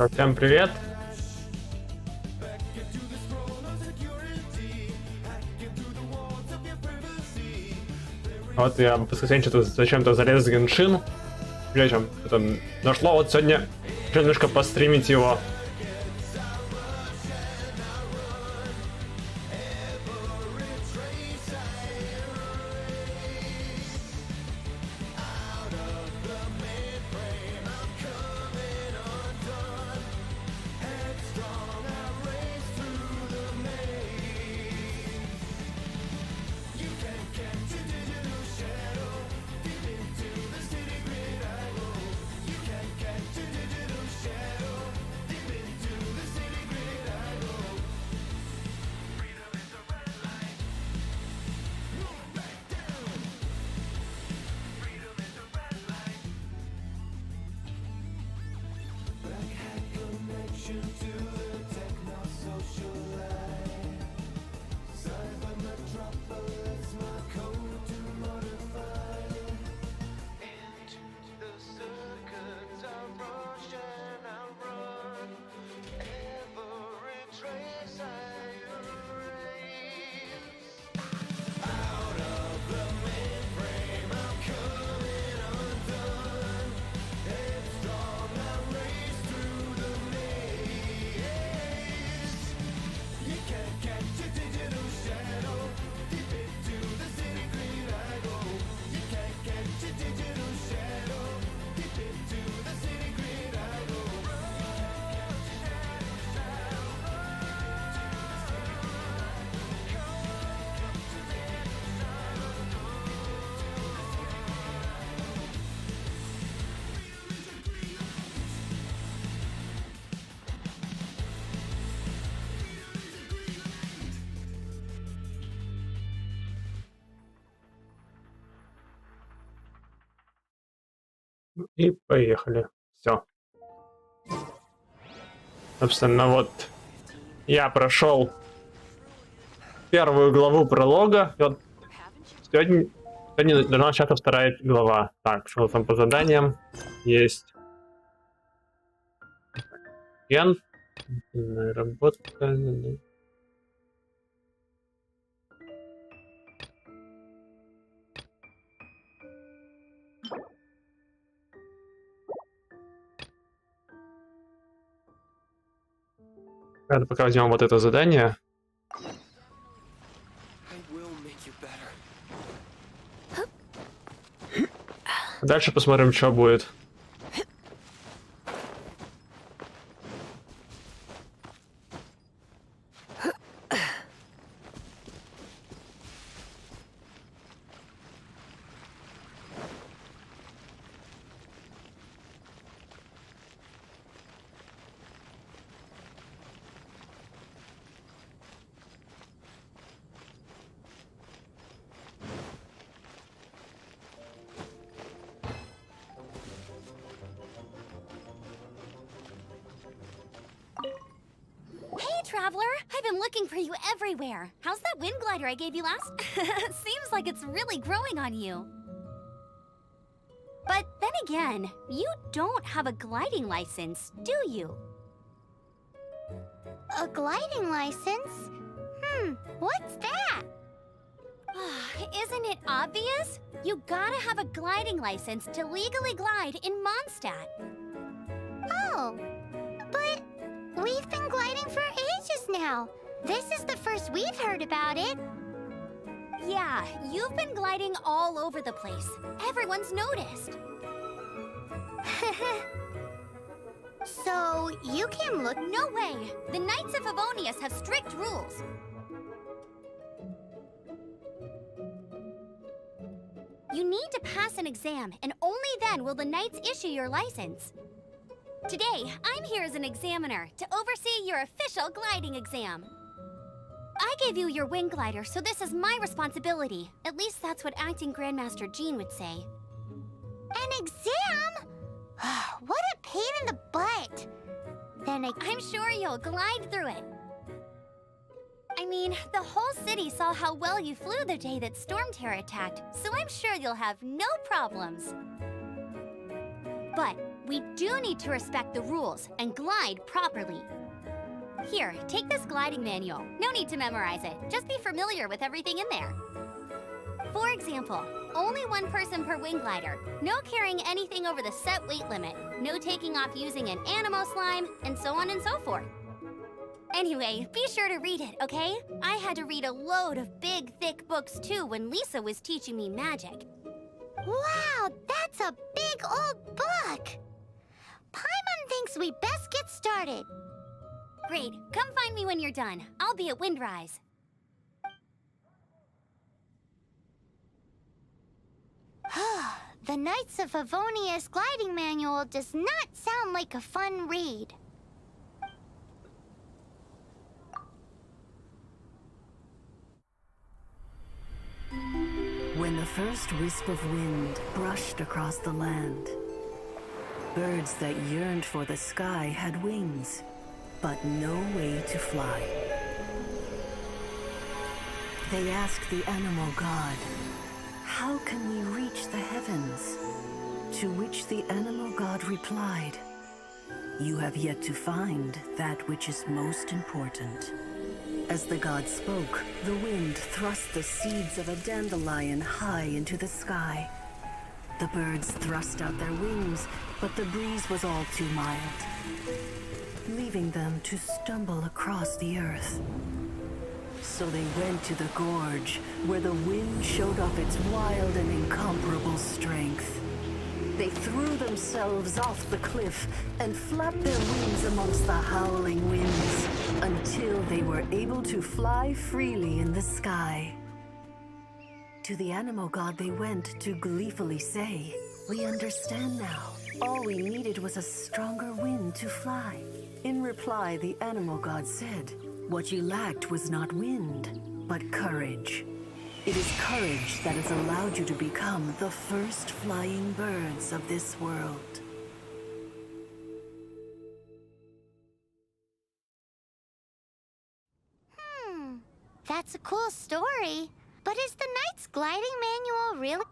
Всем привет! Вот я в воскресенье что-то зачем-то залез в Геншин. Вечером это нашло, вот сегодня немножко постримить его. И поехали. Все. Собственно, вот я прошел первую главу пролога. И вот сегодня должна начаться вторая глава. Так, что там по заданиям есть? Ген. Работа. Давай пока возьмем вот это задание. Дальше посмотрим, что будет. Traveler, I've been looking for you everywhere. How's that wind glider I gave you last? Seems like it's really growing on you. But then again, you don't have a gliding license, do you? A gliding license? What's that? Isn't it obvious? You gotta have a gliding license to legally glide in Mondstadt. Oh, but we've been gliding for ages now. This is the first we've heard about it. Yeah, you've been gliding all over the place. Everyone's noticed. So, you can look... No way! The Knights of Favonius have strict rules. You need to pass an exam, and only then will the Knights issue your license. Today, I'm here as an examiner to oversee your official gliding exam. I gave you your wing glider, so this is my responsibility. At least that's what acting Grandmaster Jean would say. An exam? What a pain in the butt. Then I'm sure you'll glide through it. I mean, the whole city saw how well you flew the day that Storm Terror attacked, so I'm sure you'll have no problems. But We do need to respect the rules and glide properly. Here, take this gliding manual. No need to memorize it. Just be familiar with everything in there. For example, only one person per wing glider, no carrying anything over the set weight limit, no taking off using an animal slime, and so on and so forth. Anyway, be sure to read it, okay? I had to read a load of big, thick books too when Lisa was teaching me magic. Wow, that's a big old book! Paimon thinks we best get started. Great, come find me when you're done. I'll be at Windrise. The Knights of Favonia's gliding manual does not sound like a fun read. When the first wisp of wind brushed across the land, birds that yearned for the sky had wings, but no way to fly. They asked the animal god, "How can we reach the heavens?" To which the animal god replied, "You have yet to find that which is most important." As the god spoke, the wind thrust the seeds of a dandelion high into the sky. The birds thrust out their wings, but the breeze was all too mild, leaving them to stumble across the earth. So they went to the gorge, where the wind showed off its wild and incomparable strength. They threw themselves off the cliff and flapped their wings amongst the howling winds until they were able to fly freely in the sky. To the animal god they went to gleefully say, "We understand now. All we needed was a stronger wind to fly." In reply, the animal god said, "What you lacked was not wind, but courage. It is courage that has allowed you to become the first flying birds of this world." That's a cool story. But is the Knight's gliding manual really?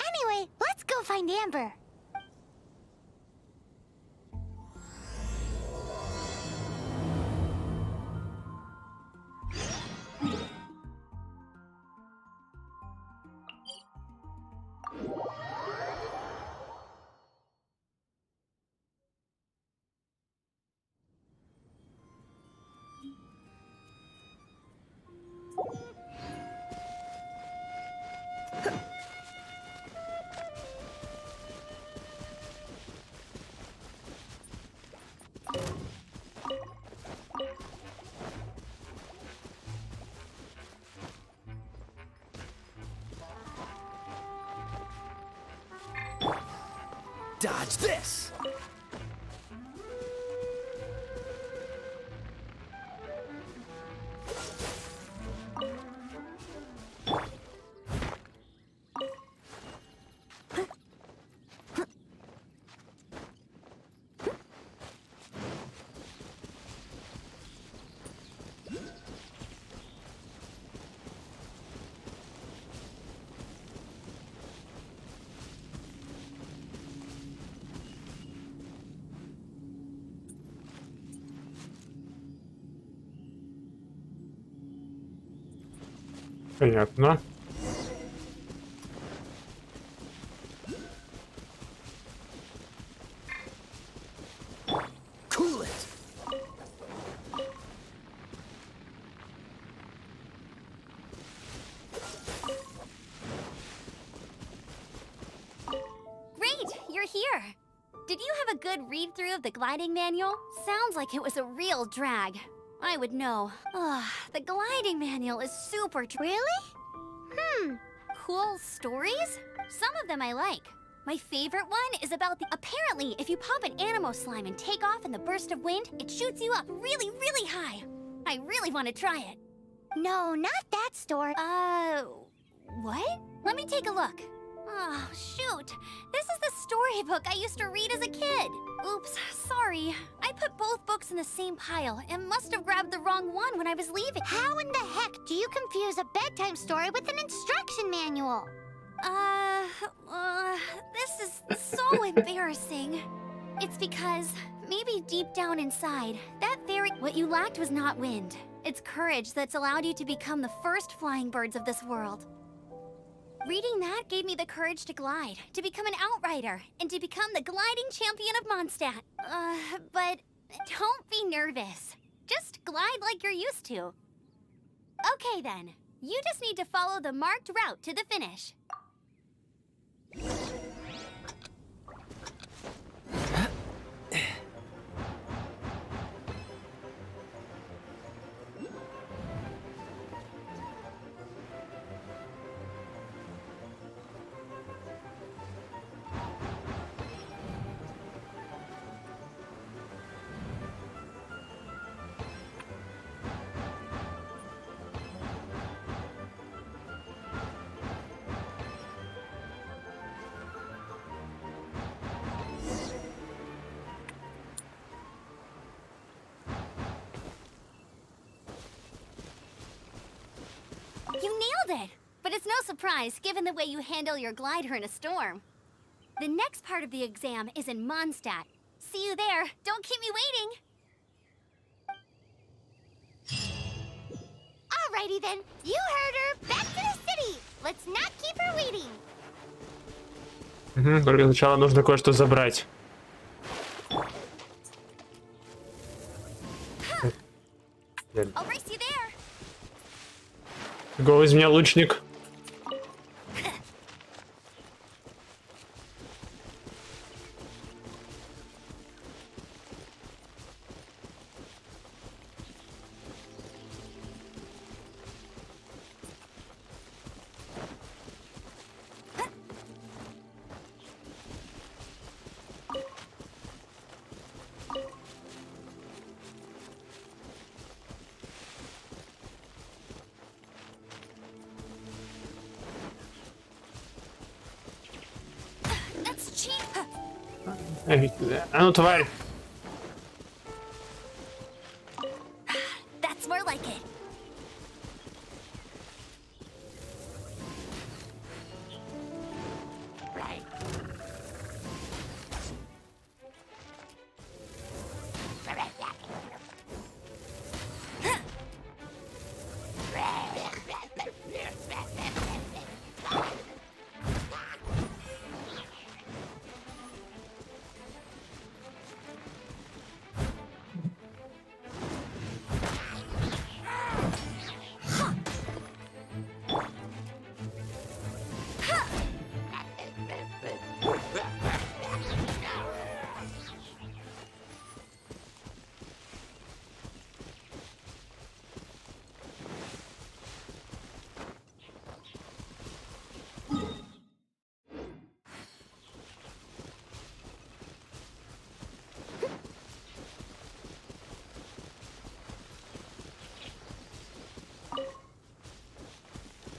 Anyway, let's go find Amber. Dodge this! Понятно. Cool it! Great, you're here. Did you have a good read-through of the gliding manual? Sounds like it was a real drag. I would know. The gliding manual is super Really? cool stories? Some of them I like. My favorite one is about apparently, if you pop an animal slime and take off in the burst of wind, it shoots you up really, really high. I really want to try it. No, not that story. What? Let me take a look. Oh, shoot. This is the storybook I used to read as a kid. Oops, sorry. I put both books in the same pile and must have grabbed the wrong one when I was leaving. How in the heck do you confuse a bedtime story with an instruction manual? This is so embarrassing. It's because maybe deep down inside, what you lacked was not wind. It's courage that's allowed you to become the first flying birds of this world. Reading that gave me the courage to glide, to become an outrider, and to become the gliding champion of Mondstadt. But don't be nervous. Just glide like you're used to. Okay then, you just need to follow the marked route to the finish. You nailed it! But it's no surprise, given the way you handle your glider in a storm. The next part of the exam is in Mondstadt. See you there. Don't keep me waiting. Alrighty then, you heard her. Back to the city. Let's not keep her waiting. Только сначала нужно кое-что забрать. I'll race you there. Какого из меня лучник? А ну, тварь! That's more like it.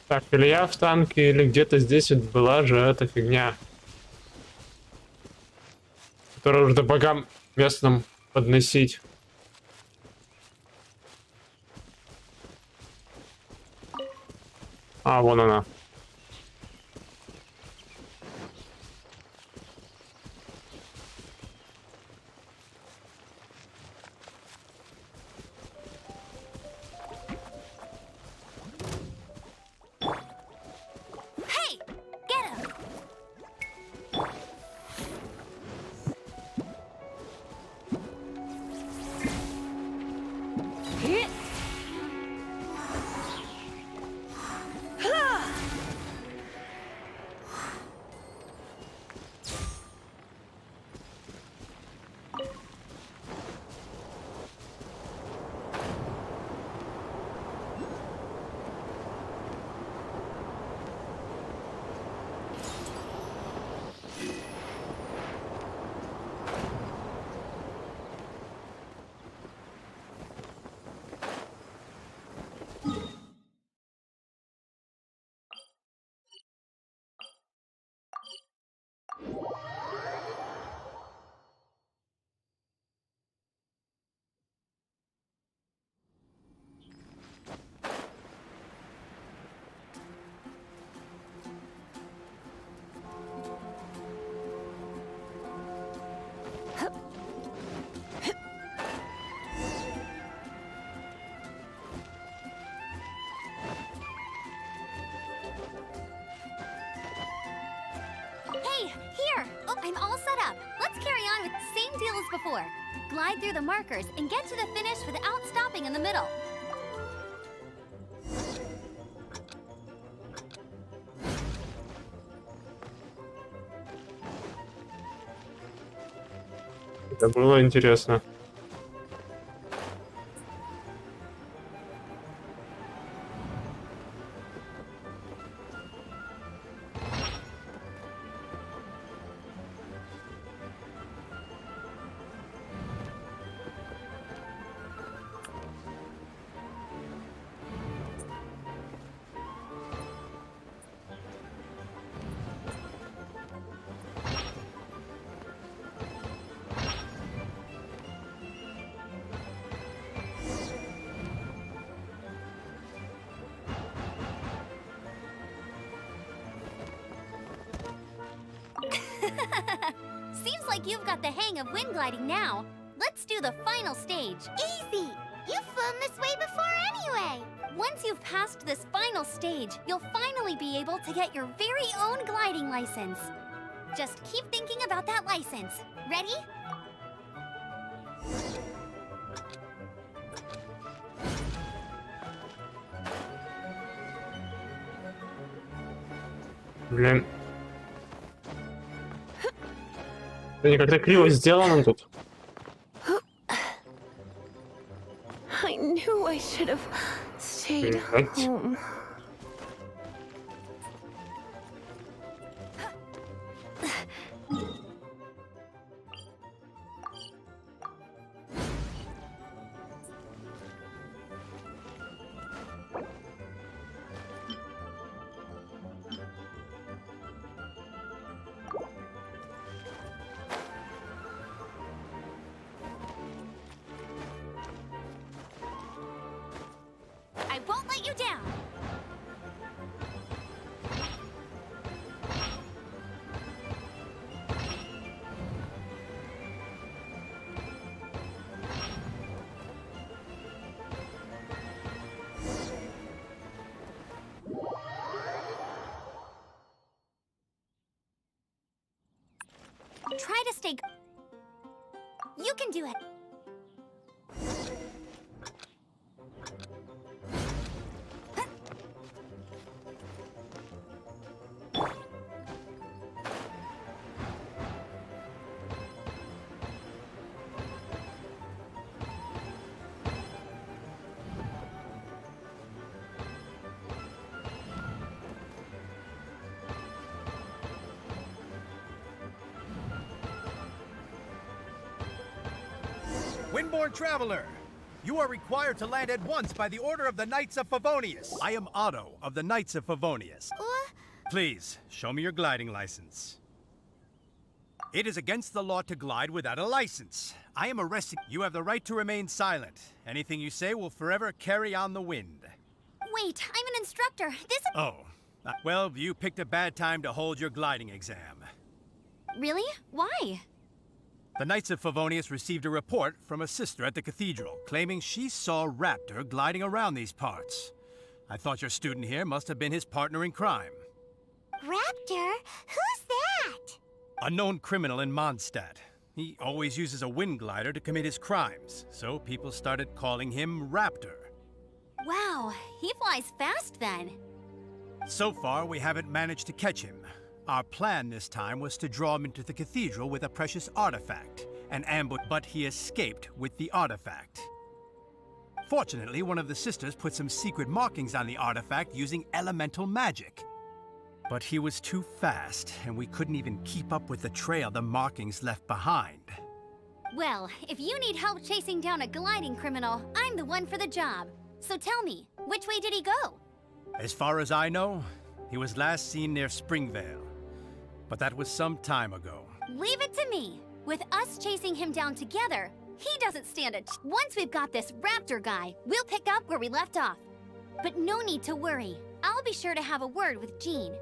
Так, или я в танке, или где-то здесь вот была же эта фигня, которую нужно богам местным подносить. А, вон она. Hey, get him. I'm all set up. Let's carry on with the same deal as before. Glide through the markers and get to the finish without stopping in the middle. Это было интересно. Seems like you've got the hang of wind gliding now. Let's do the final stage. Easy! You've flown this way before anyway! Once you've passed this final stage, you'll finally be able to get your very own gliding license. Just keep thinking about that license. Ready? Блин. Это как-то криво сделано тут. I knew I should have stayed Блять. home. I won't let you down. Try to stay. You can do it. Windborne Traveler, you are required to land at once by the order of the Knights of Favonius. I am Otto of the Knights of Favonius. Please, show me your gliding license. It is against the law to glide without a license. I am arresting. You have the right to remain silent. Anything you say will forever carry on the wind. Wait, I'm an instructor. This is... Oh, well, you picked a bad time to hold your gliding exam. Really? Why? The Knights of Favonius received a report from a sister at the cathedral claiming she saw Raptor gliding around these parts. I thought your student here must have been his partner in crime. Raptor? Who's that? A known criminal in Mondstadt. He always uses a wind glider to commit his crimes, so people started calling him Raptor. Wow, he flies fast then. So far, we haven't managed to catch him. Our plan this time was to draw him into the cathedral with a precious artifact, an ambush, but he escaped with the artifact. Fortunately, one of the sisters put some secret markings on the artifact using elemental magic. But he was too fast, and we couldn't even keep up with the trail the markings left behind. Well, if you need help chasing down a gliding criminal, I'm the one for the job. So tell me, which way did he go? As far as I know, he was last seen near Springvale. But that was some time ago. Leave it to me. With us chasing him down together, he doesn't stand a Once we've got this Raptor guy, we'll pick up where we left off. But no need to worry. I'll be sure to have a word with Jean.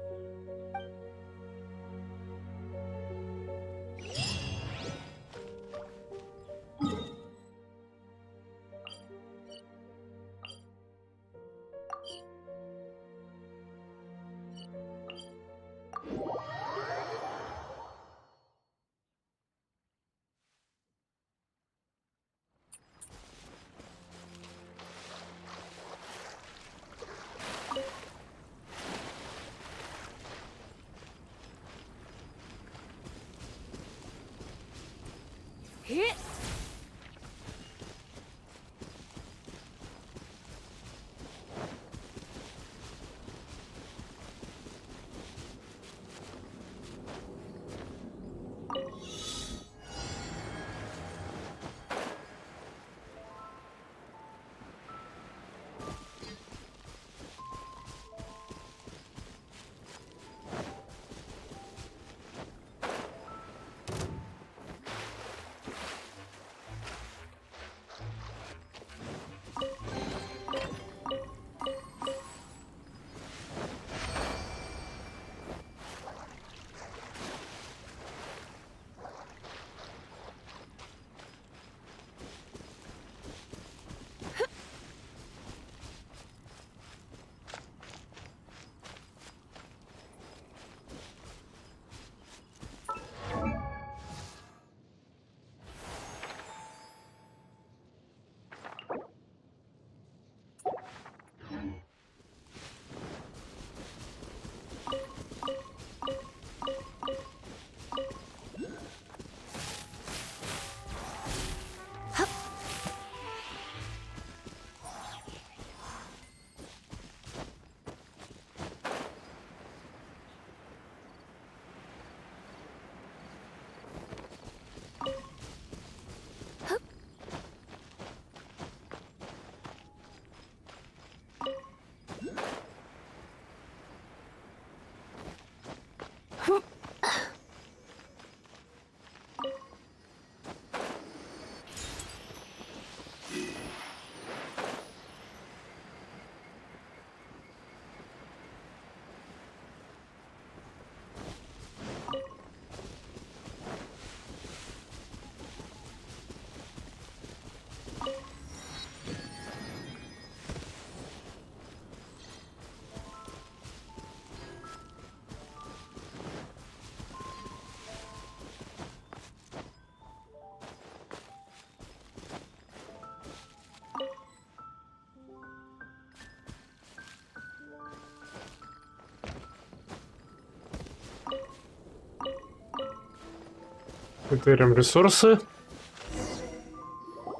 Выберем ресурсы.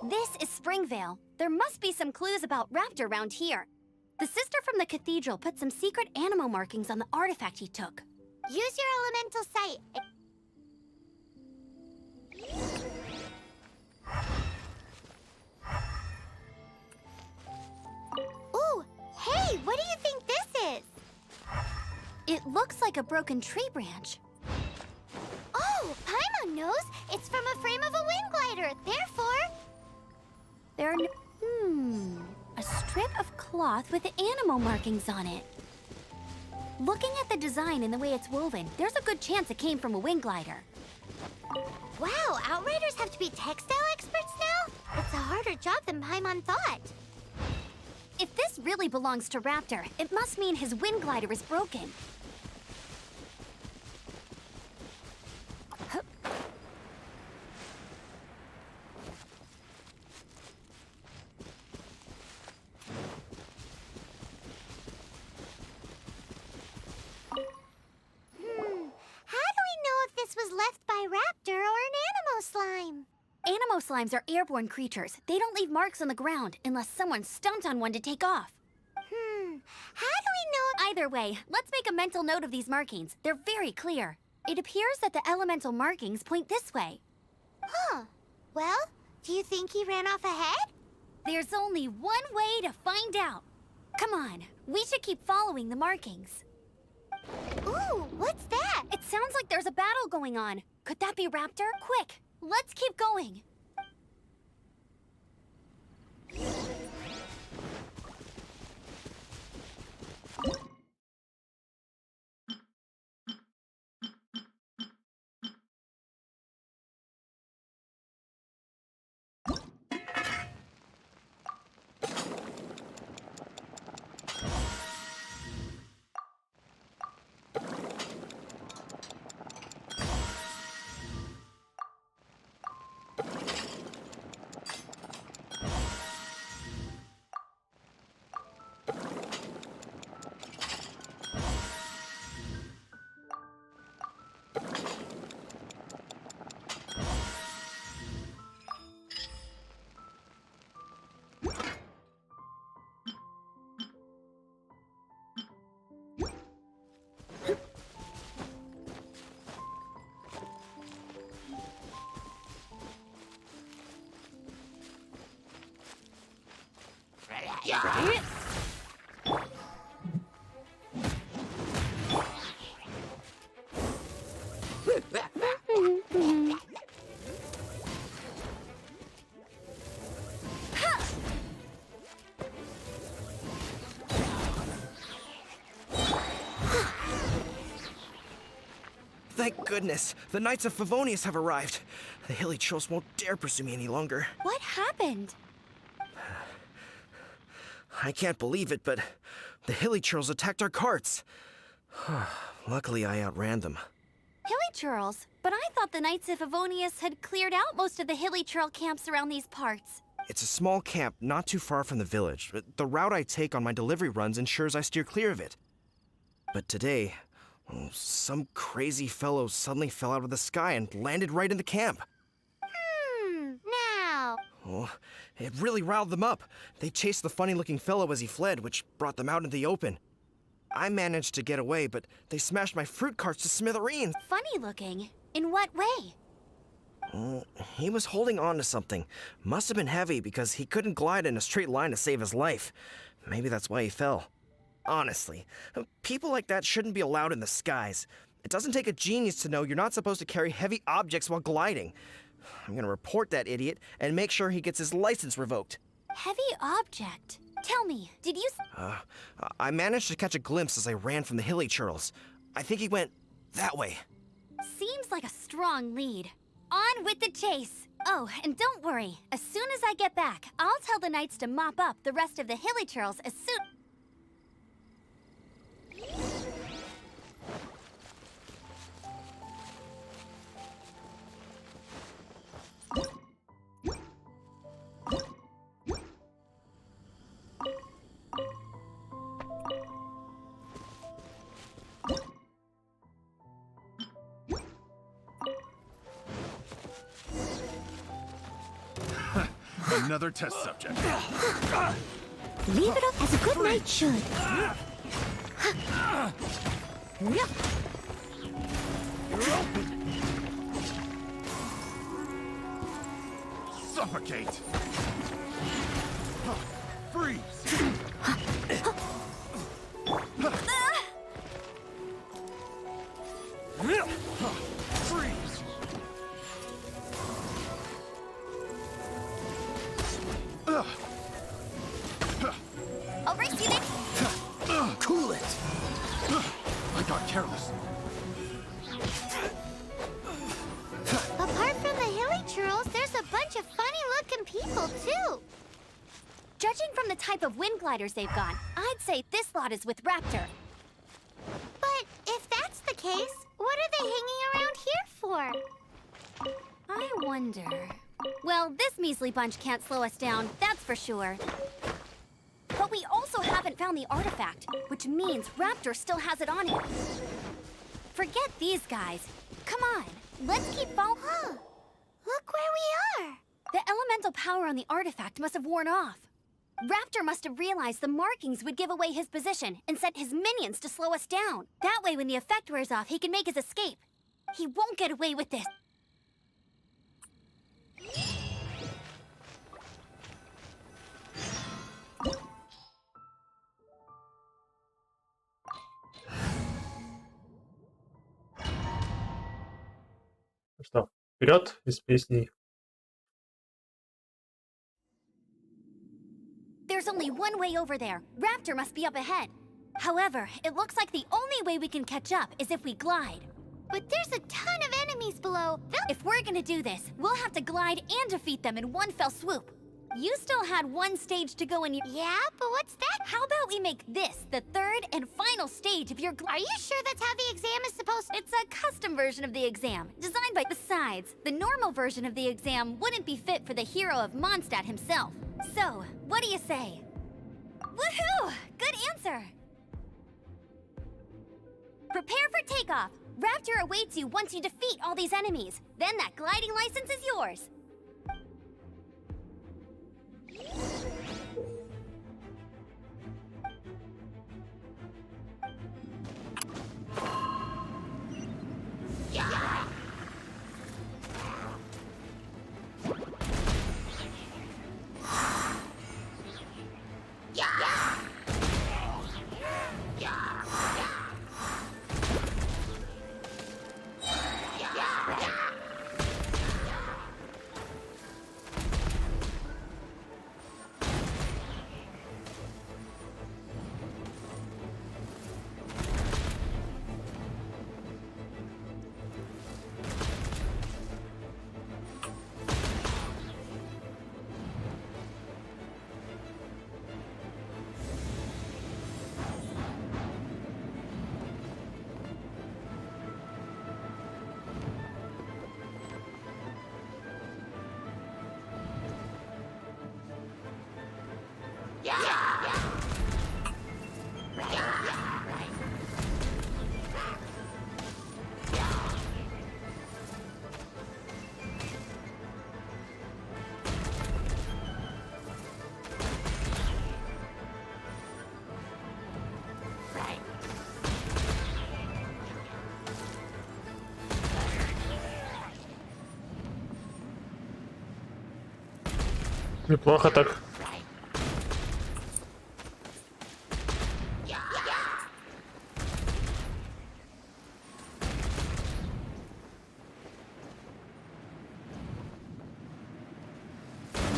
This is Springvale. There must be some clues about Raptor around here. The sister from the cathedral put some secret animal markings on the artifact he took. Use your elemental sight. Ooh, hey, what do you think this is? It looks like a broken tree branch. Oh, Paimon knows. It's from a frame of a wind glider. Therefore, There are a strip of cloth with animal markings on it. Looking at the design and the way it's woven, there's a good chance it came from a wing glider. wow, Outriders have to be textile experts now? It's a harder job than Paimon thought. If this really belongs to Raptor, it must mean his wind glider is broken. How do we know if this was left by Raptor or an Animo slime? Animo slimes are airborne creatures. They don't leave marks on the ground unless someone stomped on one to take off. How do we know? Either way, let's make a mental note of these markings. They're very clear. It appears that the elemental markings point this way. Huh. Well, do you think he ran off ahead? There's only one way to find out. Come on, we should keep following the markings. Ooh, what's that? It sounds like there's a battle going on. Could that be Raptor? Quick, let's keep going. Thank goodness! The Knights of Favonius have arrived. The hilly trolls won't dare pursue me any longer. What happened? I can't believe it, but the hilly trolls attacked our carts. Luckily, I outran them. Hilly churls? But I thought the Knights of Favonius had cleared out most of the hilly churl camps around these parts. It's a small camp not too far from the village. The route I take on my delivery runs ensures I steer clear of it. But today, some crazy fellow suddenly fell out of the sky and landed right in the camp. Now. Oh, it really riled them up. They chased the funny-looking fellow as he fled, which brought them out into the open. I managed to get away, but they smashed my fruit carts to smithereens. Funny looking. In what way? He was holding on to something. Must have been heavy because he couldn't glide in a straight line to save his life. Maybe that's why he fell. Honestly, people like that shouldn't be allowed in the skies. It doesn't take a genius to know you're not supposed to carry heavy objects while gliding. I'm gonna report that idiot and make sure he gets his license revoked. Heavy object. Tell me, did you... I managed to catch a glimpse as I ran from the hilly churls. I think he went that way. Seems like a strong lead. On with the chase. Oh, and don't worry. As soon as I get back, I'll tell the Knights to mop up the rest of the hilly churls as soon... another test subject. Leave it up as a good knight should. Suffocate. Freeze. Freeze. I'll race you, Nick. Cool it. I got careless. Apart from the hilly churls, there's a bunch of funny-looking people, too. Judging from the type of wind gliders they've got, I'd say this lot is with Raptor. But if that's the case, what are they hanging around here for? I wonder... Well, this measly bunch can't slow us down, that's for sure. But we also haven't found the artifact, which means Raptor still has it on him. Forget these guys. Come on, let's keep following. Huh. Look where we are. The elemental power on the artifact must have worn off. Raptor must have realized the markings would give away his position and sent his minions to slow us down. That way, when the effect wears off, he can make his escape. He won't get away with this. Что, вперед из песней. There's only one way over there. Raptor must be up ahead. However, it looks like the only way we can catch up is if we glide. But there's a ton of enemies below. If we're gonna do this, we'll have to glide and defeat them in one fell swoop. You still had one stage to go in your... Yeah, but what's that? How about we make this the third and final stage of your Are you sure that's how the exam is supposed to... It's a custom version of the exam, designed by... Besides, the normal version of the exam wouldn't be fit for the hero of Mondstadt himself. So, what do you say? Woohoo! Good answer! Prepare for takeoff. Raptor awaits you once you defeat all these enemies. Then that gliding license is yours. Неплохо так.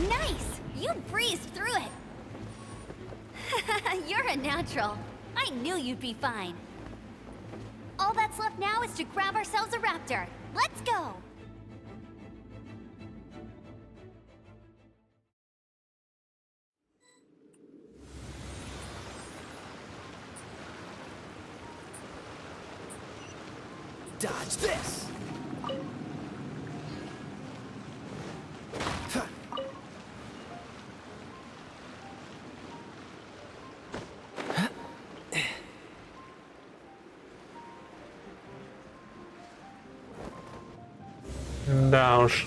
Nice! You breezed through it. You're a natural. I knew you'd be fine. All that's left now is to grab ourselves a raptor. Let's go! Dodge this! Да уж.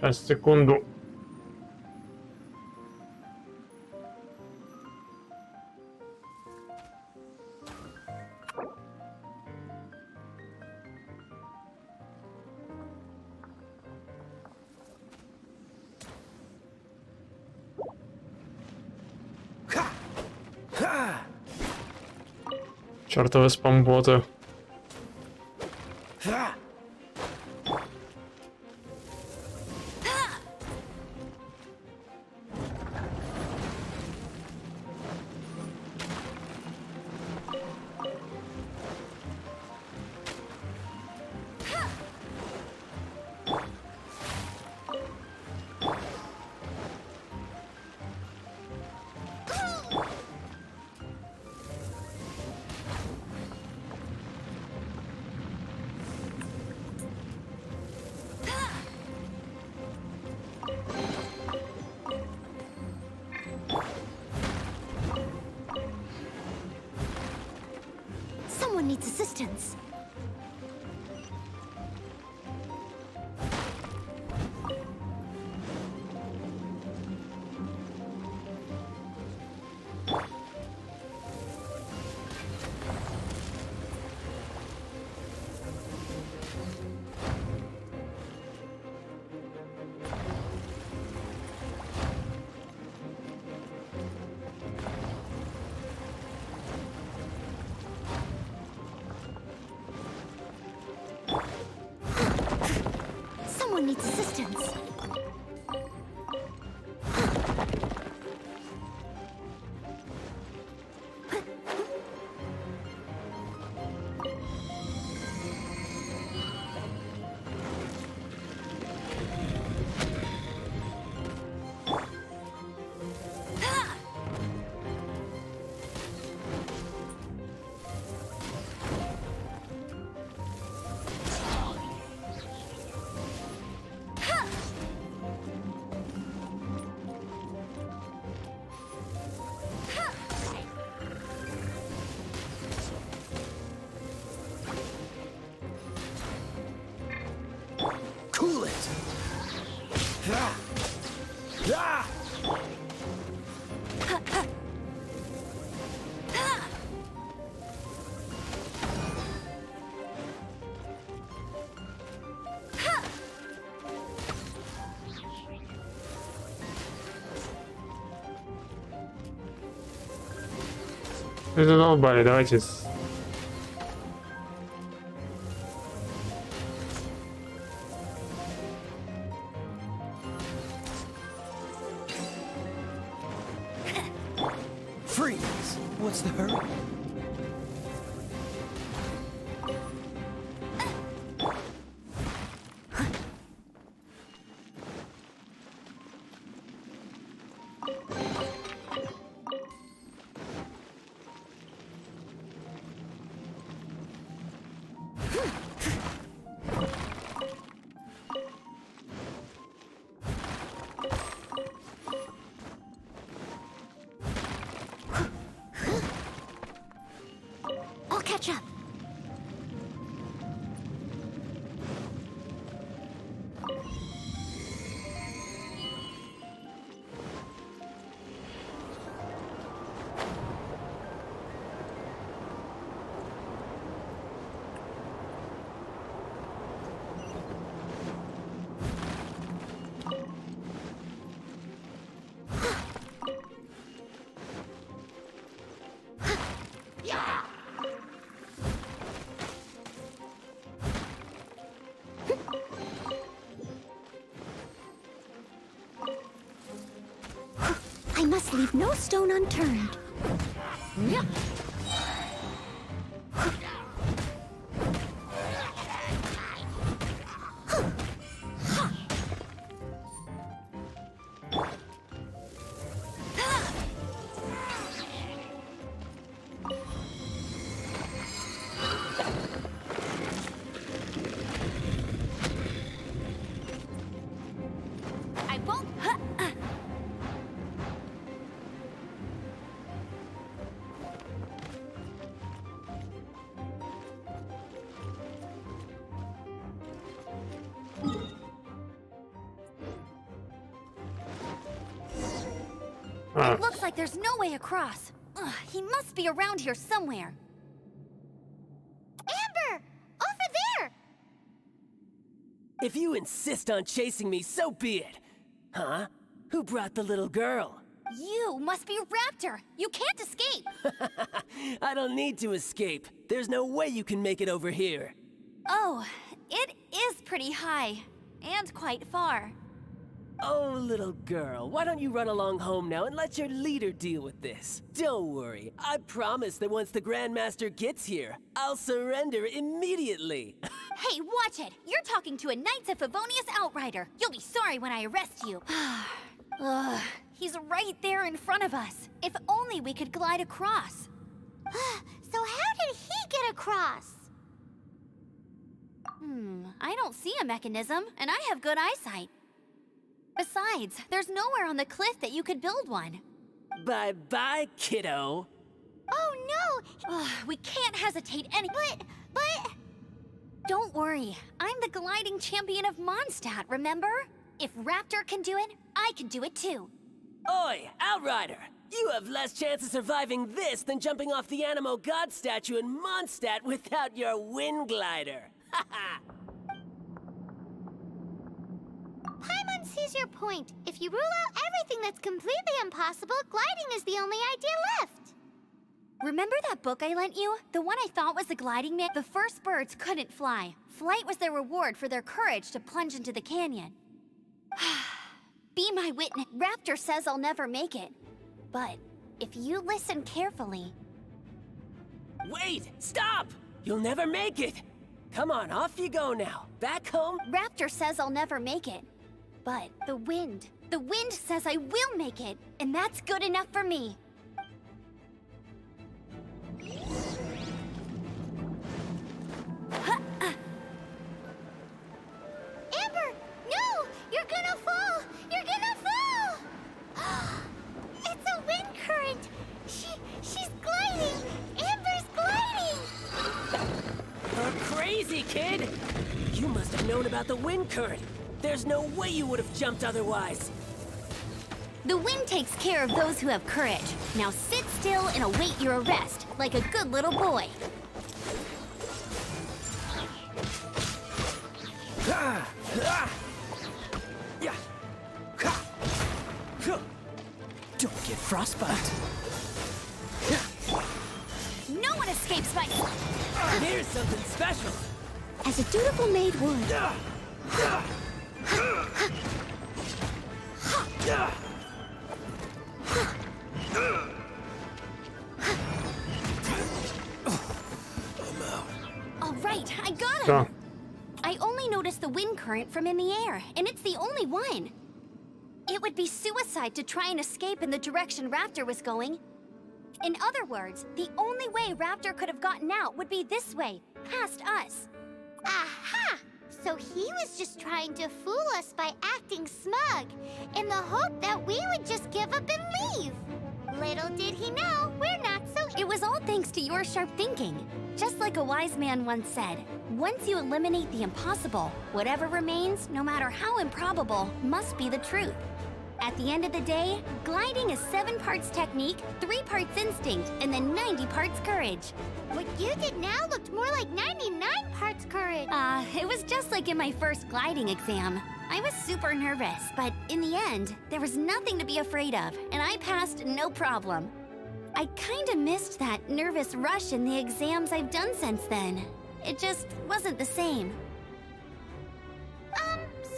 Сейчас, секунду. Чёртовы спамботы. Someone needs assistance. Someone needs assistance. Cool it. Вы задолбали, давайте. Freeze! What's the hurry? I'll catch up. I must leave no stone unturned. Yeah. I won't. It looks like there's no way across. Ugh, he must be around here somewhere. Amber! Over there! If you insist on chasing me, so be it. Huh? Who brought the little girl? You must be Raptor. You can't escape. I don't need to escape. There's no way you can make it over here. Oh, it is pretty high. And quite far. Oh, little girl, why don't you run along home now and let your leader deal with this? Don't worry, I promise that once the Grandmaster gets here, I'll surrender immediately. Hey, watch it! You're talking to a Knights of Favonius Outrider. You'll be sorry when I arrest you. Ugh, he's right there in front of us. If only we could glide across. So how did he get across? I don't see a mechanism, and I have good eyesight. Besides, there's nowhere on the cliff that you could build one. Bye-bye, kiddo. Oh no! Ugh, we can't hesitate any- But... Don't worry, I'm the gliding champion of Mondstadt, remember? If Raptor can do it, I can do it too. Oi, Outrider! You have less chance of surviving this than jumping off the Animo God statue in Mondstadt without your wind glider. Haha! Paimon sees your point. If you rule out everything that's completely impossible, gliding is the only idea left. Remember that book I lent you? The one I thought was the gliding man? The first birds couldn't fly. Flight was their reward for their courage to plunge into the canyon. Be my witness. Raptor says I'll never make it. But if you listen carefully... Wait! Stop! You'll never make it! Come on, off you go now. Back home. Raptor says I'll never make it. But the wind says I will make it. And that's good enough for me. Amber! No! You're gonna fall! You're gonna fall! It's a wind current! She's gliding! Amber's gliding! Crazy, kid! You must have known about the wind current. There's no way you would have jumped otherwise. The wind takes care of those who have courage. Now sit still and await your arrest, like a good little boy. Don't get frostbite. No one escapes my... Here's something special. As a dutiful maid would. All right, I got him. I only noticed the wind current from in the air, and it's the only one. It would be suicide to try and escape in the direction Raptor was going. In other words, the only way Raptor could have gotten out would be this way, past us. Aha! So he was just trying to fool us by acting smug, in the hope that we would just give up and leave. Little did he know, we're not so... It was all thanks to your sharp thinking. Just like a wise man once said, once you eliminate the impossible, whatever remains, no matter how improbable, must be the truth. At the end of the day, gliding is 7 parts technique, 3 parts instinct, and then 90 parts courage. What you did now looked more like 99 parts courage. It was just like in my first gliding exam. I was super nervous, but in the end, there was nothing to be afraid of, and I passed no problem. I kinda missed that nervous rush in the exams I've done since then. It just wasn't the same.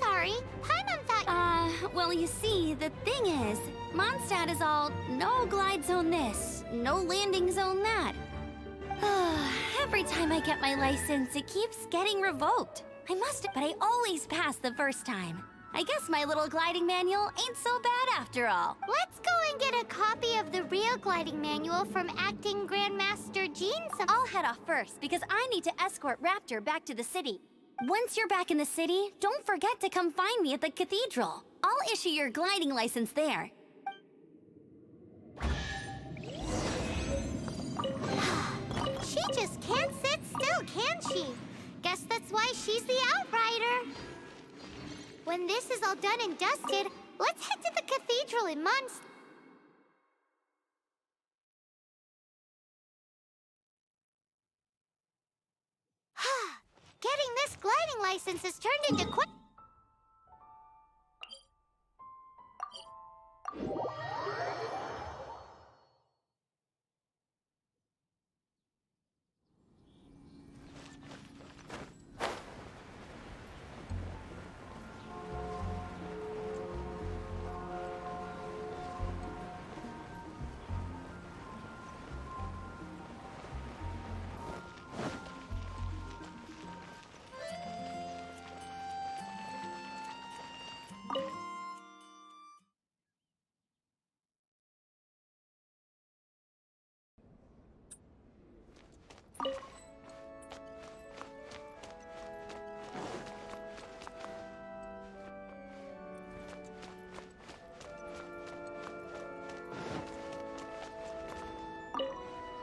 Sorry. Paimon thought... Well, you see, the thing is, Mondstadt is all, no glide zone this, no landing zone that. Every time I get my license, it keeps getting revoked. But I always pass the first time. I guess my little gliding manual ain't so bad after all. Let's go and get a copy of the real gliding manual from Acting Grandmaster Jean. I'll head off first, because I need to escort Raptor back to the city. Once you're back in the city, don't forget to come find me at the cathedral. I'll issue your gliding license there. She just can't sit still, can she? Guess that's why she's the Outrider. When this is all done and dusted, let's head to the cathedral in Mondstadt. Getting this gliding license has turned into quite...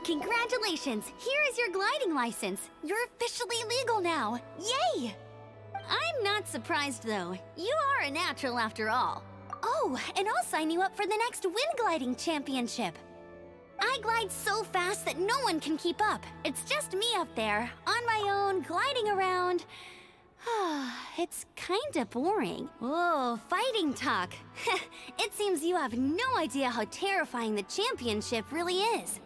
Congratulations! Here is your gliding license. You're officially legal now. Yay! I'm not surprised though. You are a natural after all. Oh, and I'll sign you up for the next wind gliding championship. I glide so fast that no one can keep up. It's just me up there, on my own, gliding around. It's kinda boring. Whoa, fighting talk. It seems you have no idea how terrifying the championship really is.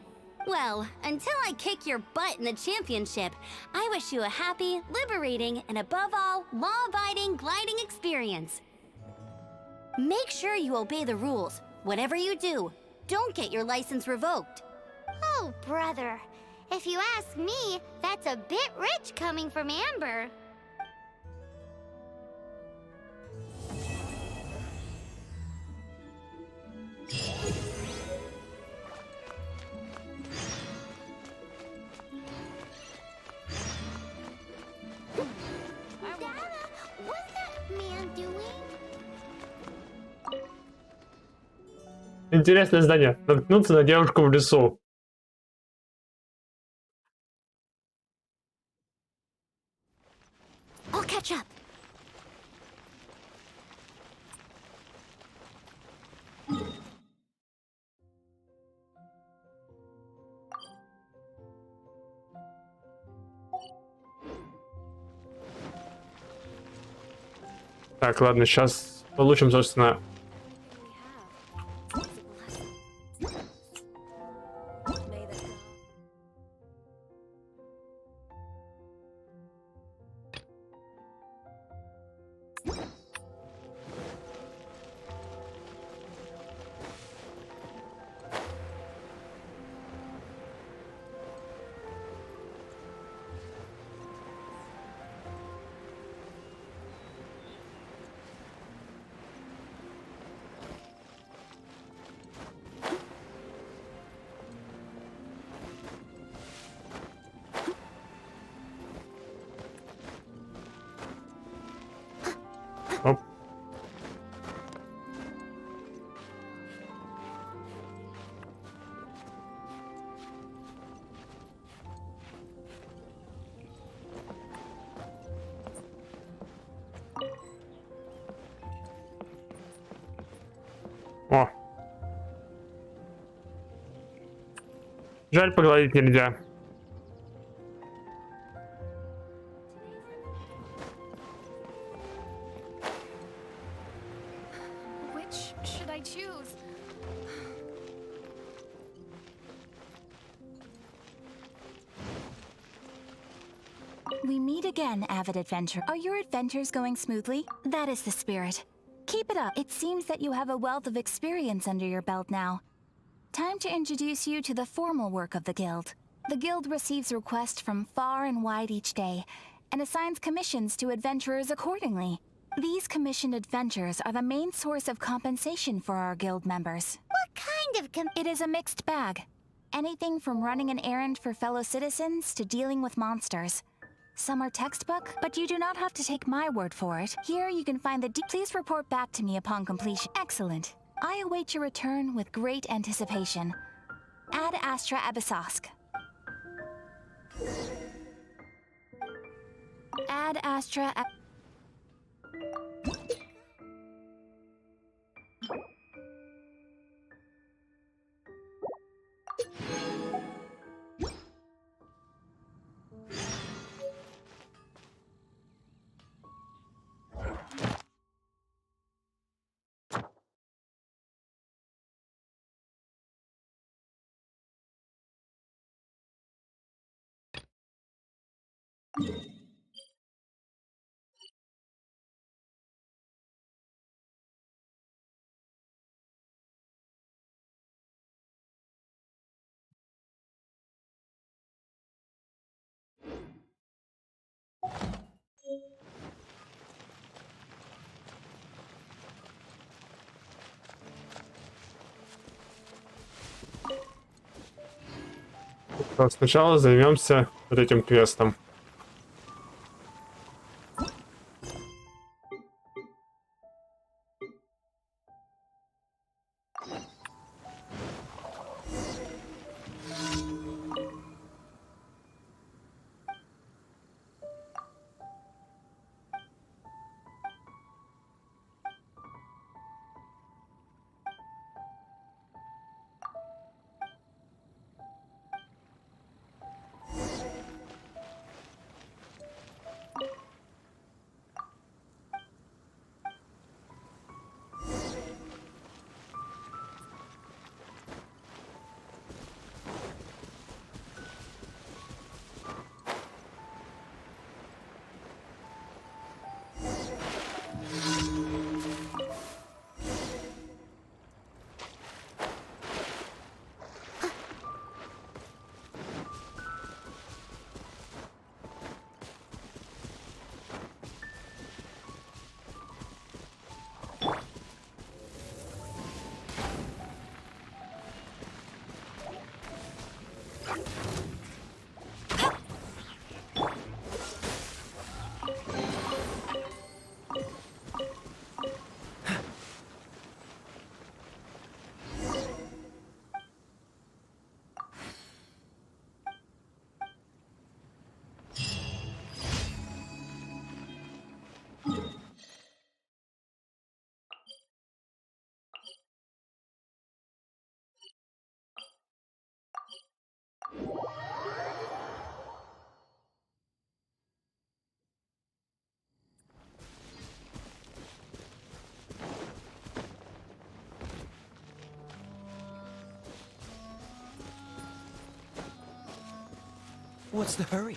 Well, until I kick your butt in the championship, I wish you a happy, liberating, and above all, law-abiding gliding experience. Make sure you obey the rules. Whatever you do, don't get your license revoked. Oh, brother. If you ask me, that's a bit rich coming from Amber. What's that man doing? Интересное здание. Наткнуться на девушку в лесу. I'll catch up. Так, ладно, сейчас получим, собственно... Оп. О. Жаль, погладить нельзя. Which should I choose? We meet again, avid adventurer. Are your adventures going smoothly? That is the spirit. Keep it up. It seems that you have a wealth of experience under your belt now. Time to introduce you to the formal work of the Guild. The Guild receives requests from far and wide each day, and assigns commissions to adventurers accordingly. These commissioned adventures are the main source of compensation for our Guild members. What kind of It is a mixed bag. Anything from running an errand for fellow citizens to dealing with monsters. Some are textbook, but you do not have to take my word for it. Here you can find the Please report back to me upon completion. Excellent. I await your return with great anticipation. Ad Astra Abyssosk. Ad Astra Так, сначала займемся вот этим квестом. What's the hurry?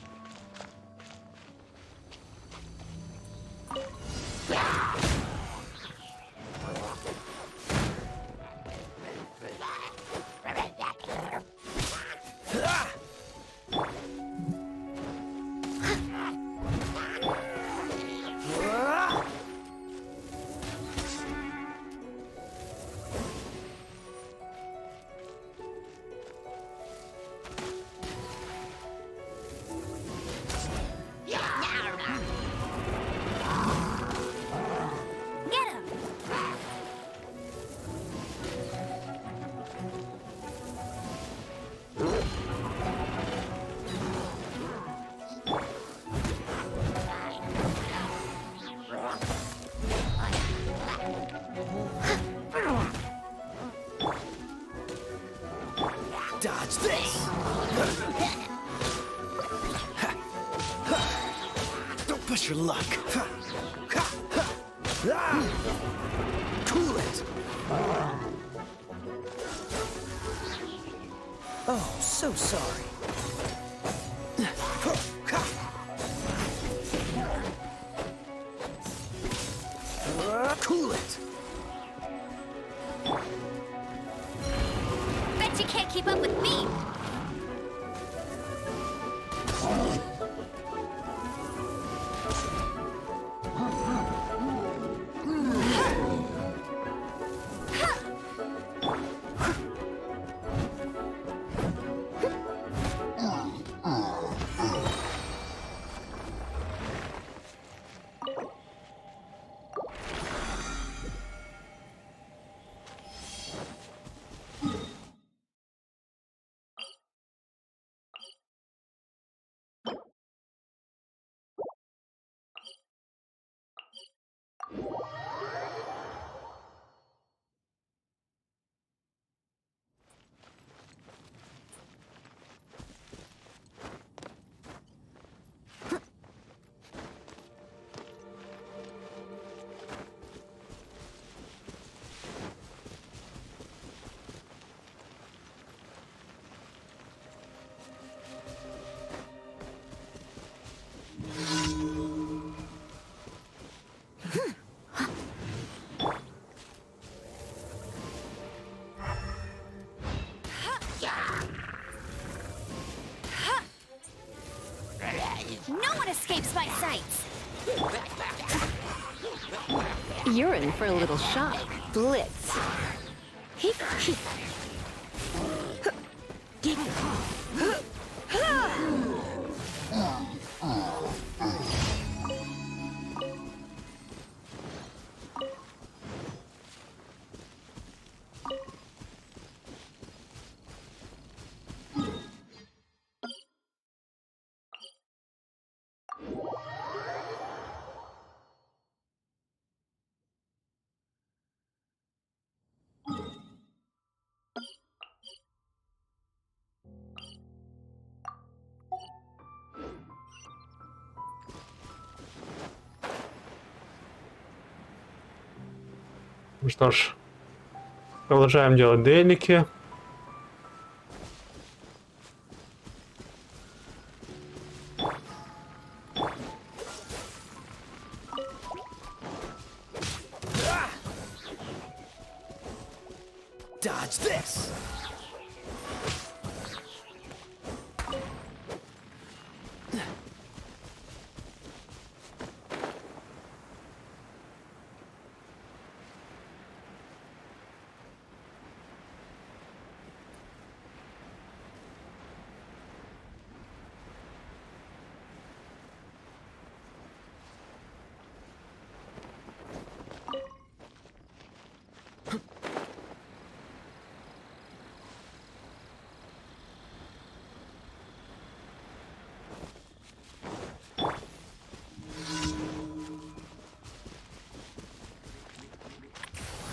Dodge this! Don't push your luck. Cool it! Oh, so sorry. Cool it! Bet you can't keep up with me. No one escapes my sights. You're in for a little shock. Blitz. Ну что ж, продолжаем делать делики. Dodge this!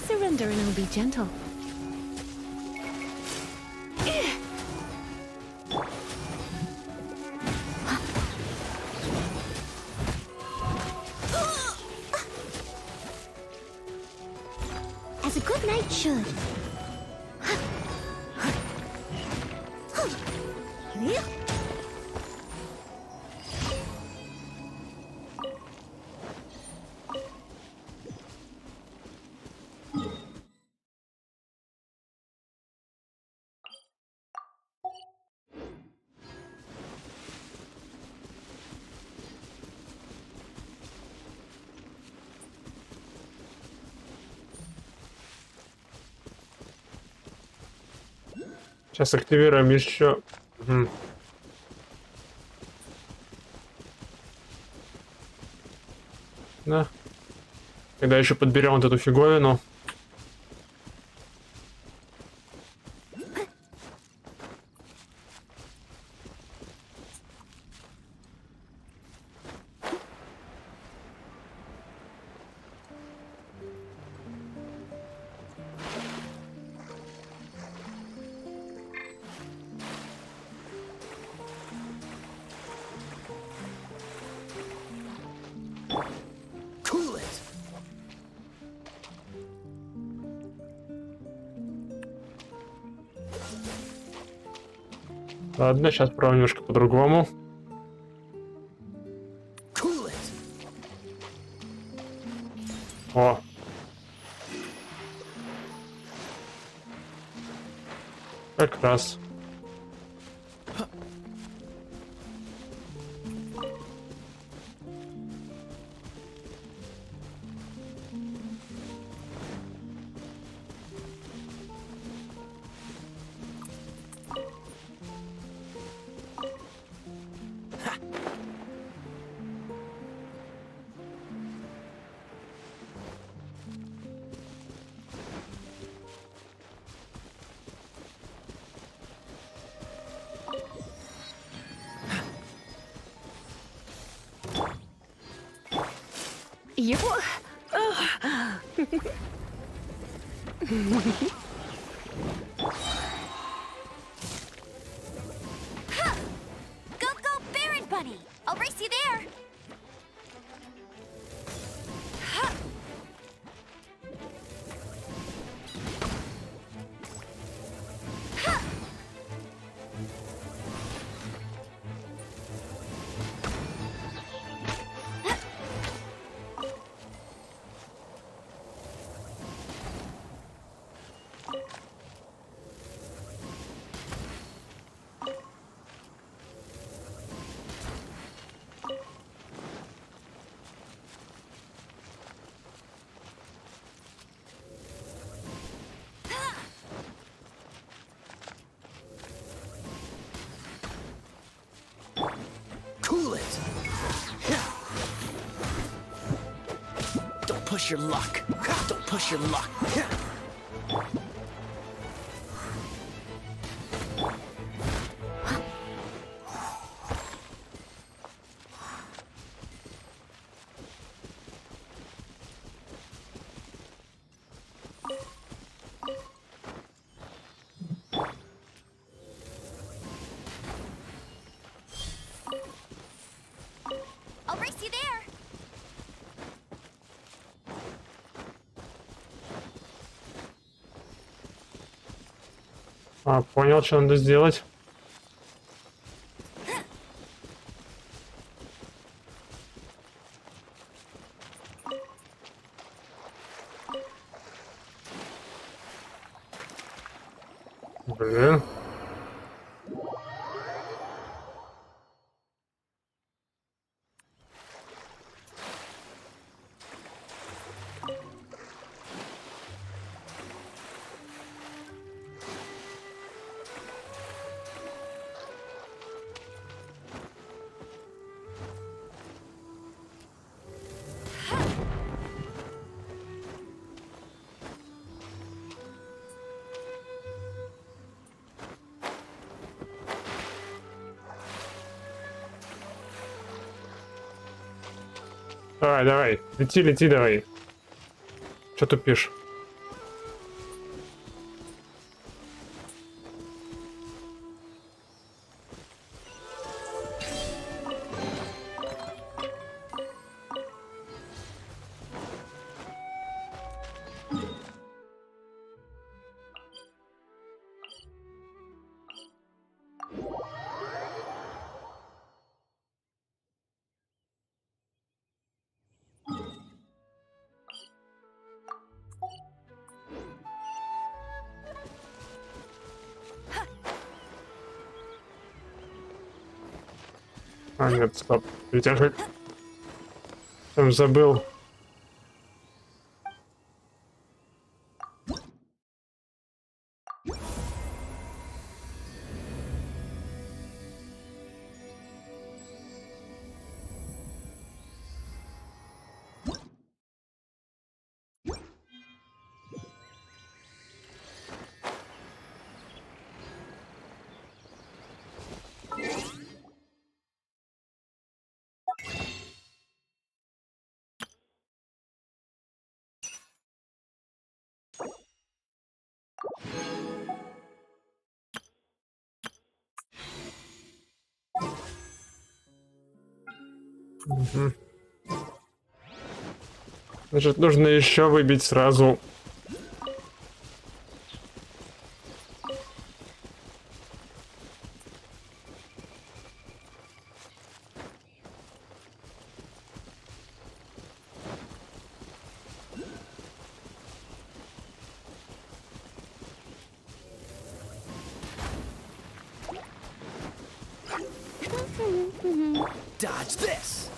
Surrender and I'll be gentle. As a good knight should. Сейчас активируем еще. Угу. Да. Когда еще подберем вот эту фиговину. Cool it! Ладно, сейчас пробуем немножко по-другому. Cool it! О. Как раз. You. Go, go, Baron Bunny! I'll race you there! Cool it. Don't push your luck. Don't push your luck. I'll race you there. Понял, что надо сделать. Блин. Давай, давай. Лети, лети, давай. Что тупишь? А, нет, стоп. Ведь я же там забыл. Угу. Значит, нужно еще выбить сразу. Dodge this.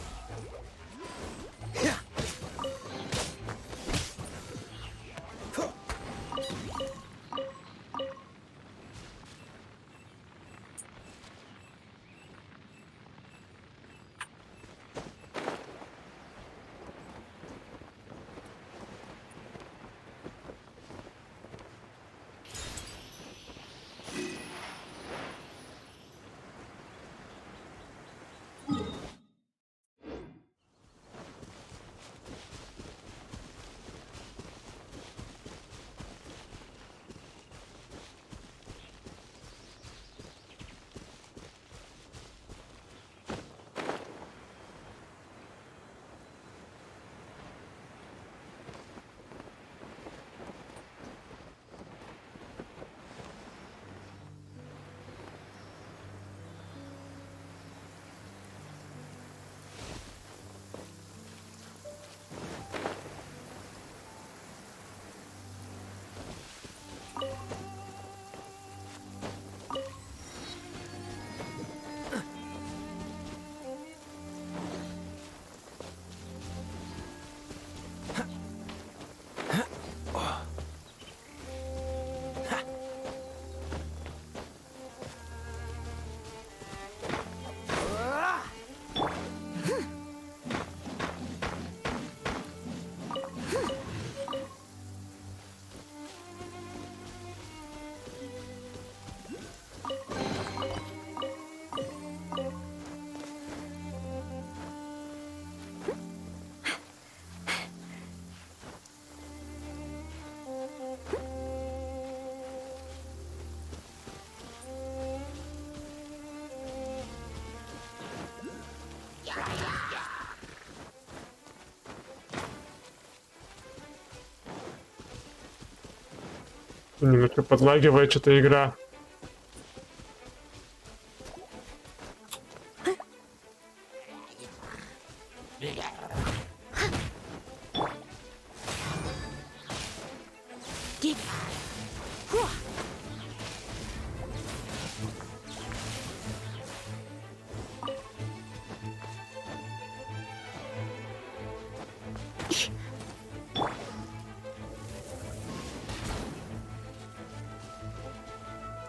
Немножко подлагивает что-то игра.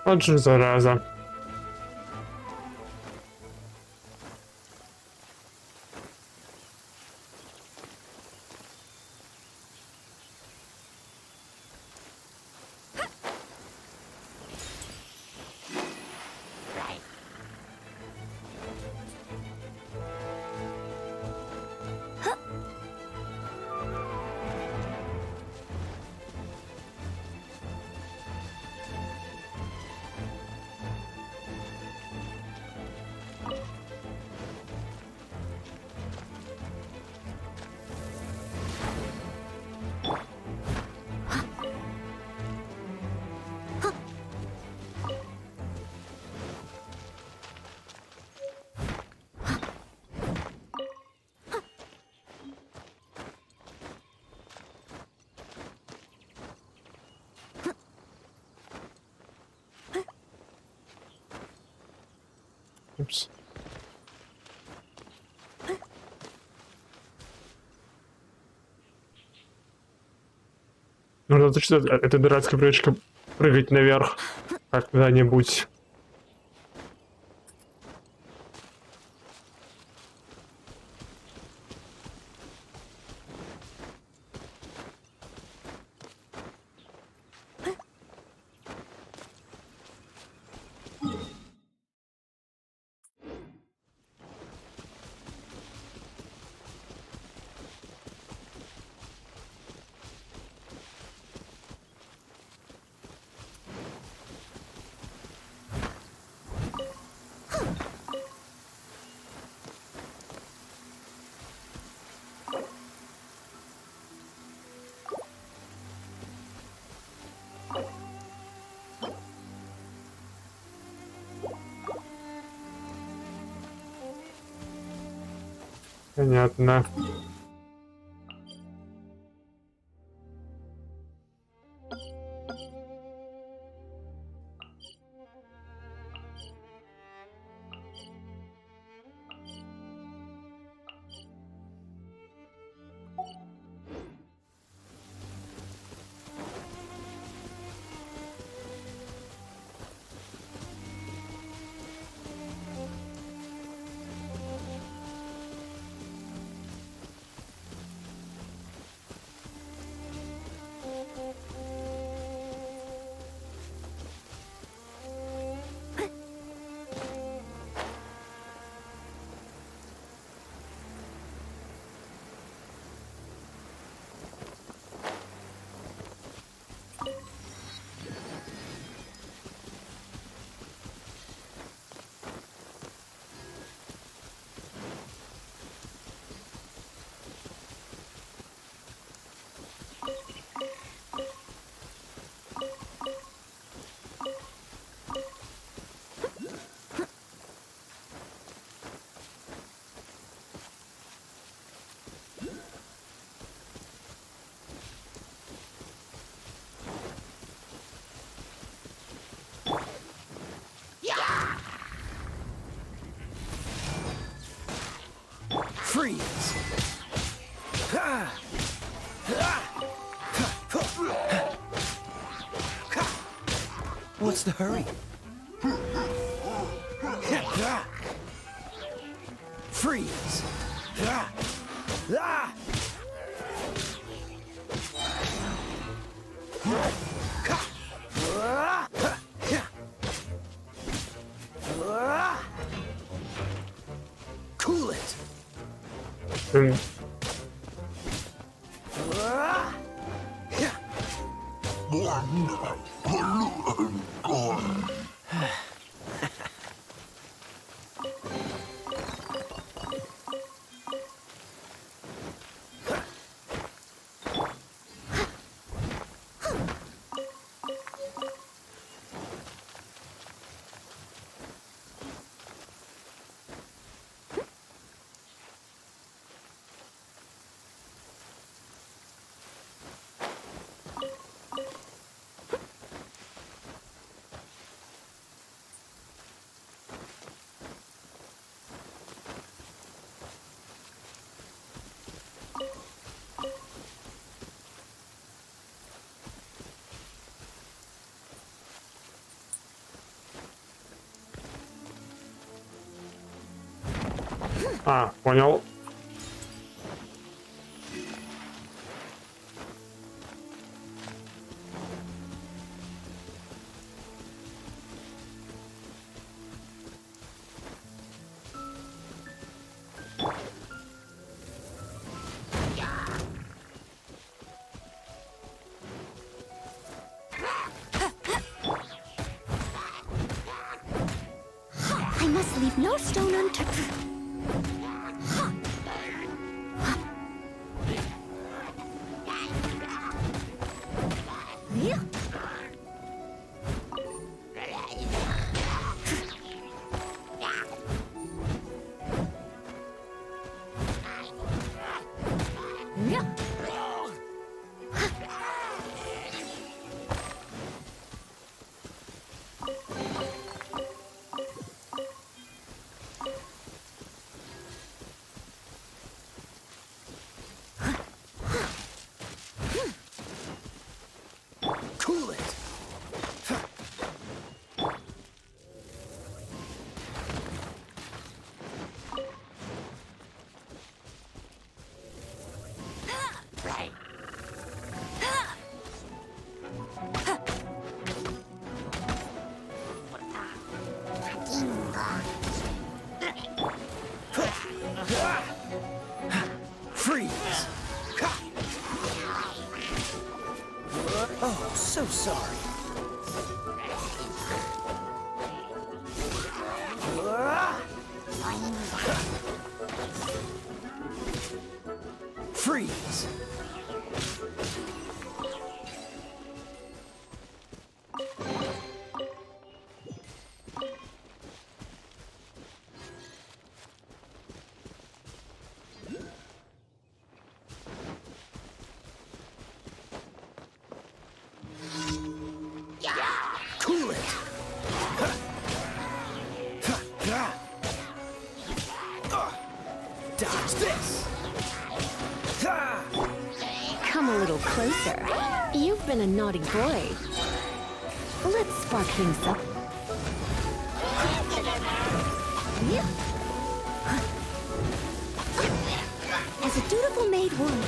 Вот же зараза. Упс. Нужно точно эта дурацкая привычка прыгать наверх когда-нибудь. Понятно. Freeze! What's the hurry? Freeze! Cool it! А, понял. I must leave no stone unturned. Cool it. Freeze. Oh, so sorry. Freeze. Cool it. Dodge this. Come a little closer. You've been a naughty boy. Let's spark things up. As a dutiful maid would.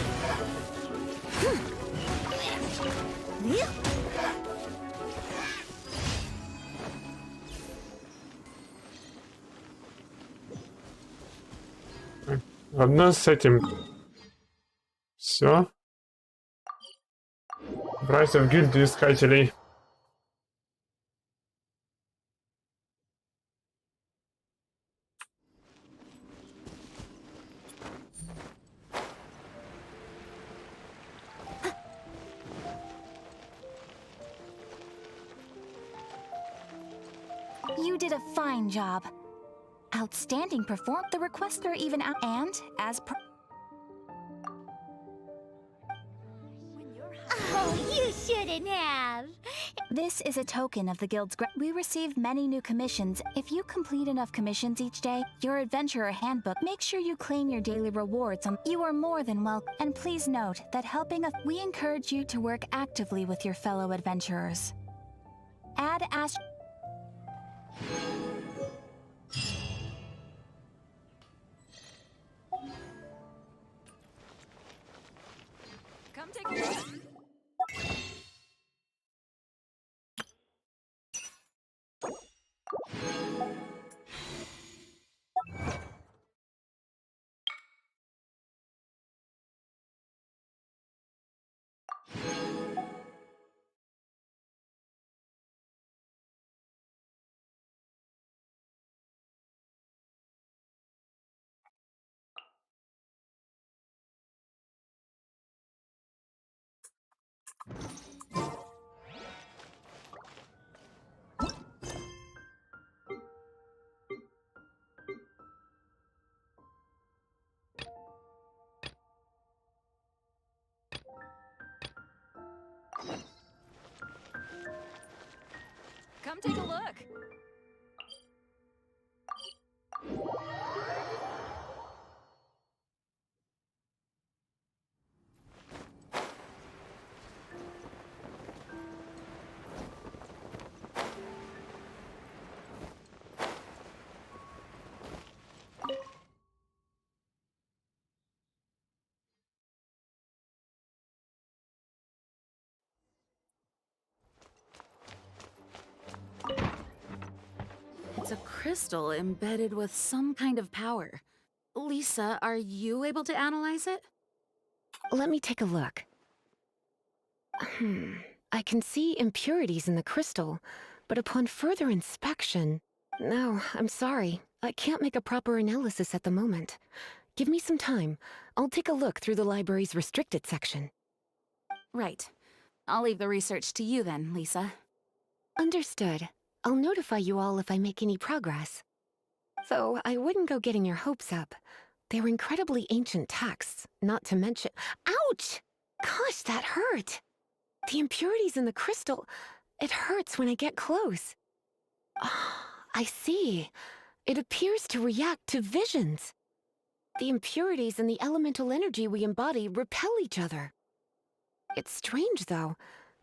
Ладно, с этим все. Брайся в гильдию искателей. You did a fine job. Outstanding perform. The requester even out and as per. Oh, you shouldn't have. This is a token of the guild's we receive many new commissions. If you complete enough commissions each day, your adventurer handbook, make sure you claim your daily rewards on. You are more than welcome. And please note that we encourage you to work actively with your fellow adventurers. Add as. Come take a look. Come take a look. crystal embedded with some kind of power. Lisa, are you able to analyze it? Let me take a look. I can see impurities in the crystal, but upon further inspection... No, I'm sorry. I can't make a proper analysis at the moment. Give me some time. I'll take a look through the library's restricted section. Right. I'll leave the research to you then, Lisa. Understood. I'll notify you all if I make any progress. Though I wouldn't go getting your hopes up. They're incredibly ancient texts, not to mention... Ouch! Gosh, that hurt! The impurities in the crystal... It hurts when I get close. Ah, I see. It appears to react to visions. The impurities and the elemental energy we embody repel each other. It's strange, though.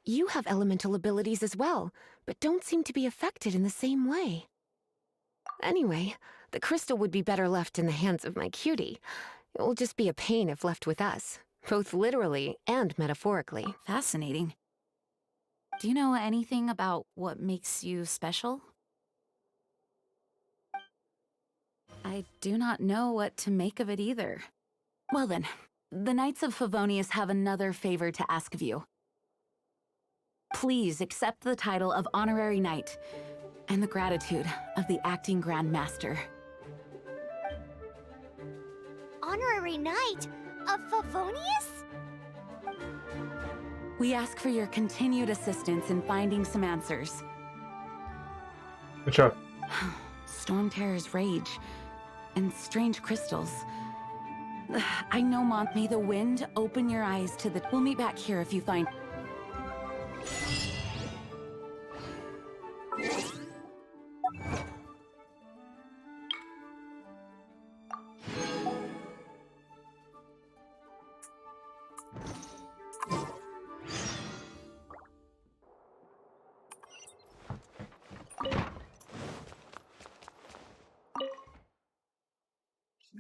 You have elemental abilities as well, but don't seem to be affected in the same way. Anyway, the crystal would be better left in the hands of my cutie. It will just be a pain if left with us, both literally and metaphorically. Fascinating. Do you know anything about what makes you special? I do not know what to make of it either. Well then, the Knights of Favonius have another favor to ask of you. Please accept the title of Honorary Knight and the gratitude of the Acting Grand Master. Honorary Knight of Favonius? We ask for your continued assistance in finding some answers. Good job. Storm Terror's rage and strange crystals. I know, Mont. May the wind open your eyes to the... We'll meet back here if you find...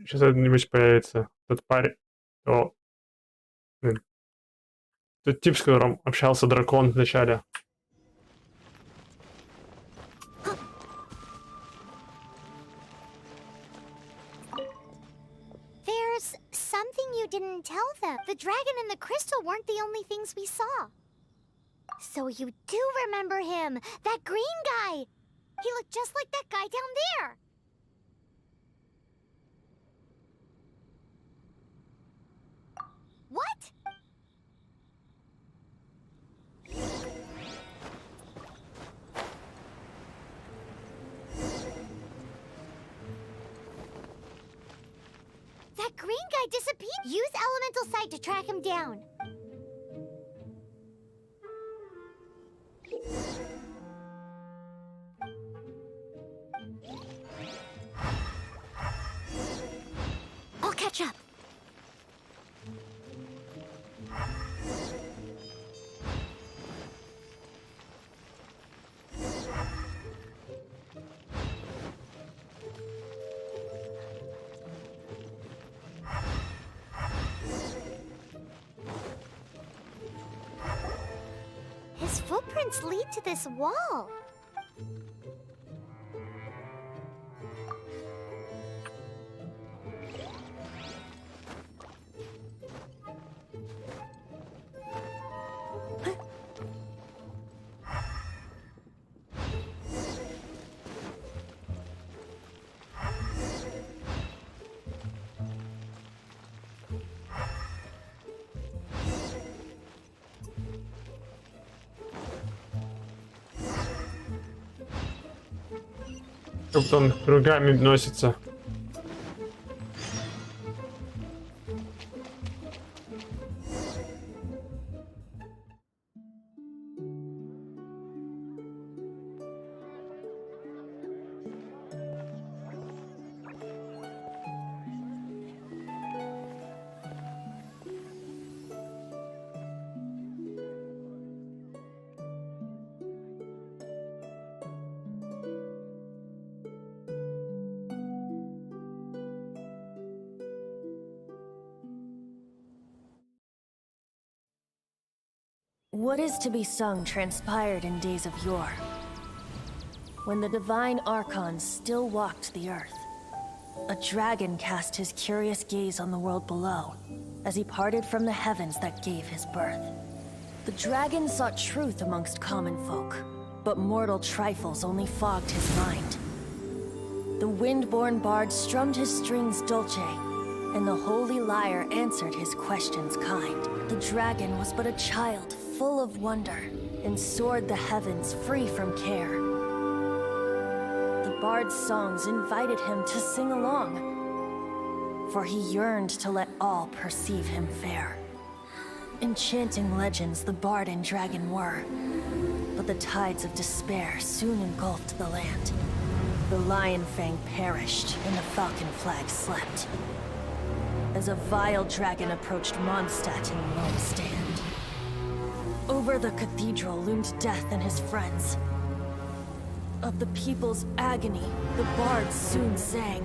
Сейчас что-нибудь появится. Тот парень. О. Блин. Тот тип, с которым общался дракон в начале. There's something you didn't tell them. The dragon and the crystal weren't the only things we saw. So you do remember him, that green guy. He looked just like that guy down there. What? That green guy disappeared. Use elemental sight to track him down. I'll catch up. His footprints lead to this wall. Как-то он кругами носится. What is to be sung transpired in days of yore. when the divine archons still walked the earth. A dragon cast his curious gaze on the world below, as he parted from the heavens that gave his birth. The dragon sought truth amongst common folk, but mortal trifles only fogged his mind. The wind-born bard strummed his strings dolce, and the holy lyre answered his questions kind. The dragon was but a child full of wonder, and soared the heavens free from care. The bard's songs invited him to sing along, for he yearned to let all perceive him fair. Enchanting legends the bard and dragon were, but the tides of despair soon engulfed the land. The lion fang perished, and the falcon flag slept, as a vile dragon approached Mondstadt in lone stand. Over the cathedral loomed death and his friends. Of the people's agony, the bards soon sang.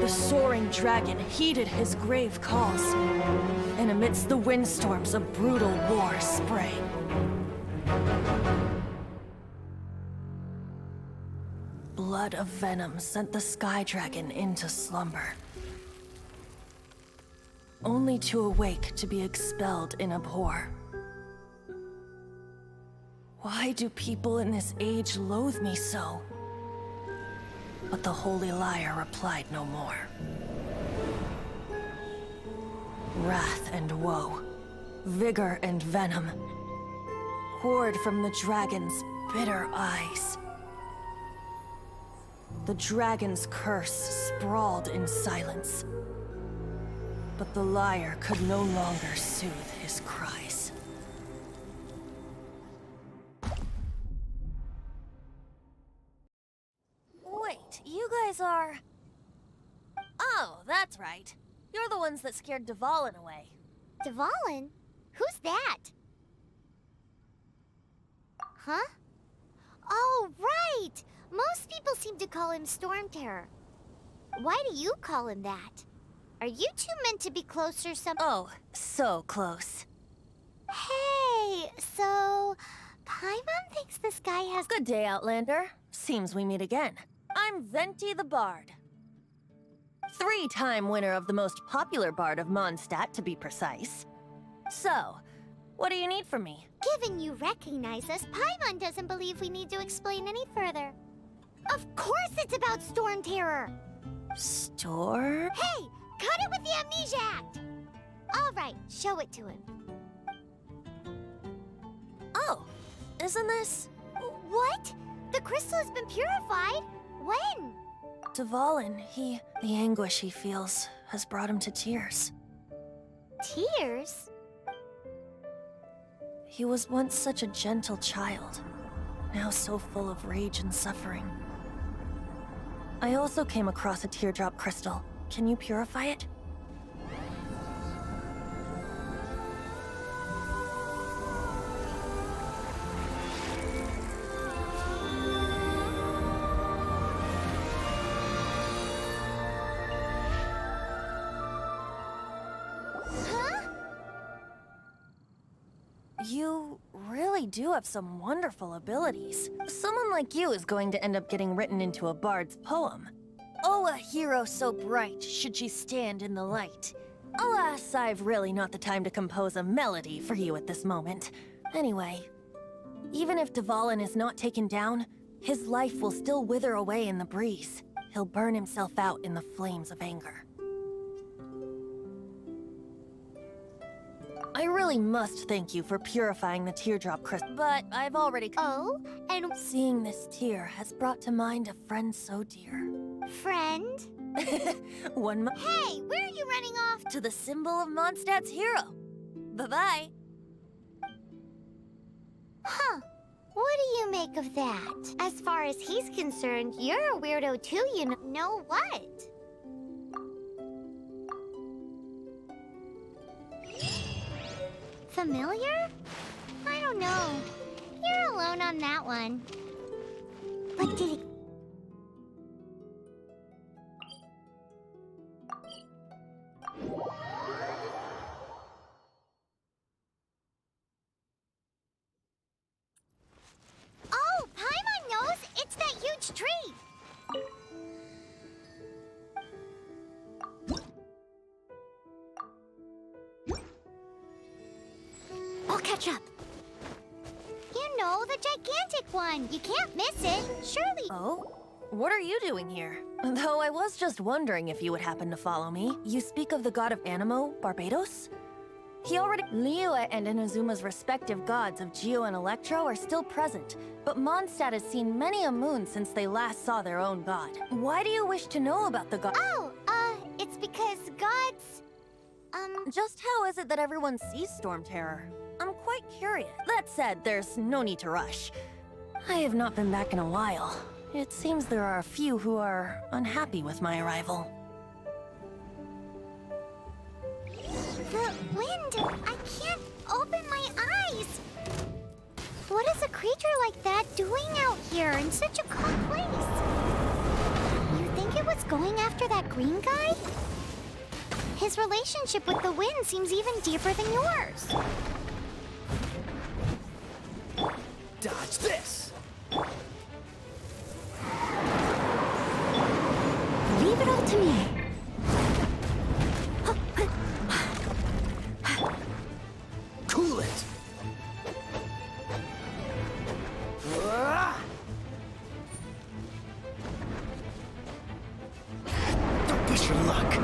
The soaring dragon heeded his grave calls, and amidst the windstorms a brutal war sprang. Blood of venom sent the sky dragon into slumber, only to awake to be expelled in abhor. Why do people in this age loathe me so? But the holy lyre replied no more. Wrath and woe, vigor and venom, poured from the dragon's bitter eyes. The dragon's curse sprawled in silence, but the lyre could no longer soothe his cries. Wait, you guys are... Oh, that's right. You're the ones that scared Dvalin away. Dvalin? Who's that? Huh? Oh, right! Most people seem to call him Storm Terror. Why do you call him that? Are you two meant to be close or something? Oh, so close. Hey, so... Paimon thinks this guy has... Good day, Outlander. Seems we meet again. I'm Venti the Bard. 3-time winner of the most popular bard of Mondstadt, to be precise. So, what do you need from me? Given you recognize us, Paimon doesn't believe we need to explain any further. Of course it's about Storm Terror! Storm? Hey! Cut it with the Amnesia Act! Alright, show it to him. Oh, isn't this... What? The crystal has been purified? When? Dvalin, the anguish he feels has brought him to tears. Tears? He was once such a gentle child, now so full of rage and suffering. I also came across a teardrop crystal. Can you purify it? You really do have some wonderful abilities. Someone like you is going to end up getting written into a bard's poem. Oh, a hero so bright, should she stand in the light. Alas, I've really not the time to compose a melody for you at this moment. Anyway, even if Dvalin is not taken down, his life will still wither away in the breeze. He'll burn himself out in the flames of anger. I really must thank you for purifying the teardrop crystal, but I've already... Oh, and... Seeing this tear has brought to mind a friend so dear. Friend? Hey, where are you running off? To the symbol of Mondstadt's hero. Bye-bye. Huh. What do you make of that? As far as he's concerned, you're a weirdo too, you know. Know what? Familiar? I don't know. You're alone on that one. But did it... Oh, Paimon knows! Ketchup! You know, the gigantic one! You can't miss it! Surely... Oh? What are you doing here? Though I was just wondering if you would happen to follow me. You speak of the god of Animo, Barbados? He already... Liyue and Inazuma's respective gods of Geo and Electro are still present, but Mondstadt has seen many a moon since they last saw their own god. Why do you wish to know about the god? Oh, it's because gods... Just how is it that everyone sees Storm Terror? I'm quite curious. That said, there's no need to rush. I have not been back in a while. It seems there are a few who are unhappy with my arrival. The wind! I can't open my eyes! What is a creature like that doing out here in such a cold place? You think it was going after that green guy? His relationship with the wind seems even deeper than yours. Dodge this! Leave it all to me. Cool it! Don't push your luck.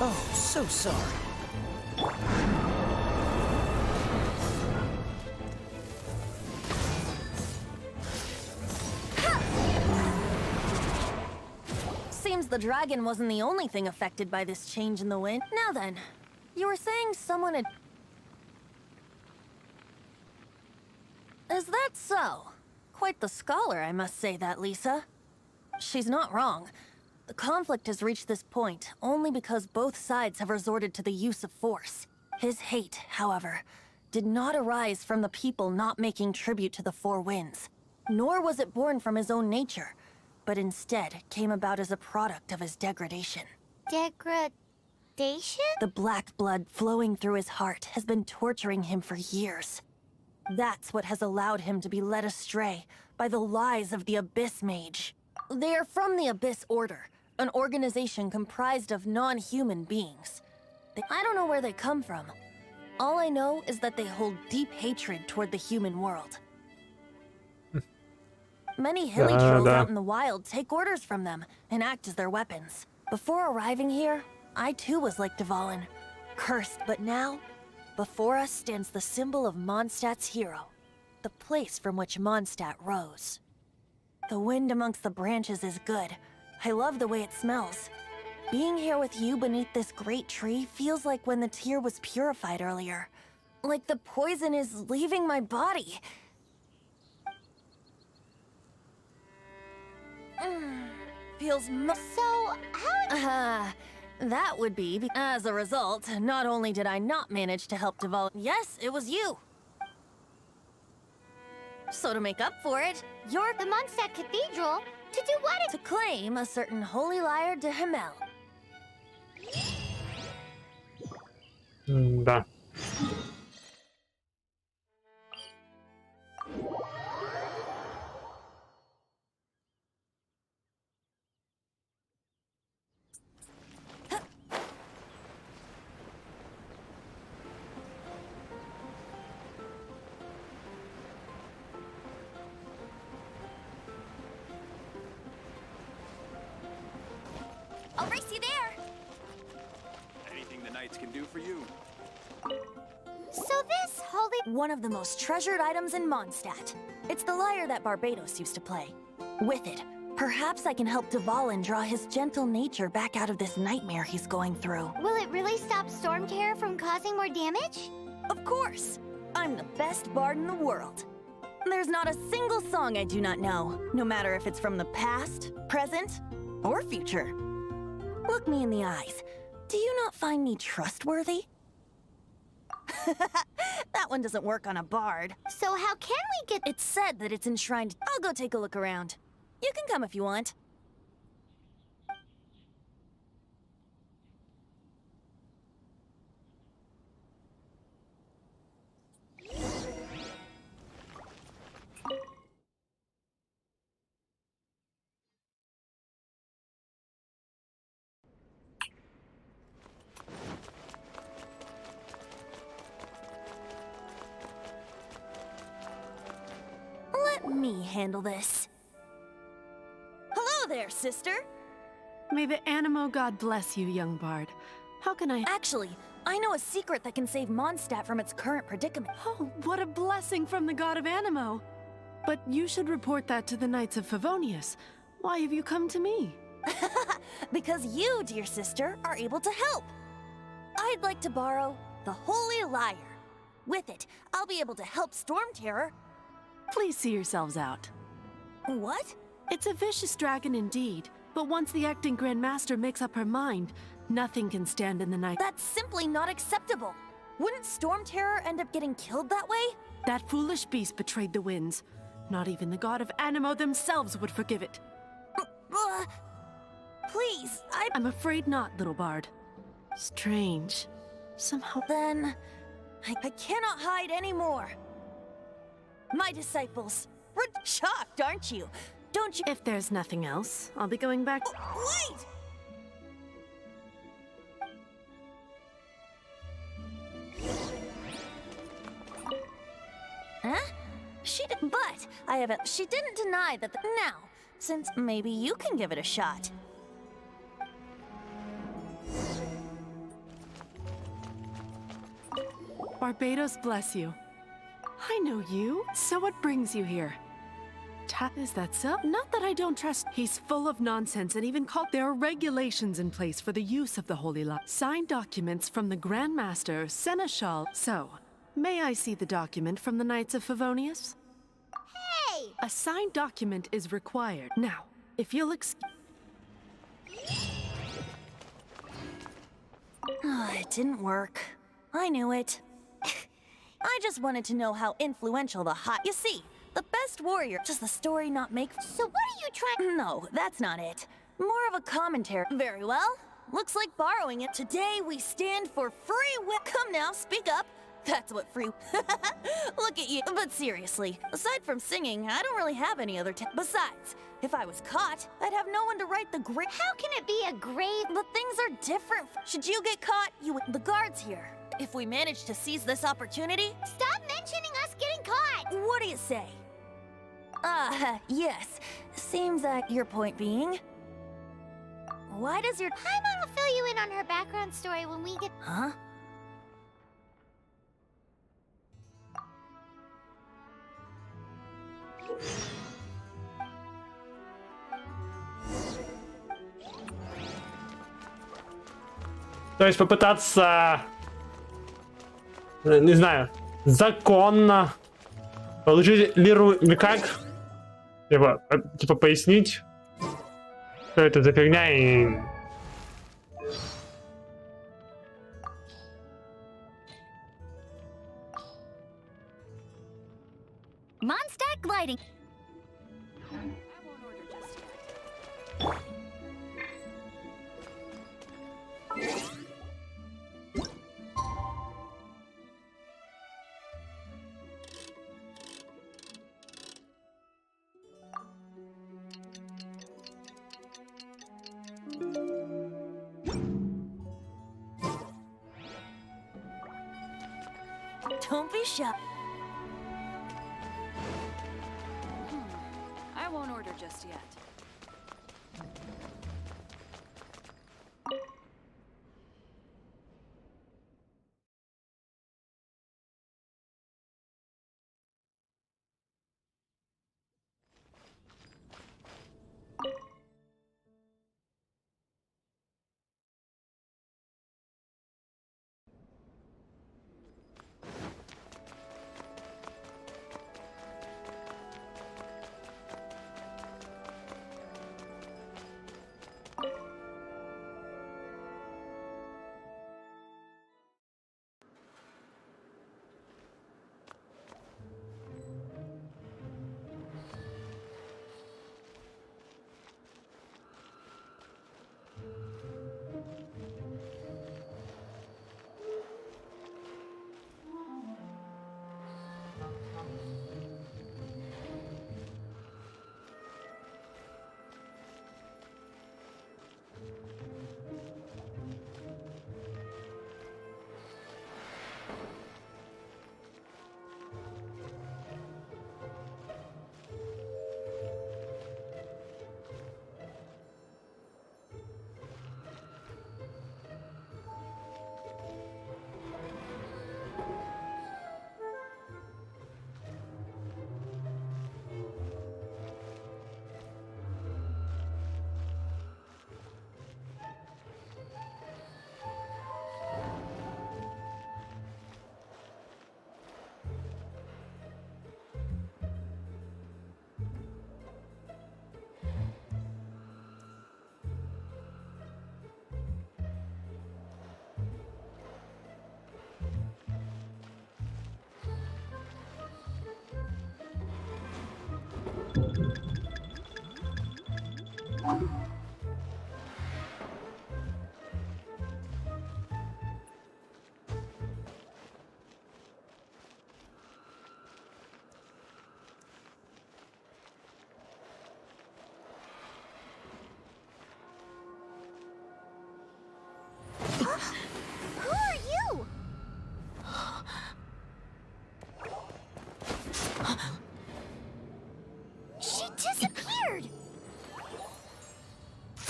Oh, so sorry. Seems the dragon wasn't the only thing affected by this change in the wind. Now then, you were saying someone had... Is that so? Quite the scholar, I must say that, Lisa. She's not wrong. The conflict has reached this point only because both sides have resorted to the use of force. His hate, however, did not arise from the people not making tribute to the Four Winds, nor was it born from his own nature, but instead came about as a product of his degradation. Degradation? The black blood flowing through his heart has been torturing him for years. That's what has allowed him to be led astray by the lies of the Abyss Mage. They are from the Abyss Order, an organization comprised of non-human beings. I don't know where they come from. All I know is that they hold deep hatred toward the human world. Many hilly trolls out in the wild take orders from them and act as their weapons. Before arriving here, I too was like Dvalin, cursed, but now, before us stands the symbol of Mondstadt's hero, the place from which Mondstadt rose. The wind amongst the branches is good. I love the way it smells. Being here with you beneath this great tree feels like when the tear was purified earlier. Like the poison is leaving my body. Feels So, how... that would be as a result, not only did I not manage to help develop... Yes, it was you! So to make up for it, you're... The Mondstadt Cathedral? To do what? To claim a certain holy liar de Himmel. Да. I'll race you there. Anything the Knights can do for you? So this holy... One of the most treasured items in Mondstadt. It's the lyre that Barbados used to play. With it, perhaps I can help Dvalin draw his gentle nature back out of this nightmare he's going through. Will it really stop Storm Terror from causing more damage? Of course! I'm the best bard in the world. There's not a single song I do not know, no matter if it's from the past, present, or future. Look me in the eyes. Do you not find me trustworthy? That one doesn't work on a bard. So how can we get... It's said that it's enshrined. I'll go take a look around. You can come if you want. handle this. Hello there, sister. May the Animo God bless you, young bard. How can I— Actually, I know a secret that can save Mondstadt from its current predicament. Oh, what a blessing from the god of Animo! But you should report that to the Knights of Favonius. Why have you come to me? Because you, dear sister, are able to help. I'd like to borrow the Holy Lyre. With it, I'll be able to help Storm Terror. Please see yourselves out. What? It's a vicious dragon indeed, but once the acting Grand Master makes up her mind, nothing can stand in the night. That's simply not acceptable. Wouldn't Storm Terror end up getting killed that way? That foolish beast betrayed the winds. Not even the god of Animo themselves would forgive it. Please, I'm afraid not, little bard. Strange. Somehow— Then, I cannot hide anymore. My disciples, we're shocked, aren't you? Don't you— If there's nothing else, I'll be going back— Wait! Huh? She didn't deny that now, since maybe you can give it a shot. Barbados bless you. I know you, so what brings you here? Is that so? Not that I don't trust— He's full of nonsense and even called— There are regulations in place for the use of the Holy Lyre. Signed documents from the Grand Master, Seneschal. So, may I see the document from the Knights of Favonius? Hey! A signed document is required. Now, if you'll It didn't work. I knew it. I just wanted to know how influential the hot— You see, the best warrior— Does the story not make— So what are you trying— No, that's not it. More of a commentary. Very well. Looks like borrowing it. Today we stand for free will. Come now, speak up. That's what free— Look at you. But seriously, aside from singing, I don't really have any other Besides, if I was caught, I'd have no one to write the grave— How can it be a grave— But things are different. Should you get caught, you would— The guard's here. If we manage to seize this opportunity— Stop mentioning us getting caught! What do you say? Yes. Seems like your point being— Why does your— Paimon will fill you in on her background story when we get— Huh? То есть попытаться, не знаю, законно получить лиру или как? Типа пояснить, что это за фигня и... Mondstadt gliding. Don't be shy. I won't order just yet.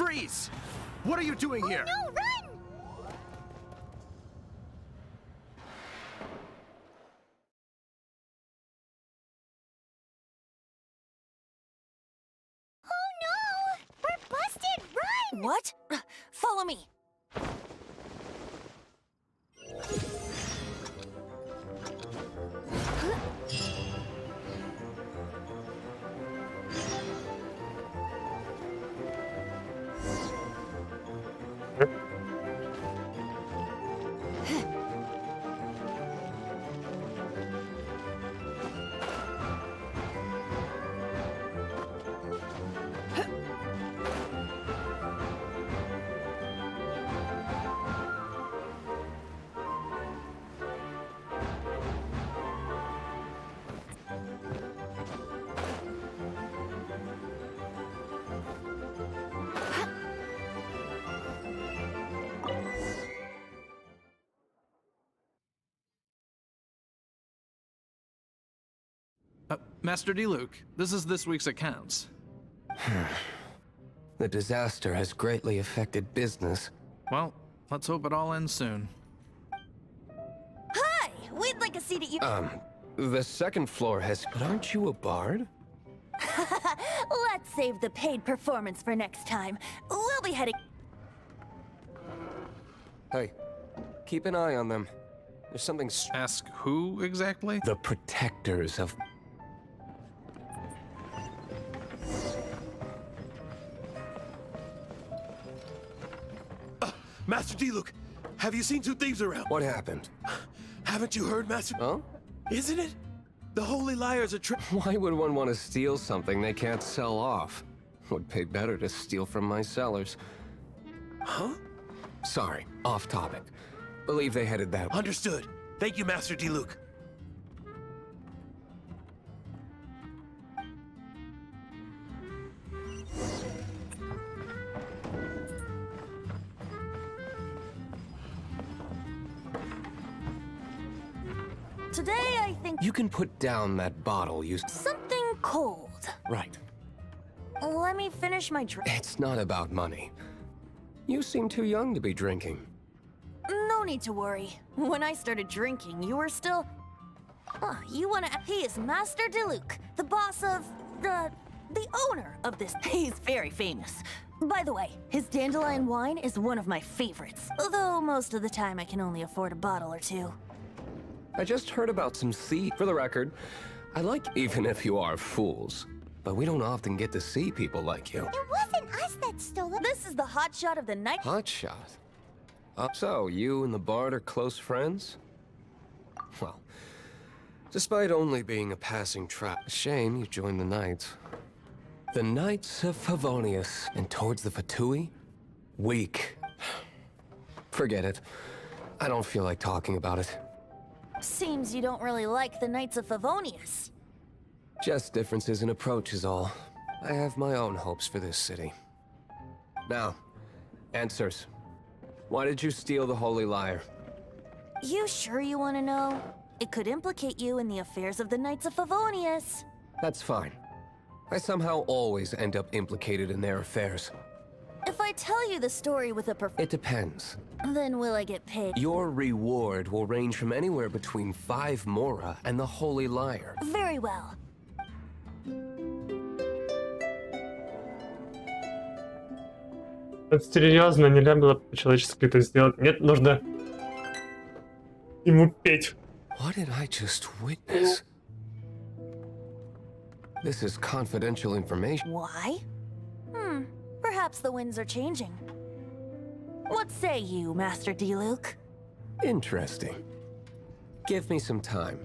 Freeze! What are you doing here? No, run! Oh no! We're busted! Run! What? Follow me. Master D. Luke, this is this week's accounts. The disaster has greatly affected business. Well, let's hope it all ends soon. Hi! We'd like a seat at you. The second floor has... But aren't you a bard? Let's save the paid performance for next time. We'll be heading... Hey, keep an eye on them. There's something... Ask who, exactly? The protectors of... Master D. Luke, have you seen two thieves around? What happened? Haven't you heard, Master? Oh? Isn't it? The Holy Liars are Why would one want to steal something they can't sell off? Would pay better to steal from my sellers. Huh? Sorry, off topic. Believe they headed that way. Understood. Thank you, Master D. Luke. Today, I think... You can put down that bottle you... Something cold. Right. Let me finish my drink. It's not about money. You seem too young to be drinking. No need to worry. When I started drinking, you were still... you wanna... He is Master D. Luke, the boss of... the owner of this. He's very famous. By the way, his dandelion wine is one of my favorites. Although most of the time I can only afford a bottle or two. I just heard about some thieves. For the record, I like even if you are fools. But we don't often get to see people like you. It wasn't us that stole it. This is the hotshot of the night. Hotshot? So, you and the bard are close friends? Well, despite only being a passing trap, shame you joined the Knights. The Knights of Favonius, and towards the Fatui? Weak. Forget it. I don't feel like talking about it. Seems you don't really like the Knights of Favonius. Just differences in approach is all. I have my own hopes for this city. Now, answers. Why did you steal the Holy Lyre? You sure you want to know? It could implicate you in the affairs of the Knights of Favonius. That's fine. I somehow always end up implicated in their affairs. If I tell you the story with a It depends. then will I get paid? Your reward will range from anywhere between 5 Mora and the Holy Lyre. Very well. Это серьезно, нельзя было по-человечески это сделать. Нет, нужно ему петь. What did I just witness? This is confidential information. Why? Perhaps the winds are changing. What say you, Master D. Luke? Interesting. Give me some time.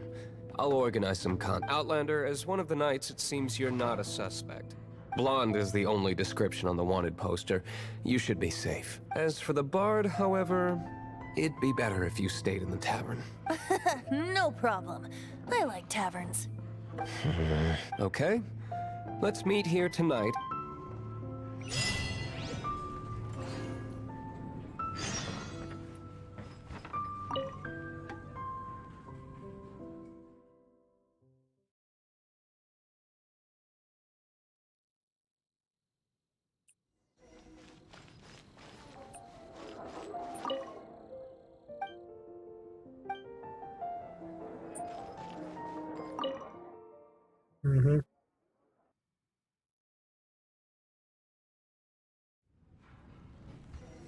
I'll organize some Outlander, as one of the Knights, it seems you're not a suspect. Blonde is the only description on the wanted poster. You should be safe. As for the bard, however, it'd be better if you stayed in the tavern. No problem. I like taverns. Okay. Let's meet here tonight.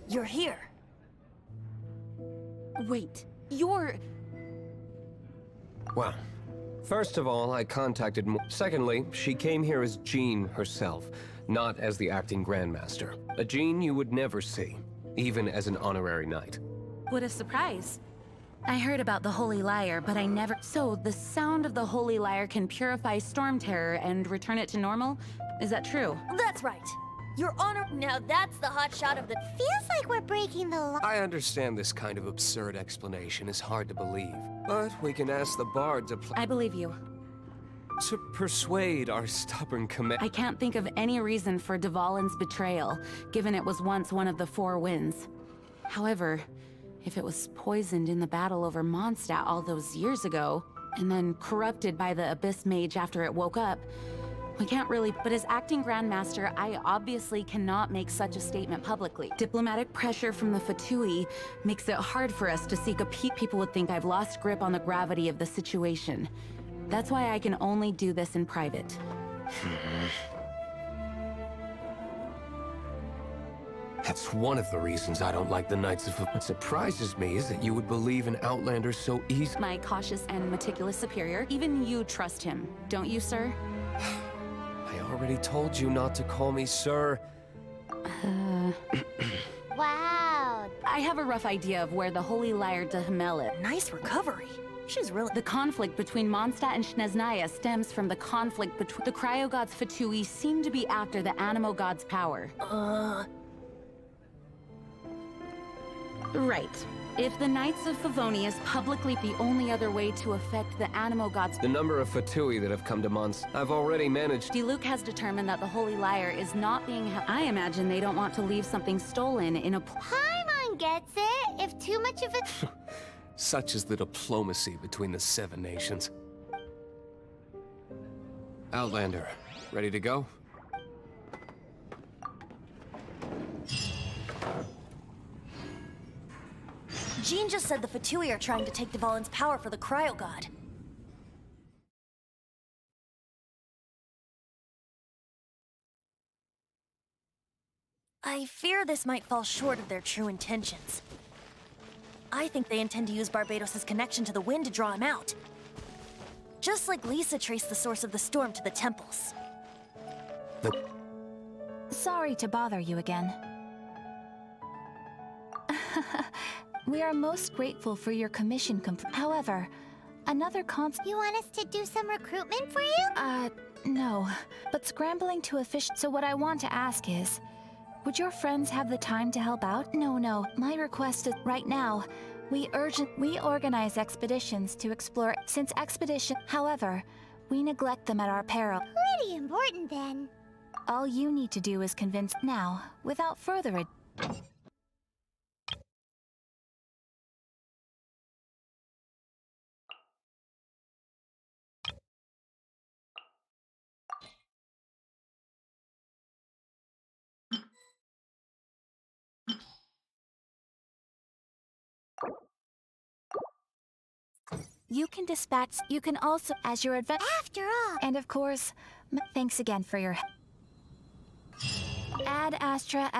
You're here. Wait, you're... Well, first of all, I contacted Secondly, she came here as Jean herself, not as the acting Grandmaster. A Jean you would never see, even as an honorary knight. What a surprise. I heard about the Holy Lyre, but I never... So, the sound of the Holy Lyre can purify Storm Terror and return it to normal? Is that true? That's right. Your Honor... Now that's the hot shot of the... Feels like we're breaking the law. I understand this kind of absurd explanation is hard to believe, but we can ask the Bard to I believe you. to persuade our stubborn command. I can't think of any reason for Dvalin's betrayal, given it was once one of the Four Winds. However, if it was poisoned in the battle over Mondstadt all those years ago, and then corrupted by the Abyss Mage after it woke up, we can't really... But as acting Grandmaster, I obviously cannot make such a statement publicly. Diplomatic pressure from the Fatui makes it hard for us to seek a peace. People would think I've lost grip on the gravity of the situation. That's why I can only do this in private. That's one of the reasons I don't like the Knights of... What surprises me is that you would believe an Outlander so easily. My cautious and meticulous superior, even you trust him, don't you, sir? I already told you not to call me sir. Wow. I have a rough idea of where the Holy Lyre de Himmel is. Nice recovery. She's really... The conflict between Mondstadt and Snezhnaya stems from the conflict between... The Cryo-Gods Fatui seem to be after the Animo God's power. Right. If the Knights of Favonius publicly the only other way to affect the Animo Gods... The number of Fatui that have come to I've already managed... Diluc has determined that the Holy Lyre is not being held. I imagine they don't want to leave something stolen in a... Paimon gets it. If too much of it... Such is the diplomacy between the Seven Nations. Outlander, ready to go? Jean just said the Fatui are trying to take Dvalin's power for the Cryo God. I fear this might fall short of their true intentions. I think they intend to use Barbados' connection to the wind to draw him out. Just like Lisa traced the source of the storm to the temples. Sorry to bother you again. We are most grateful for your commission However, another You want us to do some recruitment for you? No. But scrambling to So what I want to ask is, would your friends have the time to help out? No. My request is, right now, we organize expeditions to explore. However, we neglect them at our peril. Pretty important then. All you need to do is convince... Now, without further ado... You can dispatch... You can also... As your adventure... After all... And of course, thanks again for your... Ad Astra...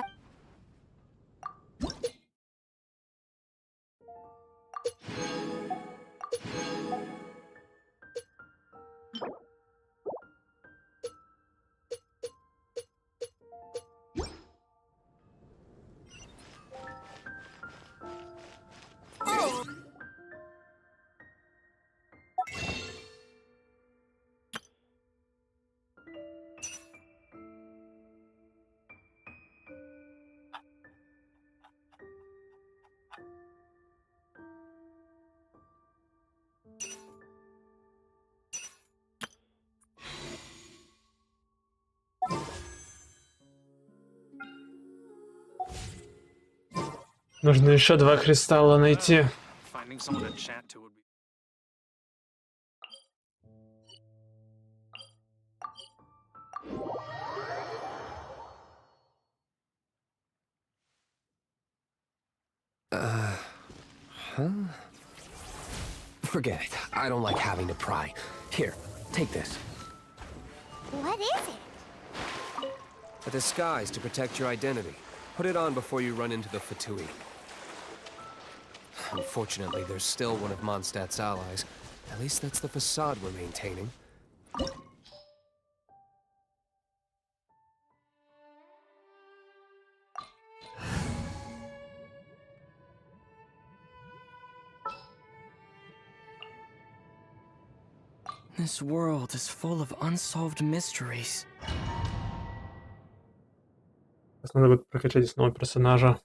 Нужно еще 2 кристалла найти. Forget it. I don't like having to pry. Here, take this. What is it? A disguise to protect your identity. Put it on before you run into the Fatui. Unfortunately, there's still one of Mondstadt's allies. At least that's the facade we're maintaining. This world is full of unsolved mysteries. Надо будет прокачать снова персонажа.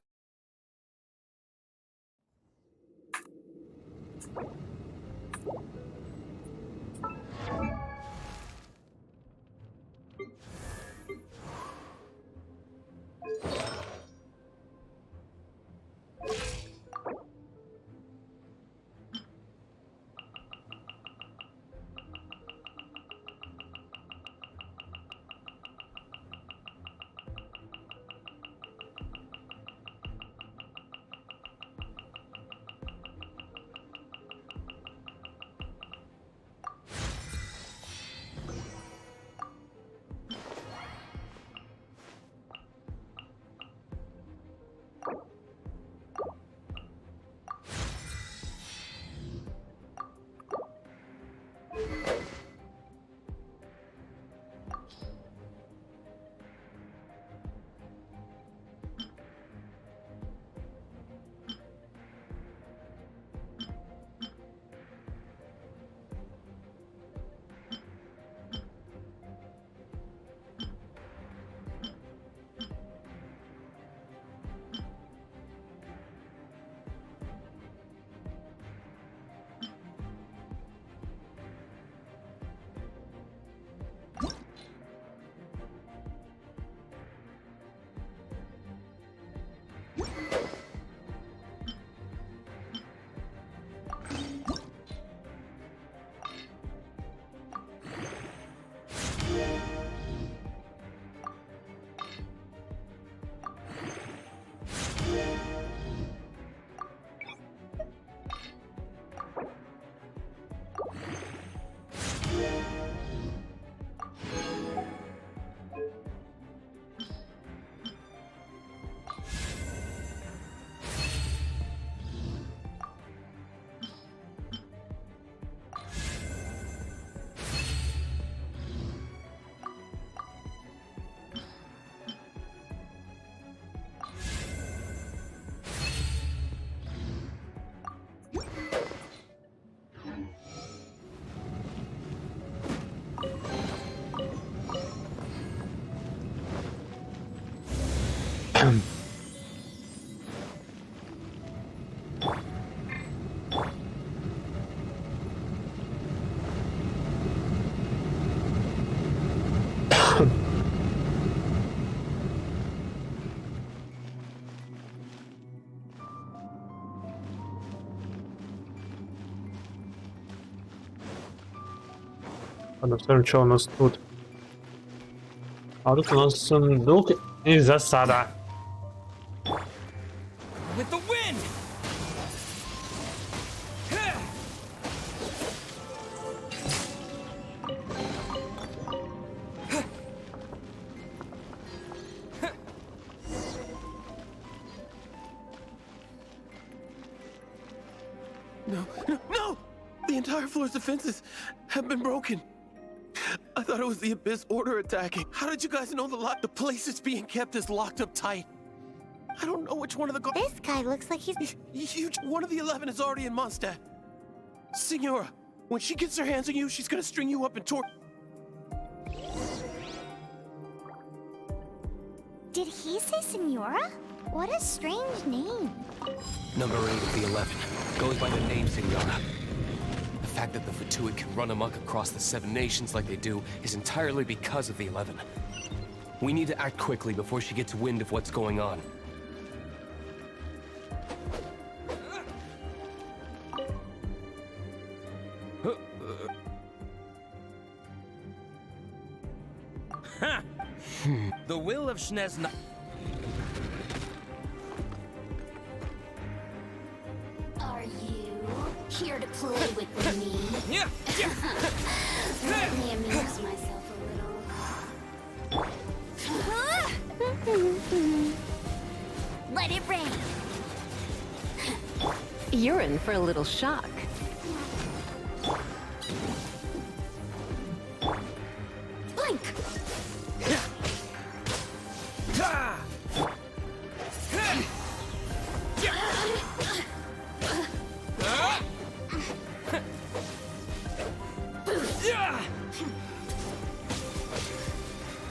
Ладно, посмотрим, что у нас тут. А тут у нас сундук и засада. With the wind! No! The entire floor's defenses have been broken. I thought it was the Abyss Order attacking. How did you guys know the place it's being kept is locked up tight? I don't know which one of the guards. This guy looks like he's... One of the 11 is already in Mondstadt. Signora, when she gets her hands on you, she's gonna string you up and Did he say Signora? What a strange name. Number 8 of the 11 goes by the name Signora. The fact that the Fatuit can run amok across the 7 nations like they do is entirely because of the 11. We need to act quickly before she gets wind of what's going on. The will of Snezna. Are you here to play with me? Yeah. Let me amuse myself a little. Let it rain. You're in for a little shock. Blink.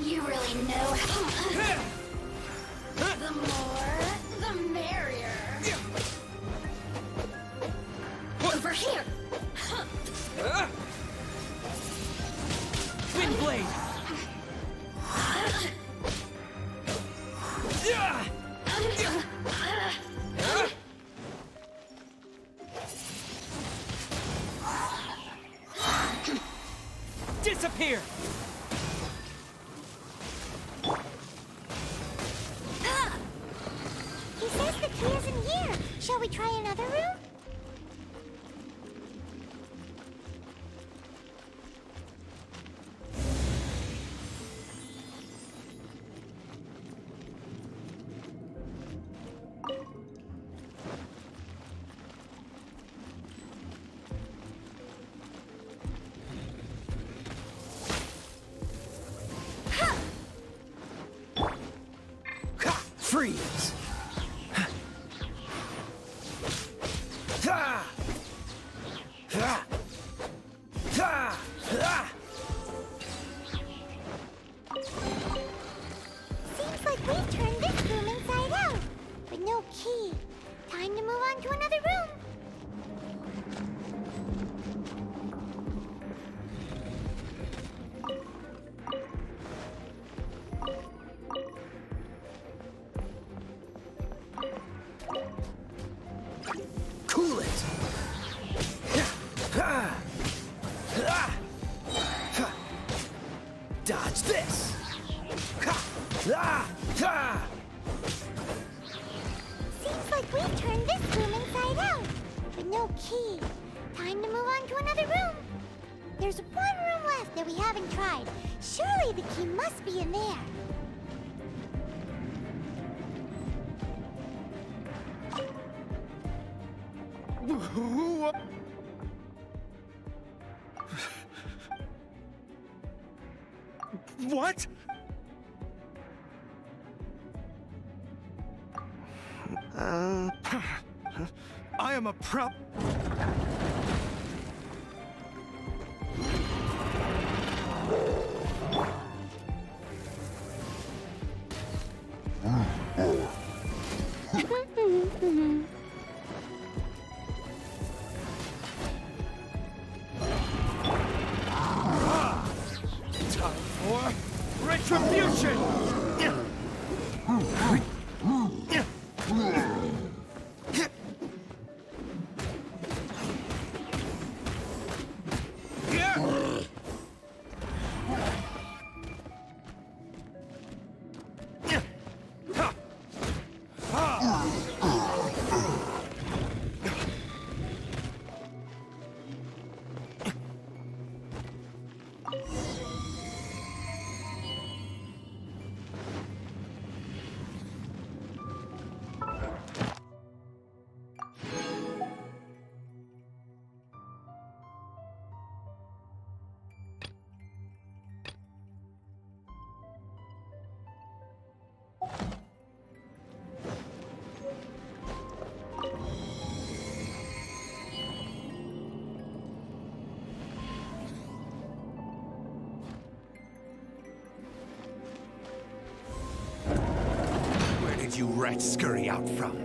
You really know how. The more, the merrier. Over here. Wind blade. Disappear. He says the key isn't here. Shall we try another room? Freeze. Seems like we've turned this room inside out. But no key. Time to move on to another room. Cool it. Dodge this. Seems like we've turned this room inside out. But no key. Time to move on to another room. There's one room left that we haven't tried. Surely the key must be in there. What? I am a prop. Time for retribution! You rats scurry out from?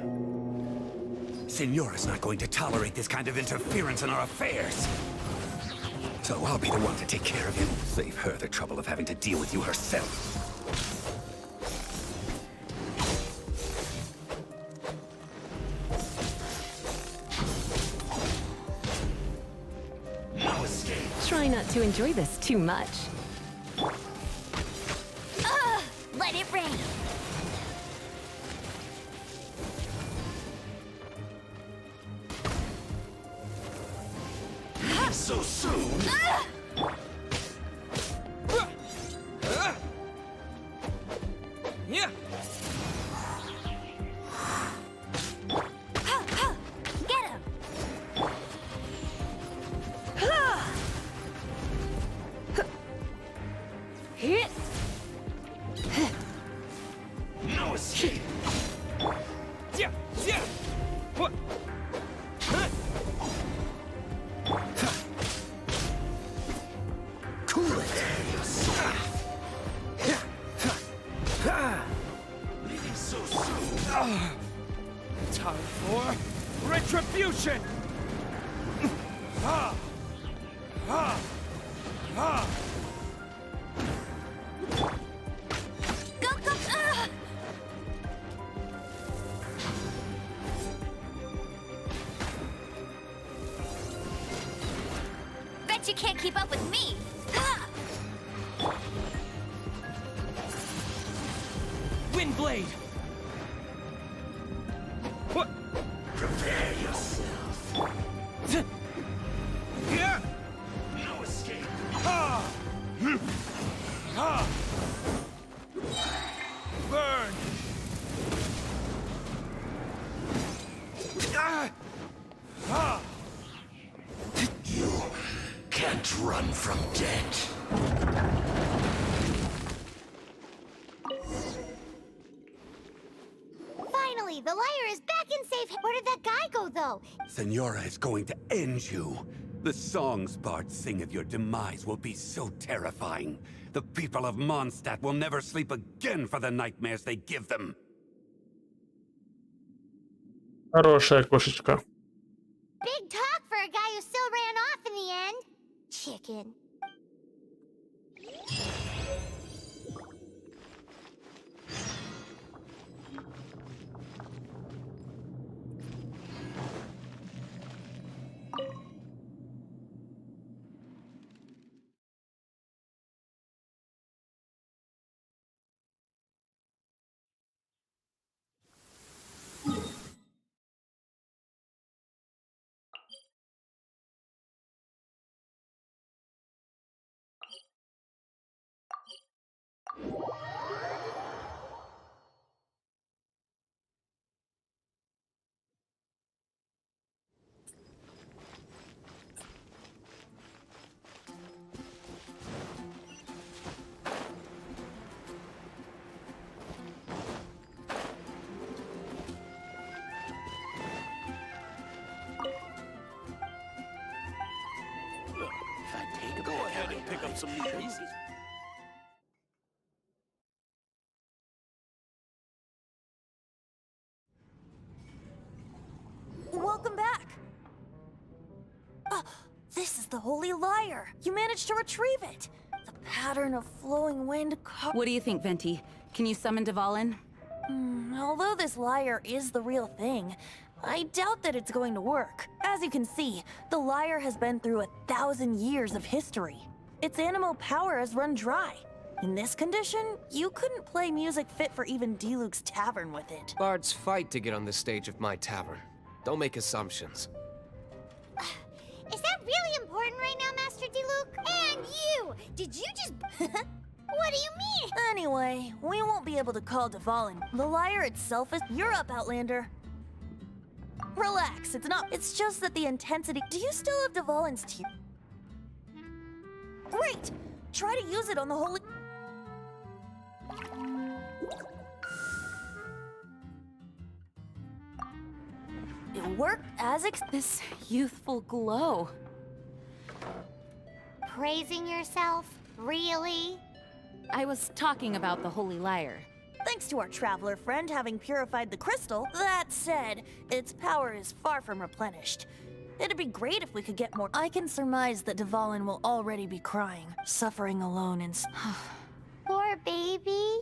Signora's not going to tolerate this kind of interference in our affairs. So I'll be the one to take care of him. Save her the trouble of having to deal with you herself. No escape. Try not to enjoy this too much. Let it rain. So soon? Yeah. Time for retribution! Ah! Ah! Ah! Go, go, Bet you can't keep up with me. Windblade! What? Prepare yourself. Here! No escape. Ha! Ha! Burn! Ah! Ah! You can't run from death. Finally, the liar is back in safe. Where did that guy go, though? Senora is going to end you. The songs bards sing of your demise will be so terrifying. The people of Mondstadt will never sleep again for the nightmares they give them. Хорошая кошечка. Big talk for a guy who still ran off in the end. Chicken. Go ahead and pick up some new pieces. Welcome back. This is the Holy Lyre. You managed to retrieve it. The pattern of flowing wind. What do you think, Venti? Can you summon Dvalin? Although this lyre is the real thing, I doubt that it's going to work. As you can see, the lyre has been through 1,000 years of history. Its animal power has run dry. In this condition, you couldn't play music fit for even Diluc's tavern with it. Bards fight to get on the stage of my tavern. Don't make assumptions. Is that really important right now, Master Diluc? And you! Did you just... What do you mean? Anyway, we won't be able to call Dvalin. The lyre itself is... You're up, Outlander. Relax, it's not... It's just that the intensity... Do you still have Dvalin's tear? Great! Try to use it on the holy... It worked as This youthful glow. Praising yourself? Really? I was talking about the Holy Lyre. Thanks to our traveler friend having purified the crystal. That said, its power is far from replenished. It'd be great if we could get more. I can surmise that Dvalin will already be crying, suffering alone in... Poor baby.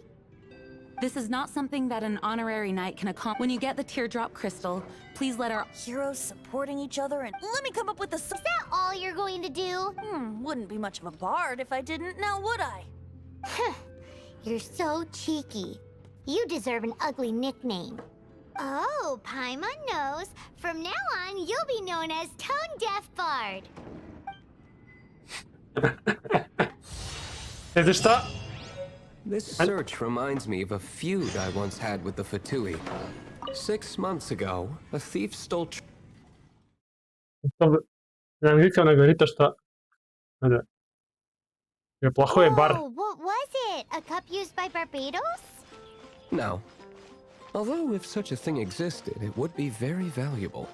This is not something that an honorary knight can accomplish. When you get the teardrop crystal, please let our heroes supporting each other and... Let me come up with the... Is that all you're going to do? Wouldn't be much of a bard if I didn't, now would I? You're so cheeky. You deserve an ugly nickname. Oh, Paimon knows. From now on, you'll be known as Tone Deaf Bard. Это что? This search reminds me of a feud I once had with the Fatui. 6 months ago, a thief stole... На английском она говорит то, что... Плохой бар. Oh, what was it? A cup used by Barbados? No. Although if such a thing existed, it would be very valuable.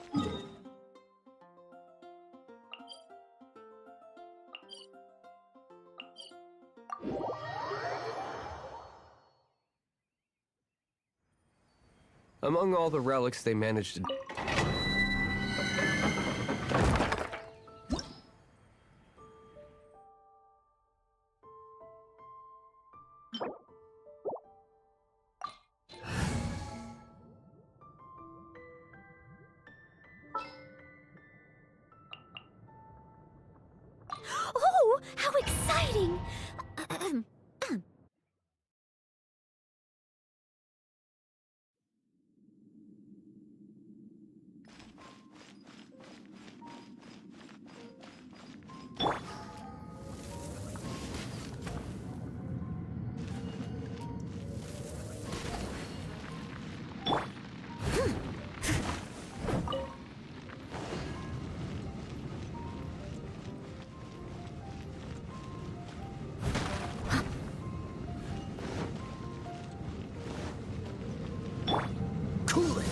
A Among all the relics they managed to... Oh, how exciting! Cool it!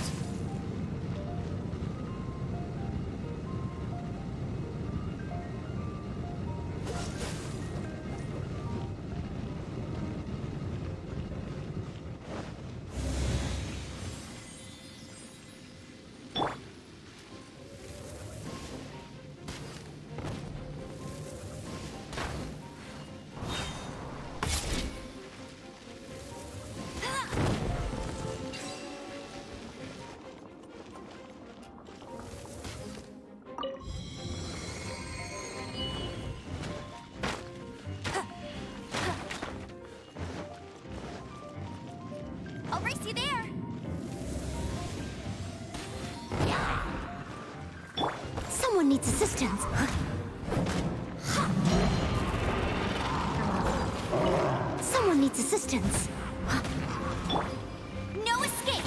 I'll race you there. Someone needs assistance. Someone needs assistance. No escape.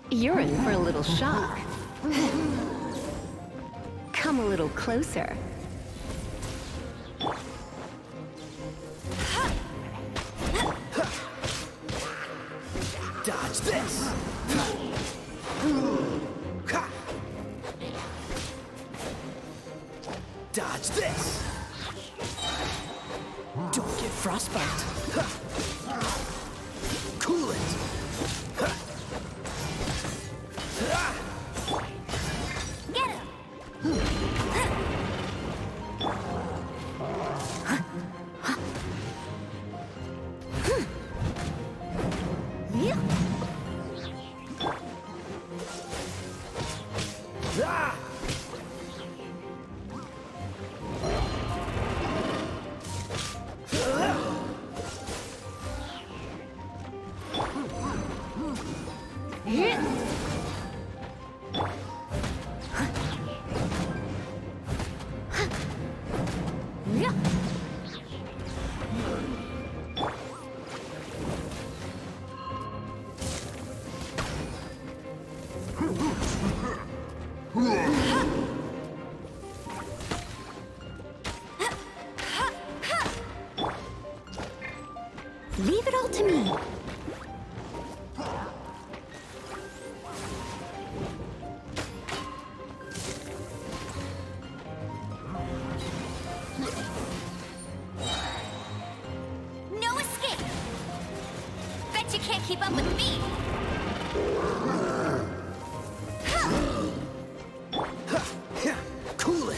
You're in for a little shock. Come a little closer. Dodge this! Dodge this! Don't get frostbite. Cool it! Get him. Leave it all to me. No escape. Bet you can't keep up with me. Cool it!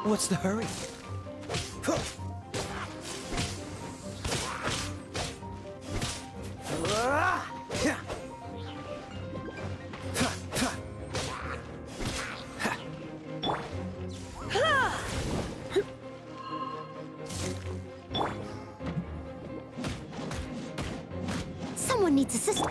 What's the hurry? Someone needs assistance.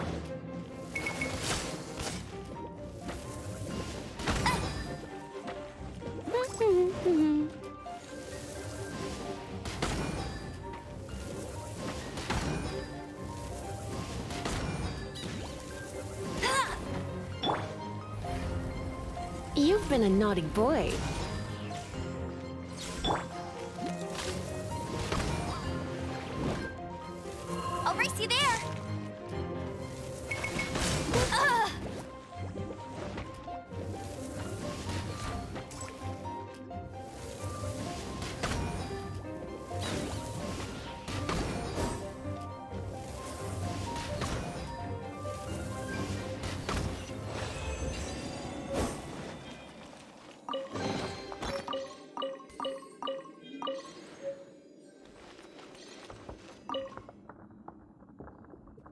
You've been a naughty boy. I'll race you there. Ugh.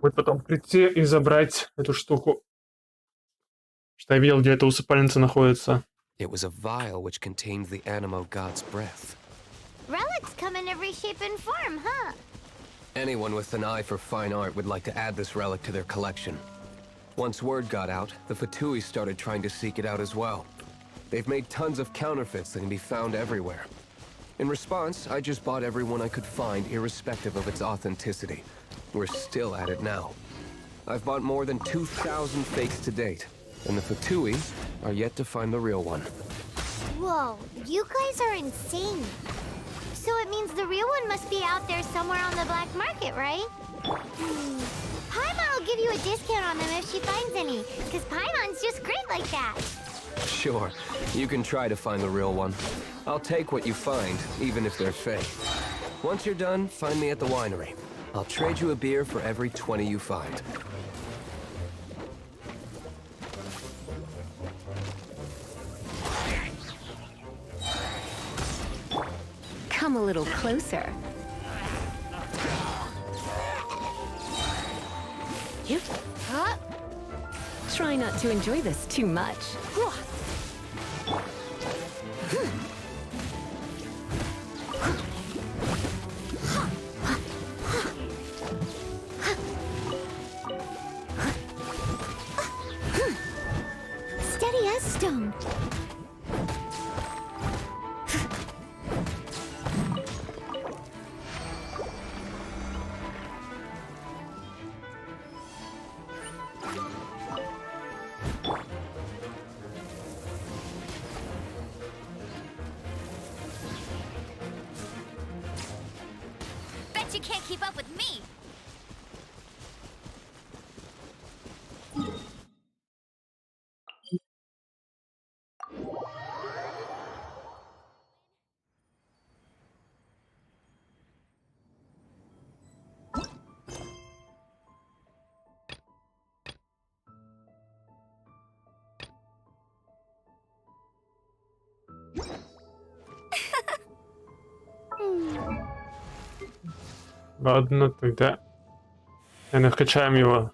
Вот потом прийти и забрать эту штуку. Что я видел, где эта усыпальница находится. It was a vial which contained the animo god's breath. Relics come in every shape and form, huh? Anyone with an eye for fine art would like to add this relic to their collection. Once word got out, the Fatui started trying to seek it out as well. They've made tons of counterfeits that can be found everywhere. In response, I just bought everyone I could find, irrespective of its authenticity. We're still at it now. I've bought more than 2,000 fakes to date, and the Fatui are yet to find the real one. Whoa, you guys are insane. So it means the real one must be out there somewhere on the black market, right? Paimon will give you a discount on them if she finds any, because Paimon's just great like that. Sure, you can try to find the real one. I'll take what you find, even if they're fake. Once you're done, find me at the winery. I'll trade you a beer for every 20 you find. Come a little closer. Huh? Try not to enjoy this too much. Steady as stone. Bet you can't keep up with me. Ладно, тогда накачаем его.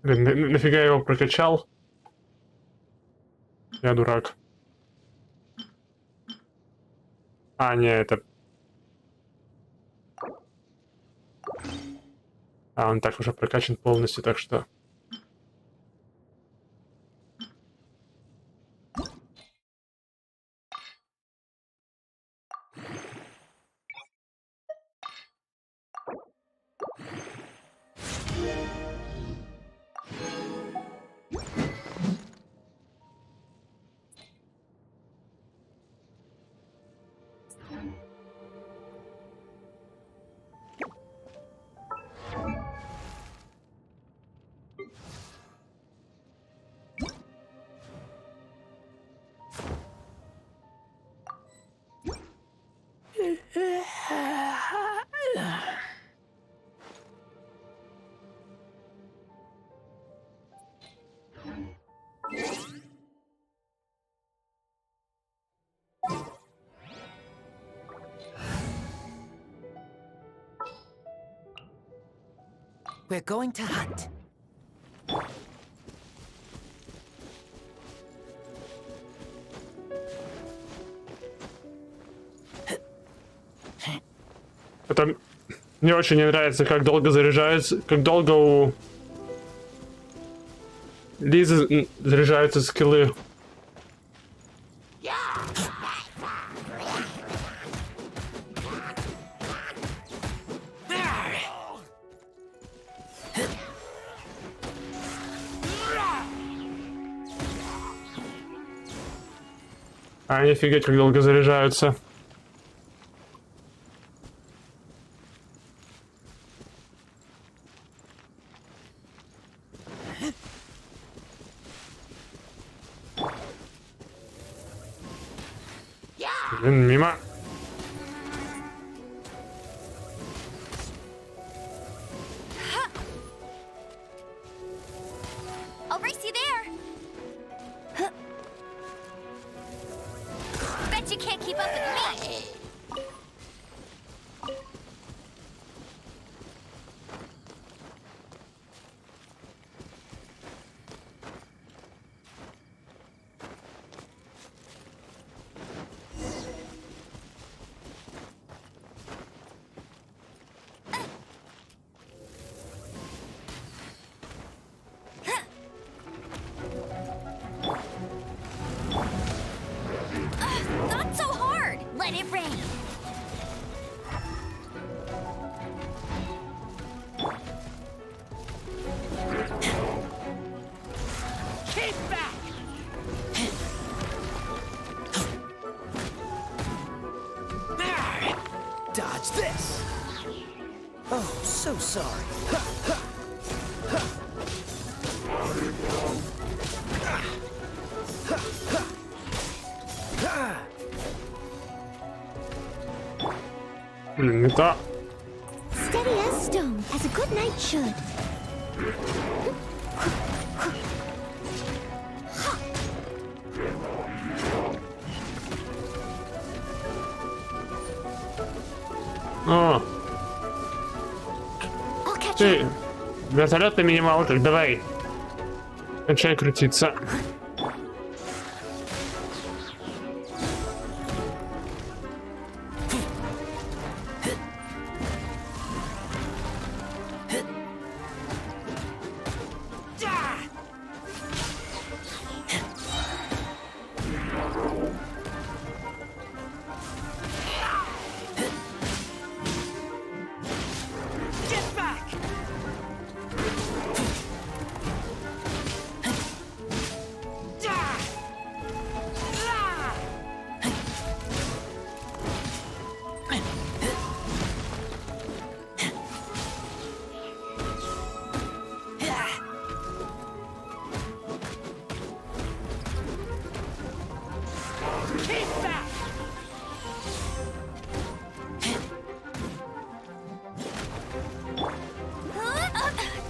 Блин, нафига я его прокачал? Я дурак. А, не, это... А, он так уже прокачан полностью, так что... We're going to hunt. Это... Мне очень не нравится, как долго заряжаются... Как долго у... Лизы заряжаются скиллы. А, офигеть, как долго заряжаются. Блин, мимо. I'll race you there. Bet you can't keep up with me. Not so hard. Let it rain. Keep back! Dodge this! Oh, so sorry. Ha, ha. Ha. Ha, ha. Ha. Блин, не та. Steady as stone, as a good knight should. О, I'll catch ты, up. вертолет на минималках, давай. Кончай крутиться. Get back!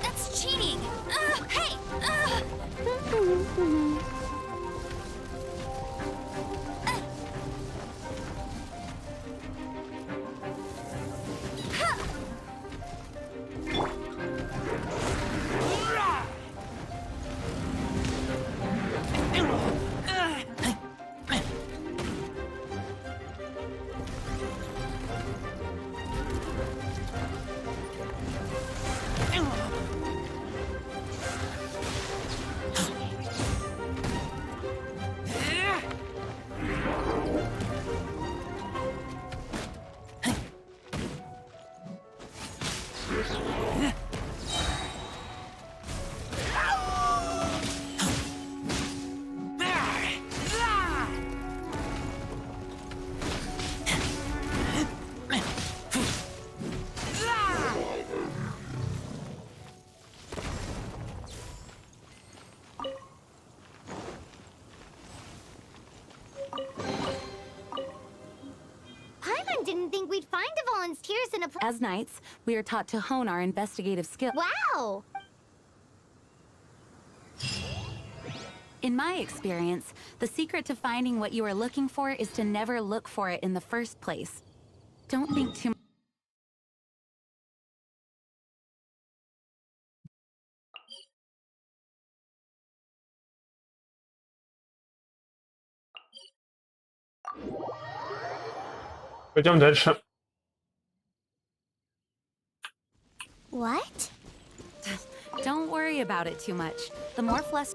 That's cheating. Hey. didn't think we'd find the volunteers in a As knights, we are taught to hone our investigative skills. Wow! In my experience, the secret to finding what you are looking for is to never look for it in the first place. Don't think too much. Пойдем дальше. What? Don't worry about it too much. The more flesh...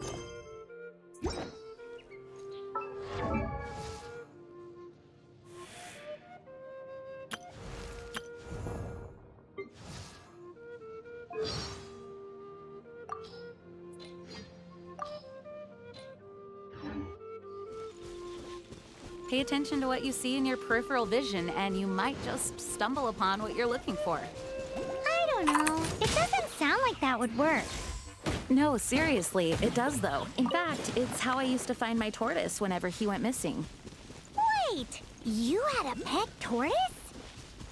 Pay attention to what you see in your peripheral vision, and you might just stumble upon what you're looking for. I don't know. It doesn't sound like that would work. No, seriously, it does though. In fact, it's how I used to find my tortoise whenever he went missing. Wait! You had a pet tortoise?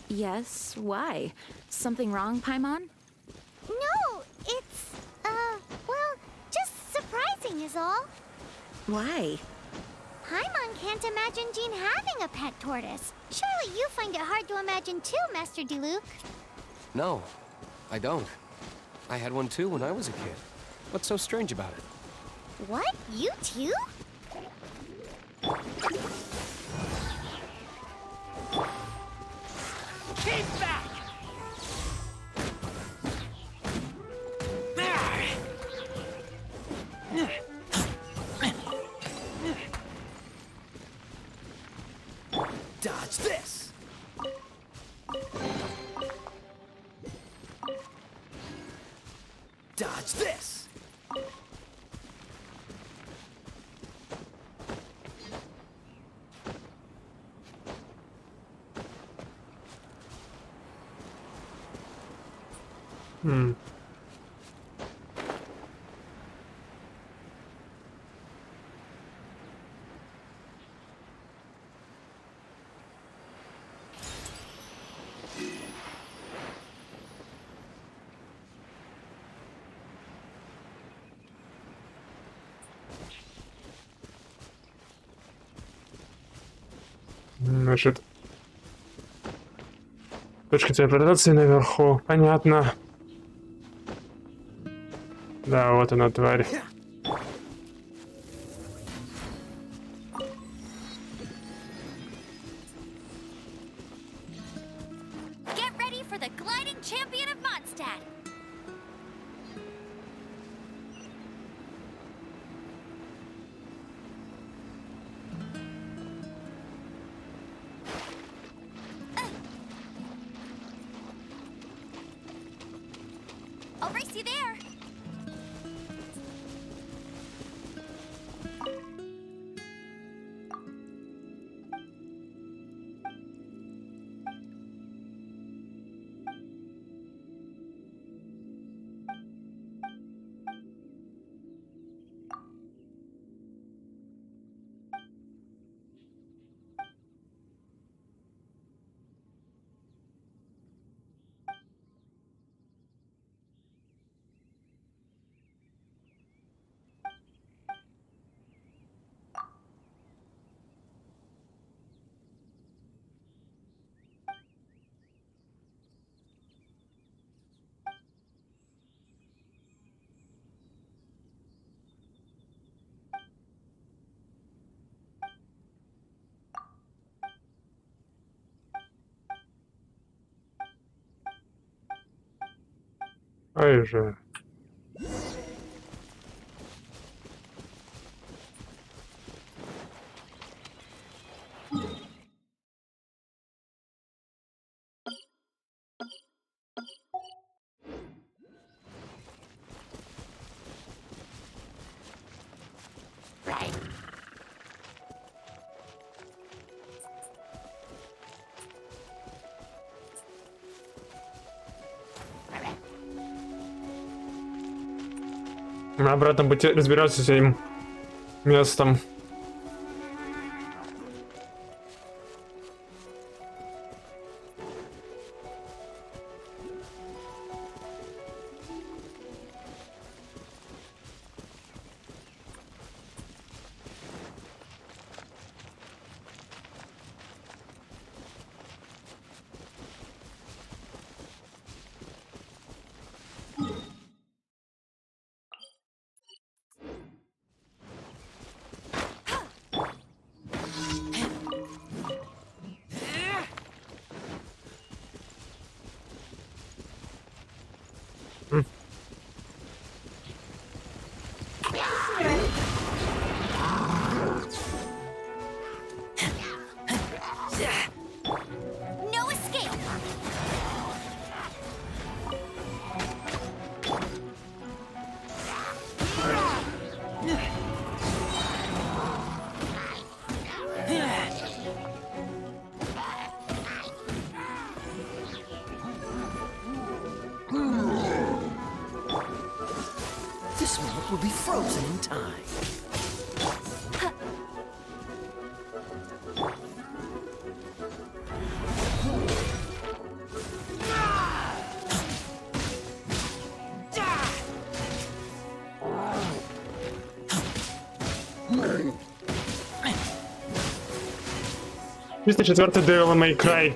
Yes, why? Something wrong, Paimon? No, it's, well, just surprising is all. Why? Paimon can't imagine Jean having a pet tortoise. Surely you find it hard to imagine too, Master Diluc. No, I don't. I had one too when I was a kid. What's so strange about it? What? You too? Keep back! Dodge this! Dodge this! Значит, точка телепортации наверху. Понятно. Да, вот она, тварь. Get ready for the gliding champion of Mondstadt. I'll race you there. Ай же. На обратном пути разбираться с этим местом. will be frozen in time. Чисто четвертый Devil May Cry.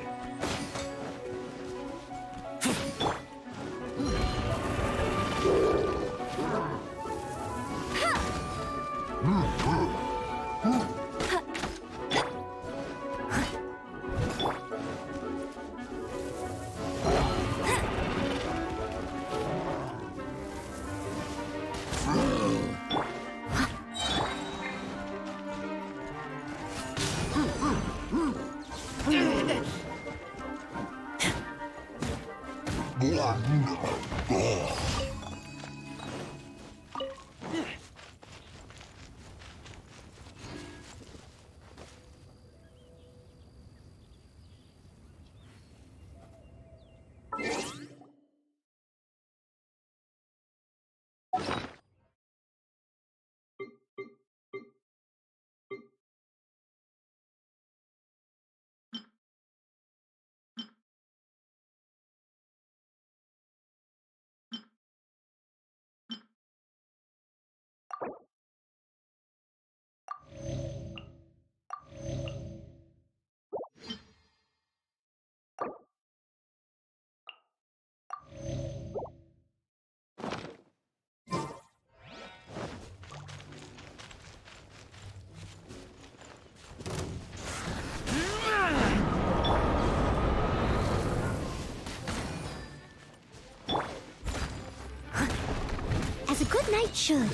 As a good knight should.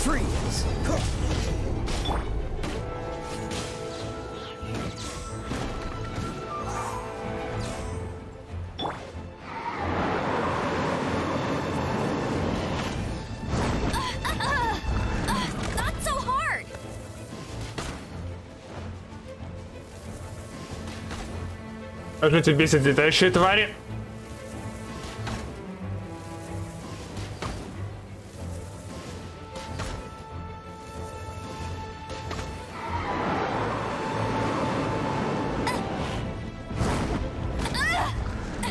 Freeze! Not so hard! Как же тебя бесит летающие твари?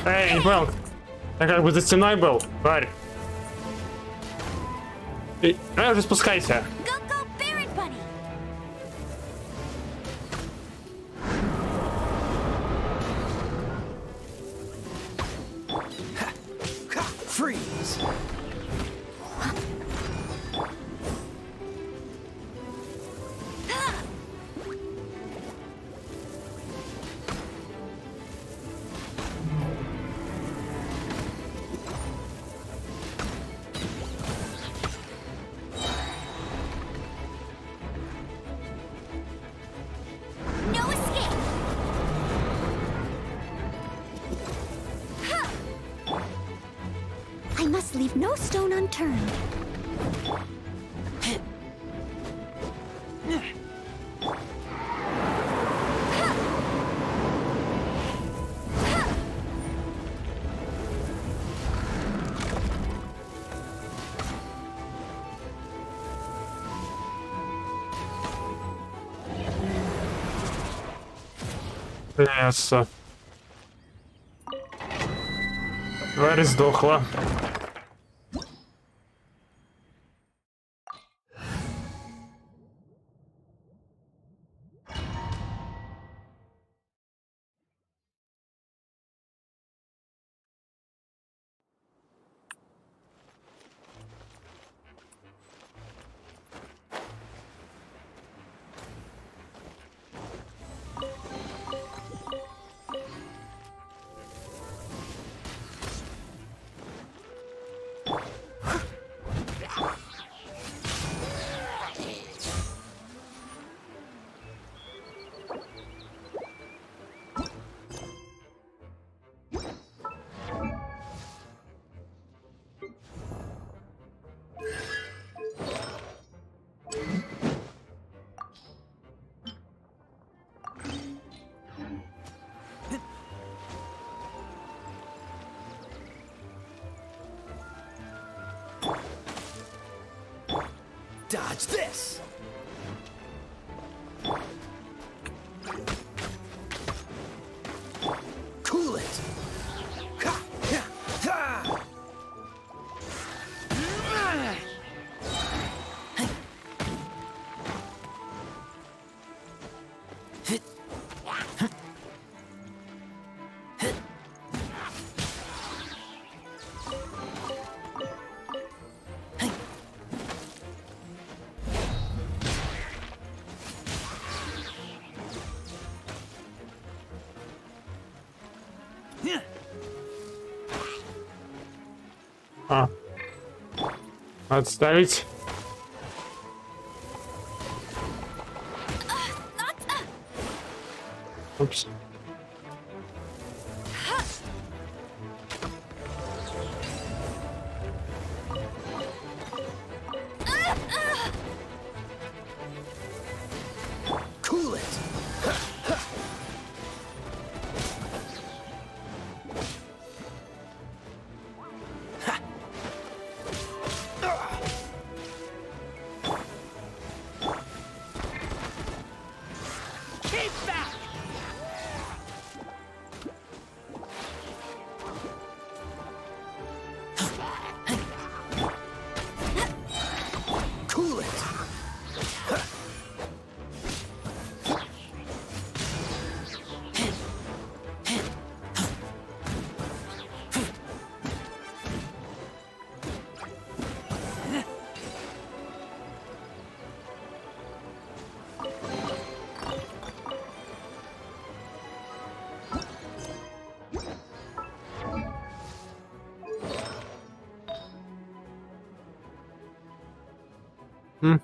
Эй, не понял. Я как бы за стеной был, тварь. Давай уже спускайся. Freeze! No escape! I must leave no stone unturned. Мясо. Тварь сдохла. Dodge this! Cool it! Ha! Ha! Ha! А. Отставить. Упс. Cool it! Cool it! Hmm.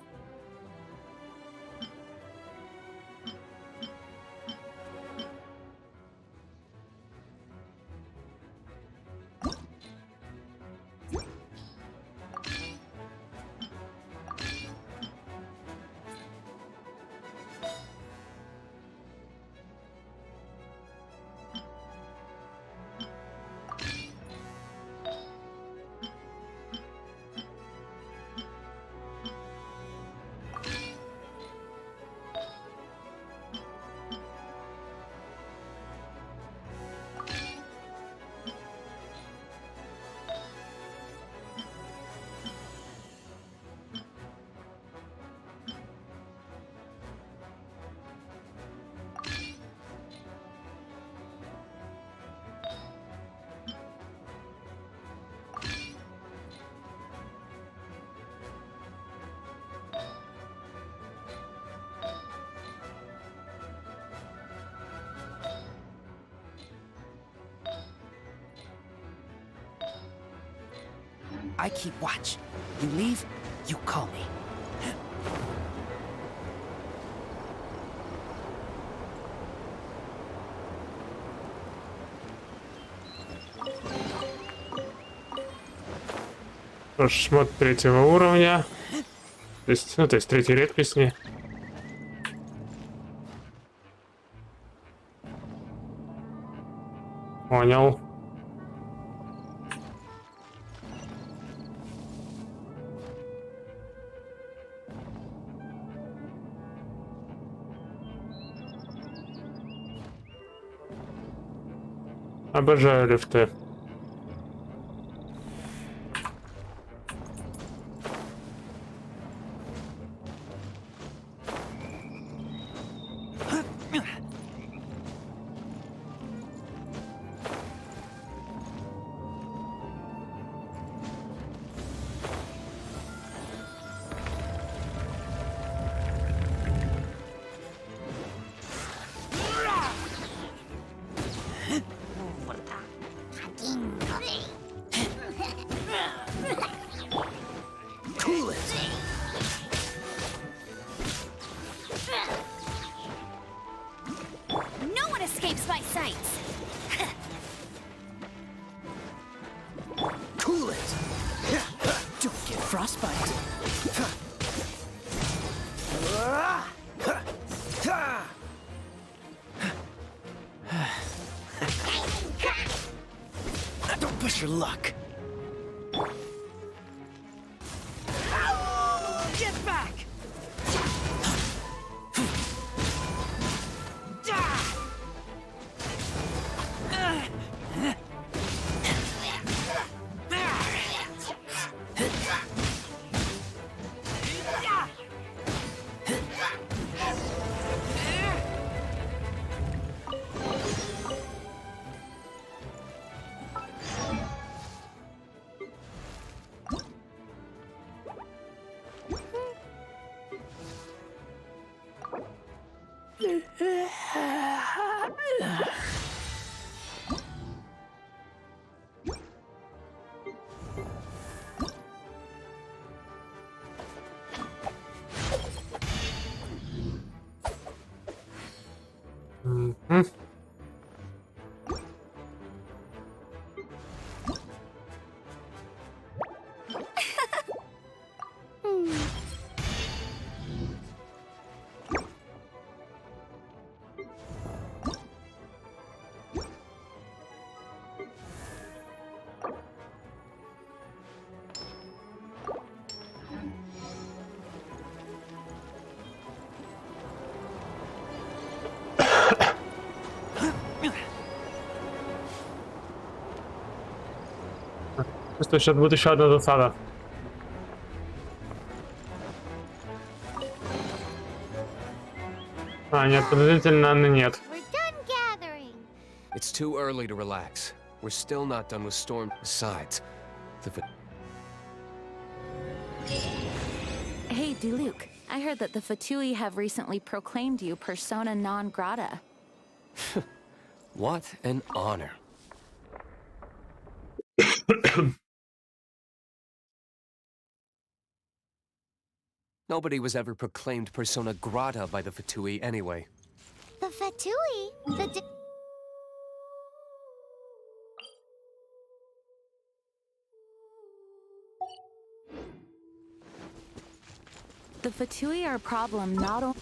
I keep watch. You leave, you call me. Шмот третьего уровня. То есть третьей редкости. Понял. Обожаю лифты. Cool it! No one escapes my sights. Cool it! Don't get frostbite. Don't push your luck. Get back! Чувствую, сейчас будет еще одна засада. А, нет, подозрительно, нет. It's too early to relax. We're still not done with Storm. Besides, Hey, Diluc, I heard that the Fatui have recently proclaimed you persona non grata. what an honor. Nobody was ever proclaimed persona grata by the Fatui anyway. The Fatui? The Fatui are a problem not only.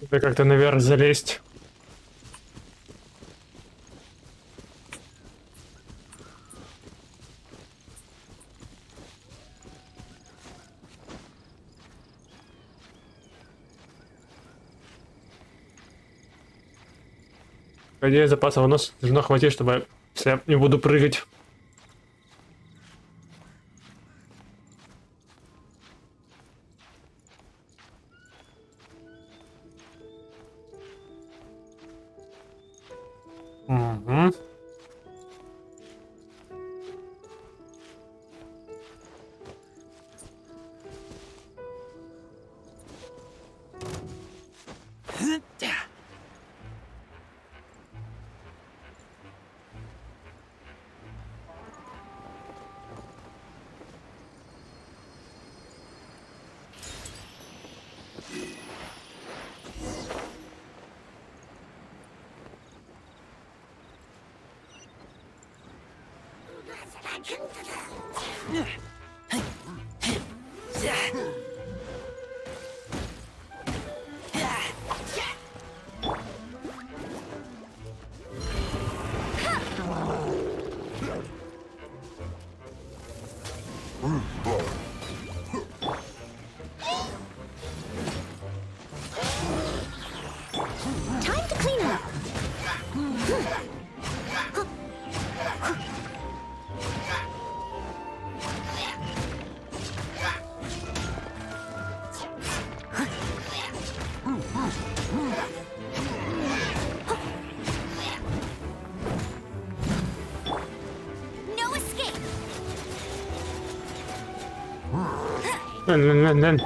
Тебе как-то наверх залезть. По идее, запасов у нас должно хватить, чтобы если я не буду прыгать. Угу. Time to clean up. No escape. Then.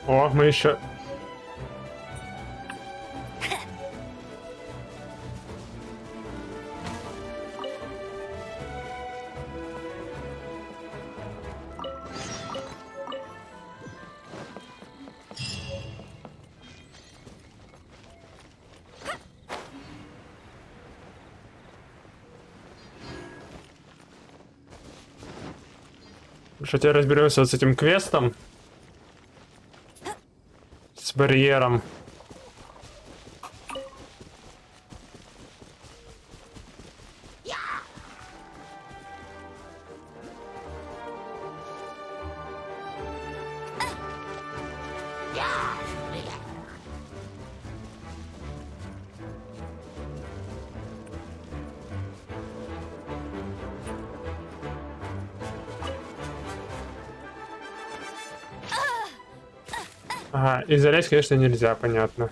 О, мы еще. Что теперь разберемся вот с этим квестом. С барьером. Ага, и залезть, конечно, нельзя, понятно.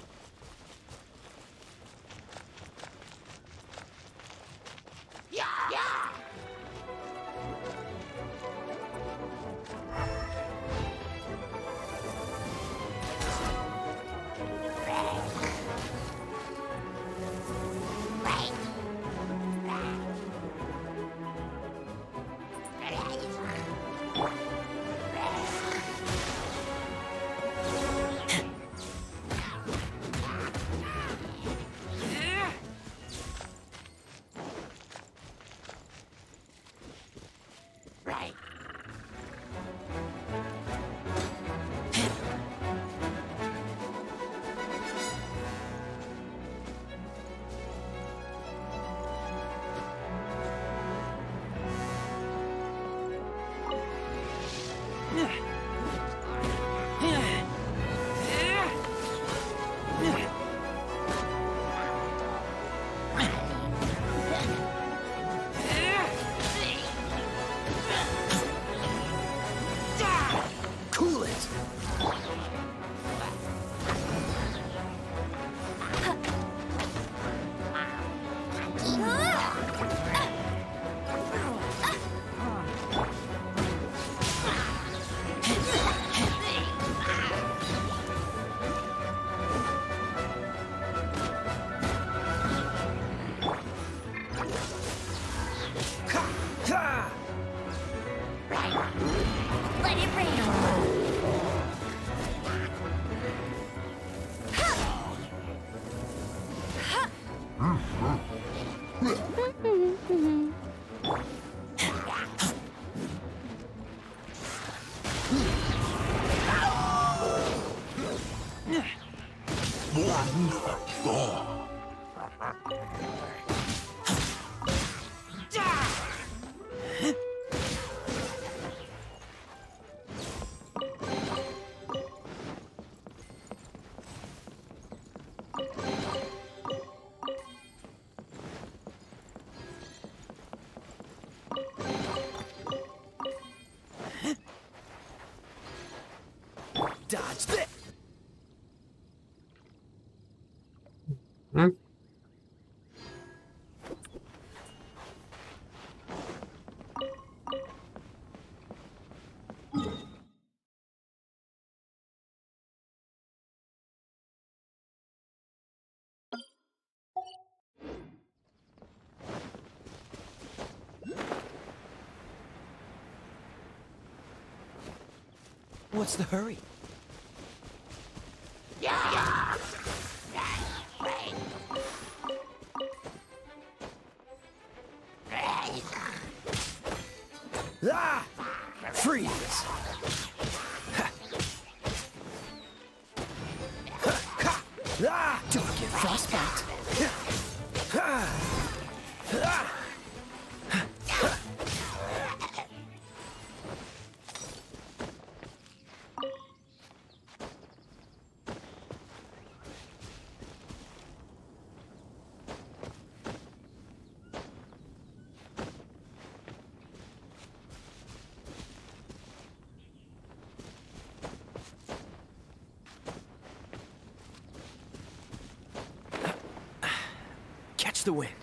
Let it rain. dodge this. What's the hurry? Ah! Freeze! Ah! Don't get frostbite. Catch the wind.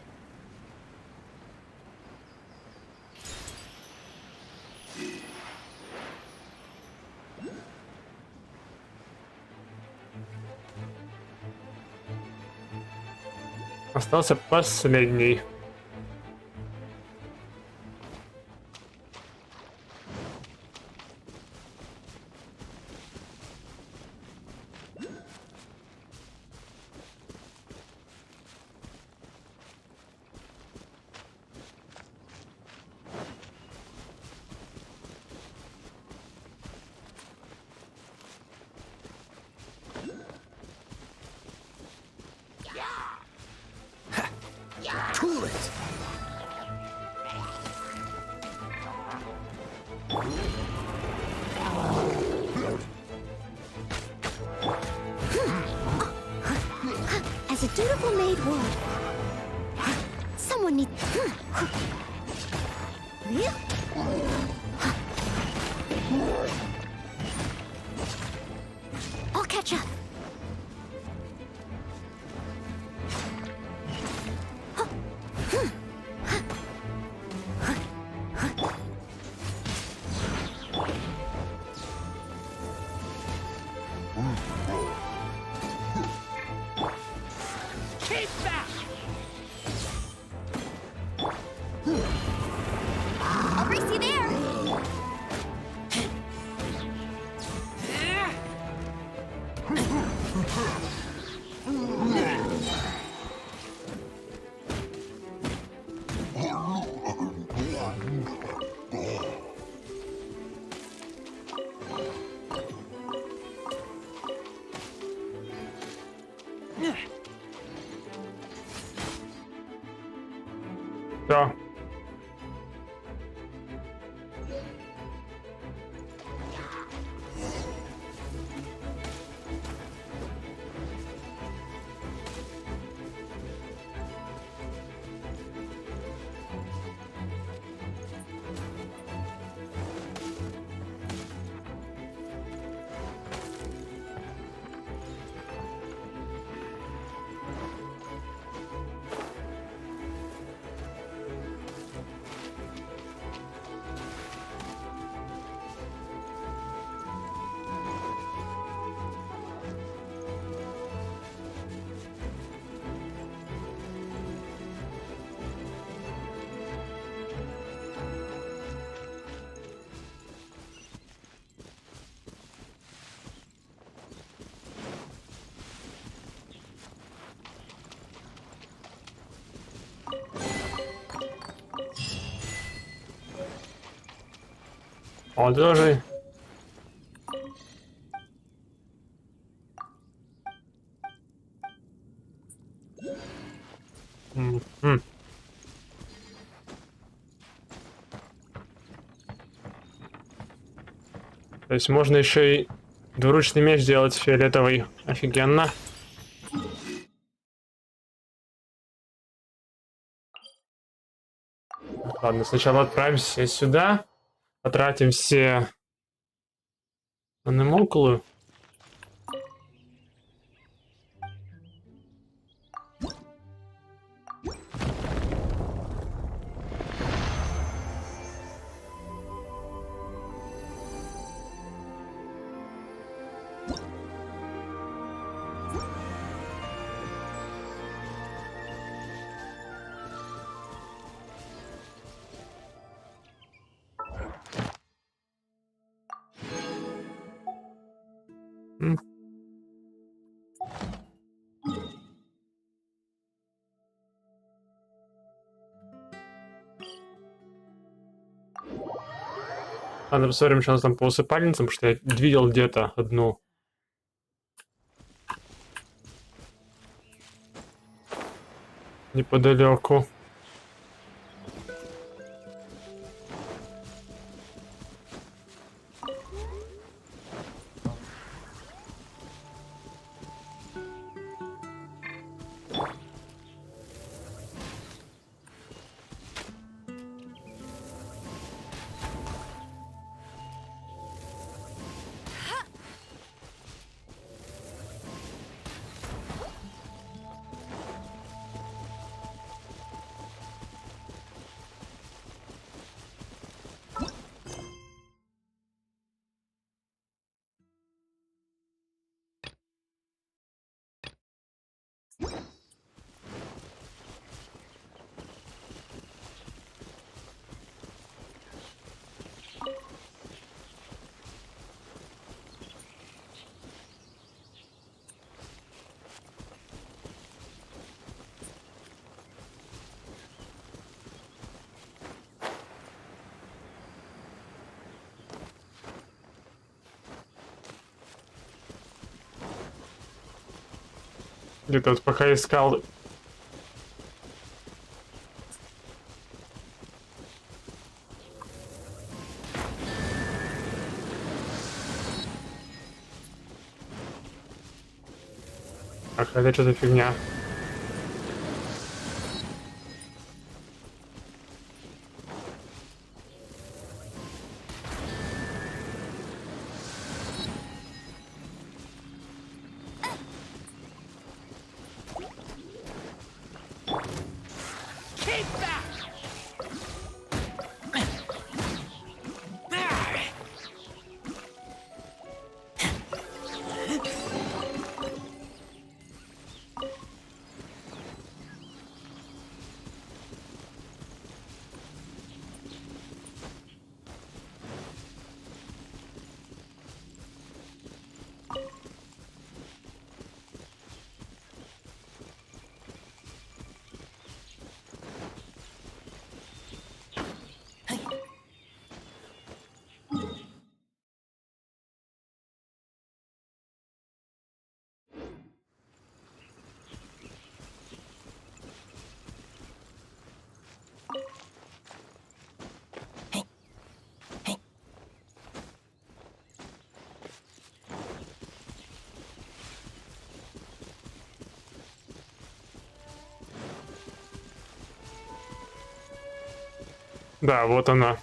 Остался последний. Cool it. As a dutiful maid would. Someone needs. I'll catch up. Keep back! I'll race you there. Все. Молодежи. То есть можно еще и двуручный меч сделать фиолетовый. Офигенно. Ладно, сначала отправимся сюда. Потратим все анемокулы. Ладно, посмотрим, что у нас там по усыпальницам, потому что я видел где-то одну. Неподалеку. Где-то вот пока искал. Ах, это что за фигня? Да, вот она.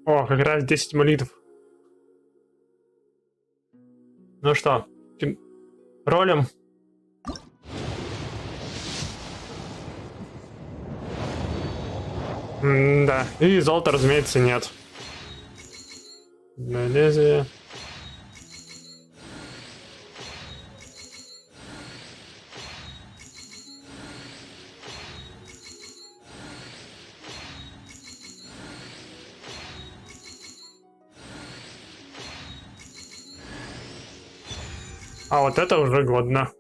О, как раз 10 молитв. Ну что, ролим? Да, и золота, разумеется, нет. Лезвие. А вот это уже годно.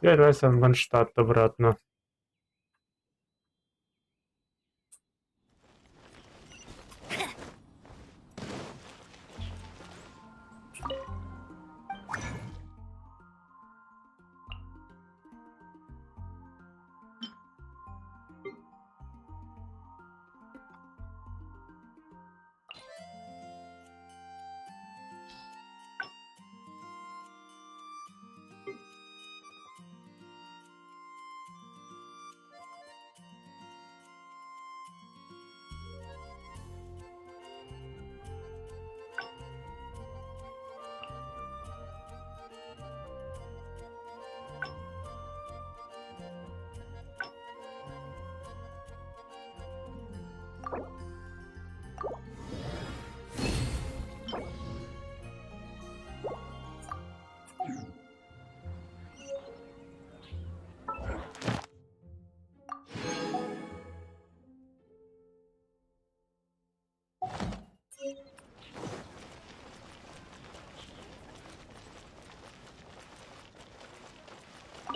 Я вернулся в Манштадт обратно.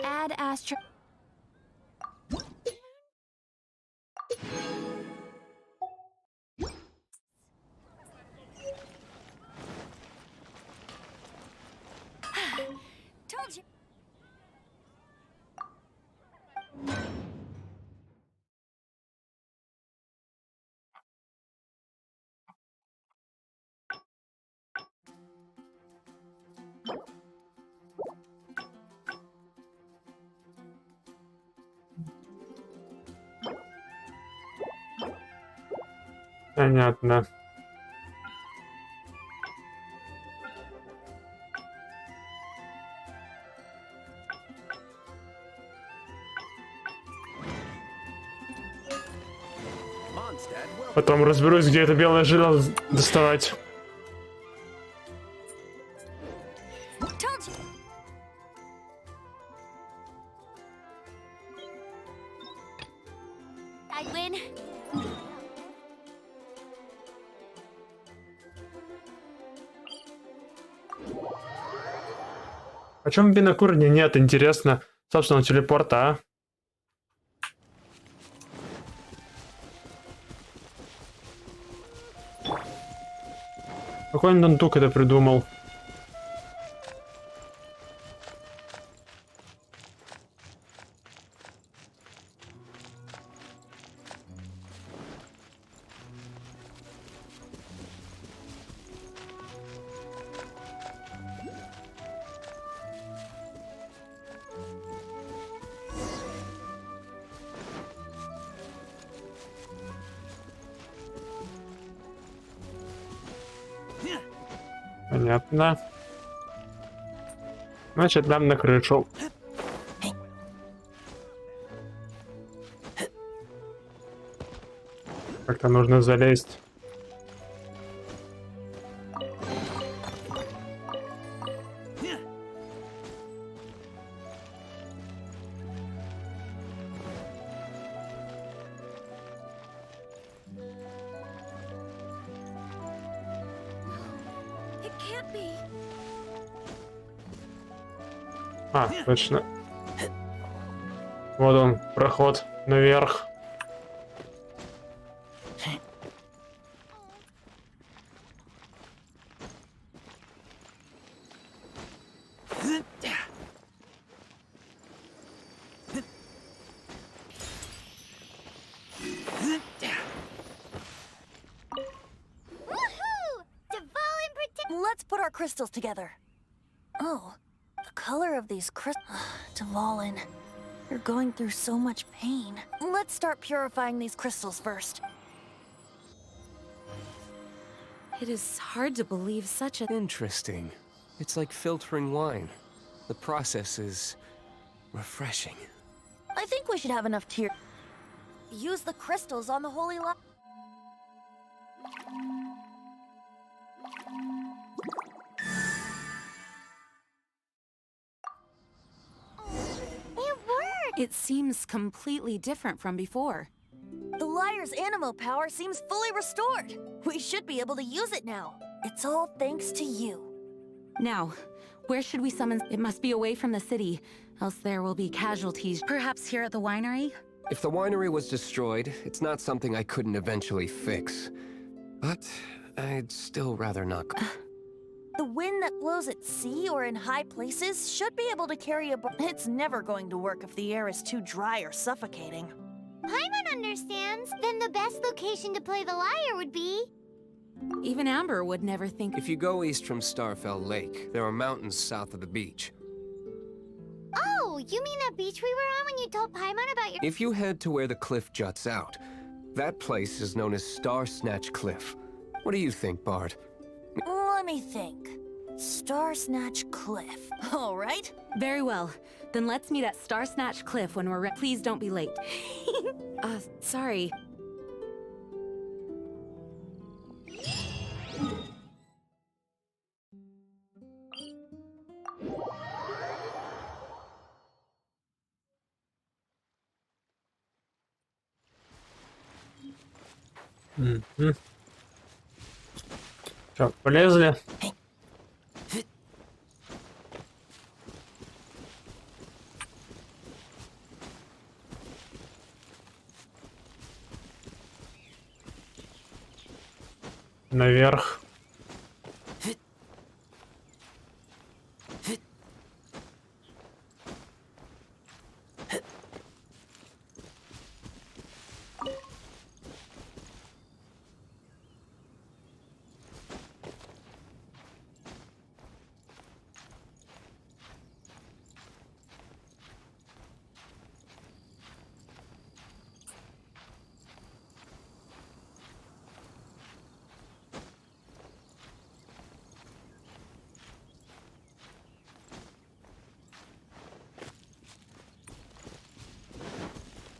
Add astro. Told you. Понятно. Потом разберусь, где это белое жало доставать. Told you. I win. Почему бинокурни нет? Интересно. Собственно, телепорта, а? Какой Нантук это придумал? Понятно. Значит, нам на крышу. Как-то нужно залезть. А, точно. Вот он, проход наверх. Woohoo! Dvalin protect. Let's put our crystals together. Oh, the color of these crystals. Dvalin, you're going through so much pain. Let's start purifying these crystals first. It is hard to believe such a... Interesting. It's like filtering wine. The process is refreshing. I think we should have enough tears. Use the crystals on the holy light. It worked! It seems completely different from before. The liar's animal power seems fully restored. We should be able to use it now. It's all thanks to you. Now, where should we summon? It must be away from the city, else there will be casualties. Perhaps here at the winery? If the winery was destroyed, it's not something I couldn't eventually fix. But I'd still rather not go. The wind that blows at sea or in high places should be able to carry a... It's never going to work if the air is too dry or suffocating. Paimon understands. Then the best location to play the lyre would be... Even Amber would never think... If you go east from Starfell Lake, there are mountains south of the beach. Oh, you mean that beach we were on when you told Paimon about your... If you head to where the cliff juts out, that place is known as Star Snatch Cliff. What do you think, Bard? Let me think. Star Snatch Cliff. All right. Very well. Then let's meet at Star Snatch Cliff when we're ready. Please don't be late. Sorry. Что, полезли? Наверх.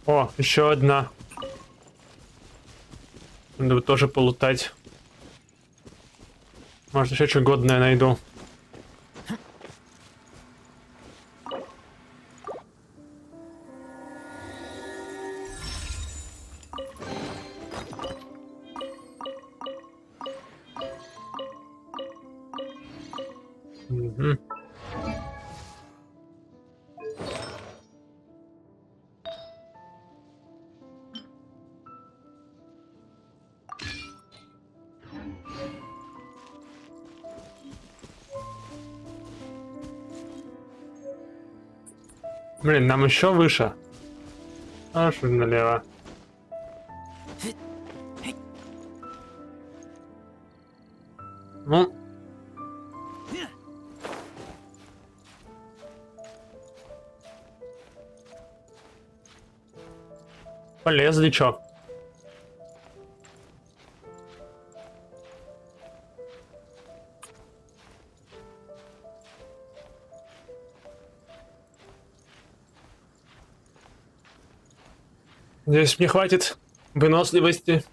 О, еще одна. Надо бы тоже полутать. Может, еще что годное найду. Угу. Блин, нам еще выше. Аж налево. Ну. Полезли, чё? Здесь мне хватит выносливости.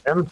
Н.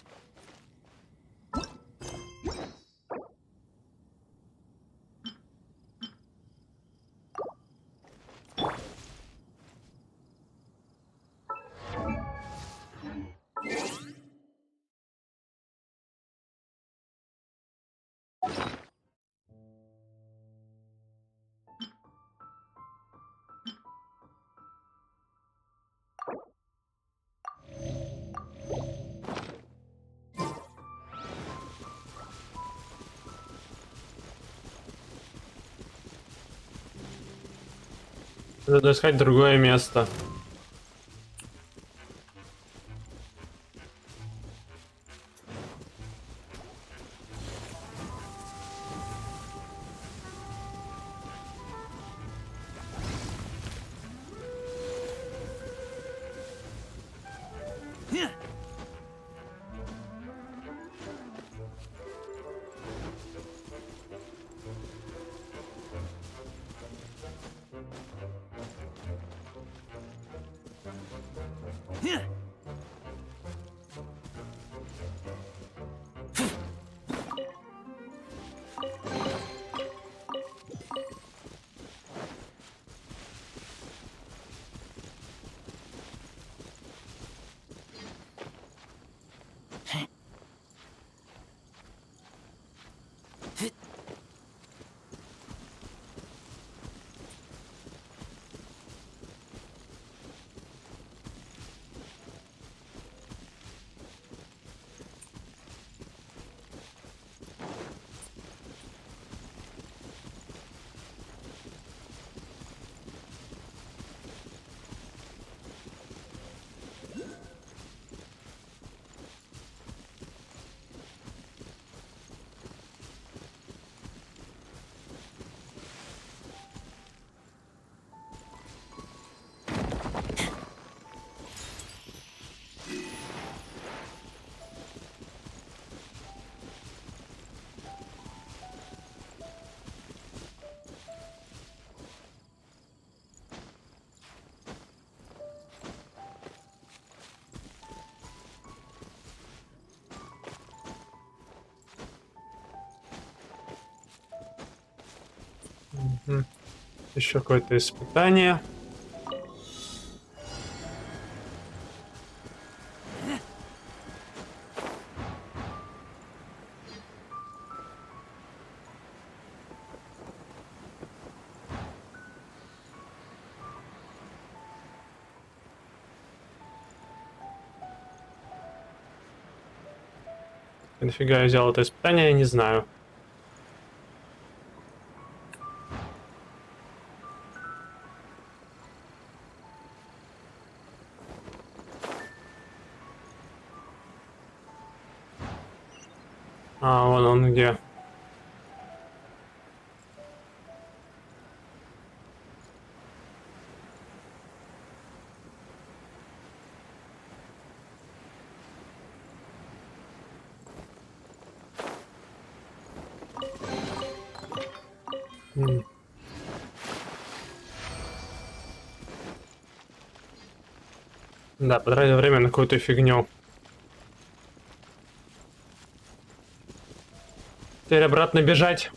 Надо искать другое место. Еще какое-то испытание. Нафига я взял это испытание, я не знаю. А, вон он где. Да, потратил время на какую-то фигню. Теперь обратно бежать.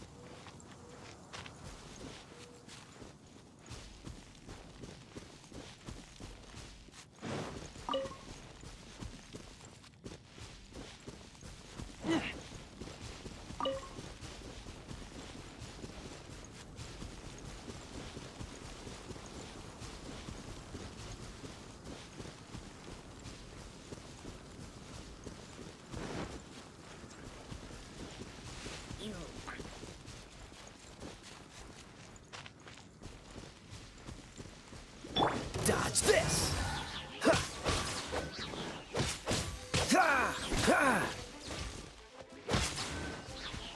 Dodge this! Ha! Ha! Ha!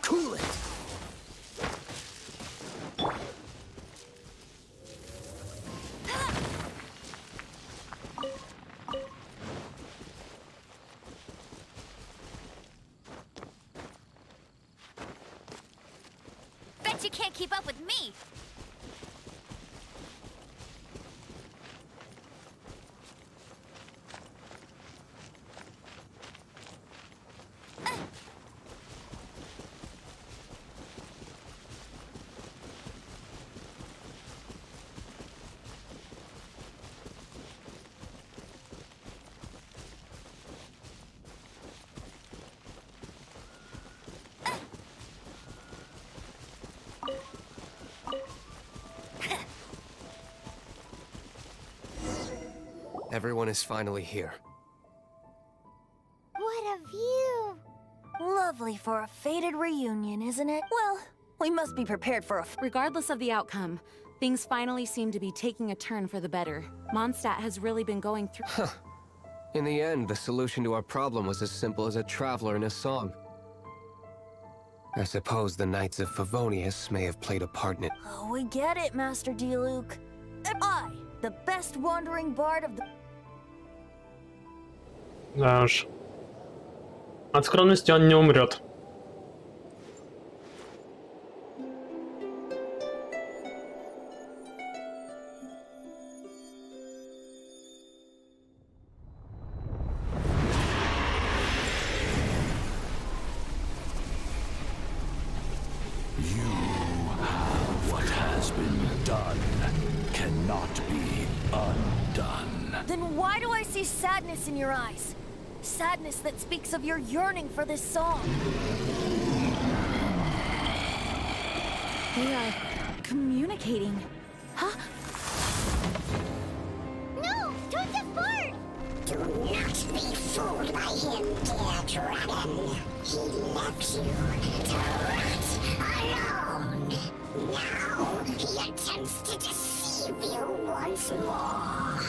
Cool it! Bet you can't keep up with me. Everyone is finally here. What a view! Lovely for a fated reunion, isn't it? Well, we must be prepared for a Regardless of the outcome, things finally seem to be taking a turn for the better. Mondstadt has really been going through... In the end, the solution to our problem was as simple as a traveler in a song. I suppose the Knights of Favonius may have played a part in it. Oh, we get it, Master Diluc. I, the best wandering bard of the... Да уж. От скромности он не умрет. What has been done cannot be undone. Then why do I see sadness in your eyes? Sadness that speaks of your yearning for this song. They are communicating. Huh? No! Don't depart! Do not be fooled by him, dear dragon. He left you to rot alone. Now he attempts to deceive you once more.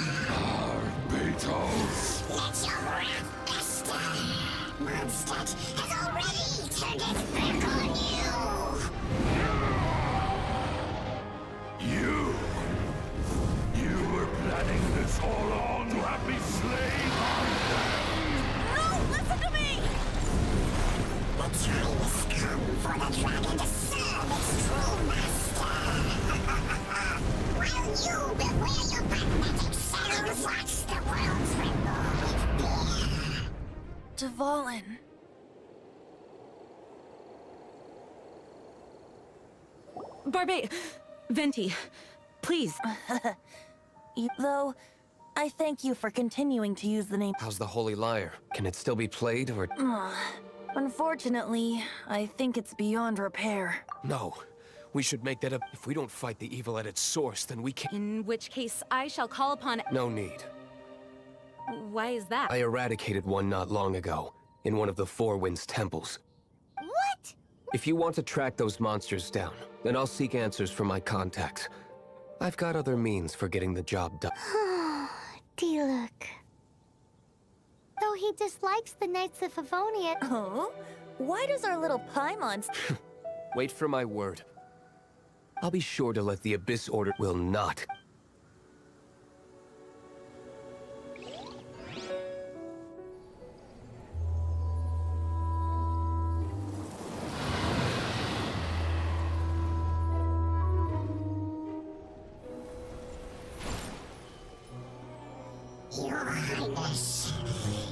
Beetles. Let your wrath fester. Mondstadt has already turned its back on you. You were planning this all along to have me slain. No! Listen to me! The time has come for the dragon to serve its true master. While you beware your magnetic shadows, watch the world tremble with fear. Dvalin. Venti, please. Though, I thank you for continuing to use the name. How's the Holy Lyre? Can it still be played, or...? Unfortunately, I think it's beyond repair. No. We should make that up. If we don't fight the evil at its source, then we can't... In which case, I shall call upon... No need. Why is that? I eradicated one not long ago, in one of the Four Winds temples. What? If you want to track those monsters down, then I'll seek answers from my contacts. I've got other means for getting the job done. Diluc. Though he dislikes the Knights of Favonius... Oh? Why does our little Paimon... Wait for my word. I'll be sure to let the Abyss Order will not. Your Highness,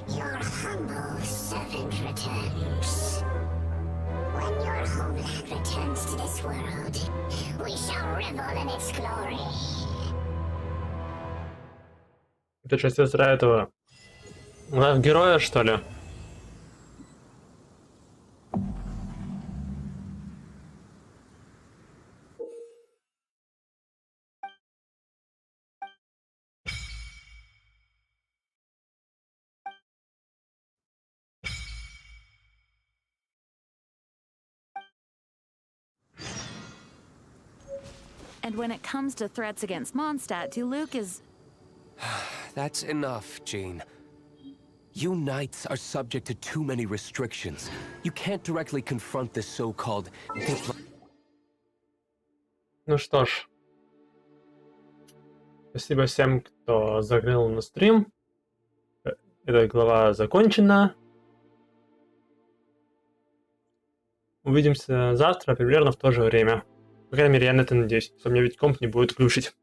your humble servant returns. When your homeland returns to this world, we shall revel in its glory. Это же сестра этого... героя, что ли? And when it comes to threats against Mondstadt, Diluc is... That's enough, Jean. You Knights are subject to too many restrictions. You can't directly confront this so-called... Ну что ж. Спасибо всем, кто заглянул на стрим. Эта глава закончена. Увидимся завтра примерно в то же время. По крайней мере, я на это надеюсь. У меня ведь комп не будет глючить.